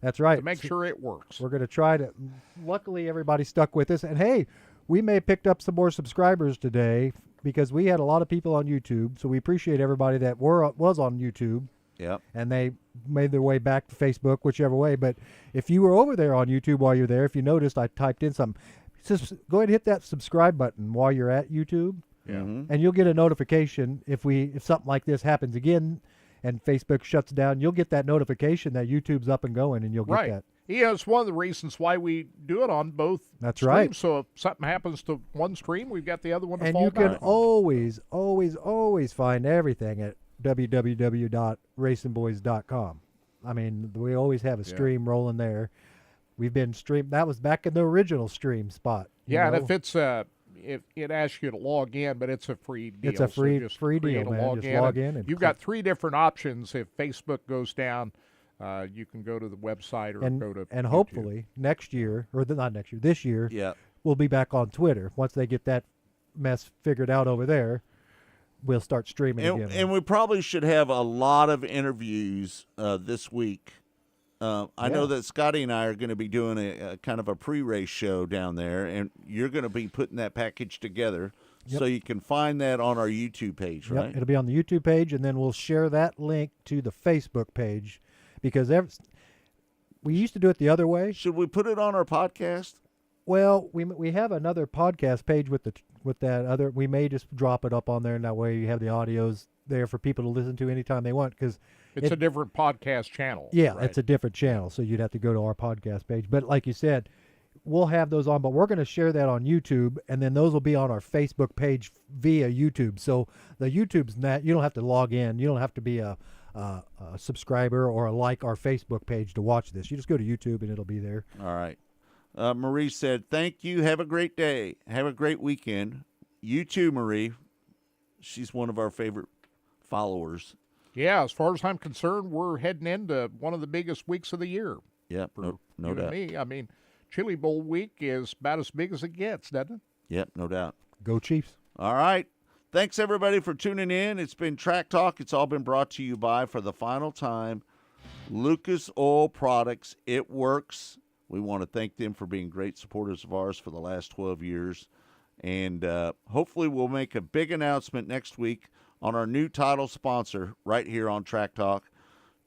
That's right. To make sure it works. We're going to try to. Luckily, everybody stuck with us. And, hey, we may have picked up some more subscribers today, because we had a lot of people on YouTube, so we appreciate everybody that was on YouTube. Yep. And they made their way back to Facebook, whichever way. But if you were over there on YouTube while you're there, if you noticed, I typed in something. Just go ahead and hit that subscribe button while you're at YouTube. Yeah. Mm-hmm. And you'll get a notification if something like this happens again and Facebook shuts down. You'll get that notification that YouTube's up and going, and you'll get that. Yeah, it's one of the reasons why we do it on both That's streams. right. So if something happens to one stream, we've got the other one to fall back. And you can back on. always, always, always find everything at www.racingboys.com. I mean, we always have a stream rolling there. We've been streamed. That was back in the original stream spot. Yeah, and if it's if it asks you to log in, but it's a free deal. It's a free so free deal, man. Just log in. And you've got 3 different options. If Facebook goes down, you can go to the website or go to and YouTube. hopefully next year, or not next year, this year, we'll be back on Twitter. Once they get that mess figured out over there, we'll start streaming again. And we probably should have a lot of interviews this week. I know that Scotty and I are going to be doing a kind of a pre-race show down there, and you're going to be putting that package together. So you can find that on our YouTube page, right? It'll be on the YouTube page, and then we'll share that link to the Facebook page, because we used to do it the other way. Should we put it on our podcast? Well, we have another podcast page with that other. We may just drop it up on there, and that way you have the audios there for people to listen to anytime they want, because it's a different podcast channel. Yeah, right? It's a different channel, so you'd have to go to our podcast page. But like you said, we'll have those on, but we're going to share that on YouTube, and then those will be on our Facebook page via YouTube. So the YouTube's not, you don't have to log in. You don't have to be a subscriber or like our Facebook page to watch this. You just go to YouTube, and it'll be there. All right. Marie said, thank you. Have a great day. Have a great weekend. You too, Marie. She's one of our favorite followers. Yeah, as far as I'm concerned, we're heading into one of the biggest weeks of the year. Yep, no doubt. Me. I mean, Chili Bowl week is about as big as it gets, doesn't it? Yep, no doubt. Go Chiefs. All right. Thanks, everybody, for tuning in. It's been Track Talk. It's all been brought to you by, for the final time, Lucas Oil Products. It works. We want to thank them for being great supporters of ours for the last 12 years. And hopefully we'll make a big announcement next week on our new title sponsor right here on Track Talk.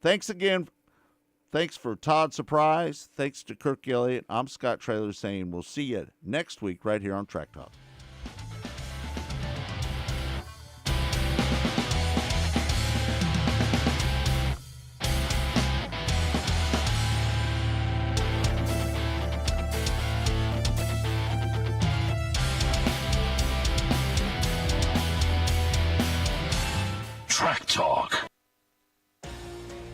Thanks again. Thanks for Todd Surprise. Thanks to Kirk Elliott. I'm Scott Traylor saying we'll see you next week right here on Track Talk. Track Talk.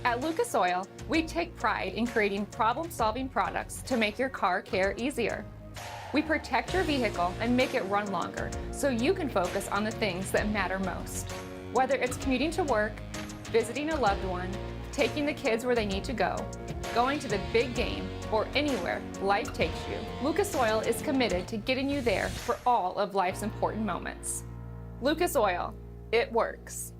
At Lucas Oil, we take pride in creating problem-solving products to make your car care easier. We protect your vehicle and make it run longer so you can focus on the things that matter most. Whether it's commuting to work, visiting a loved one, taking the kids where they need to go, going to the big game, or anywhere life takes you, Lucas Oil is committed to getting you there for all of life's important moments. Lucas Oil, it works.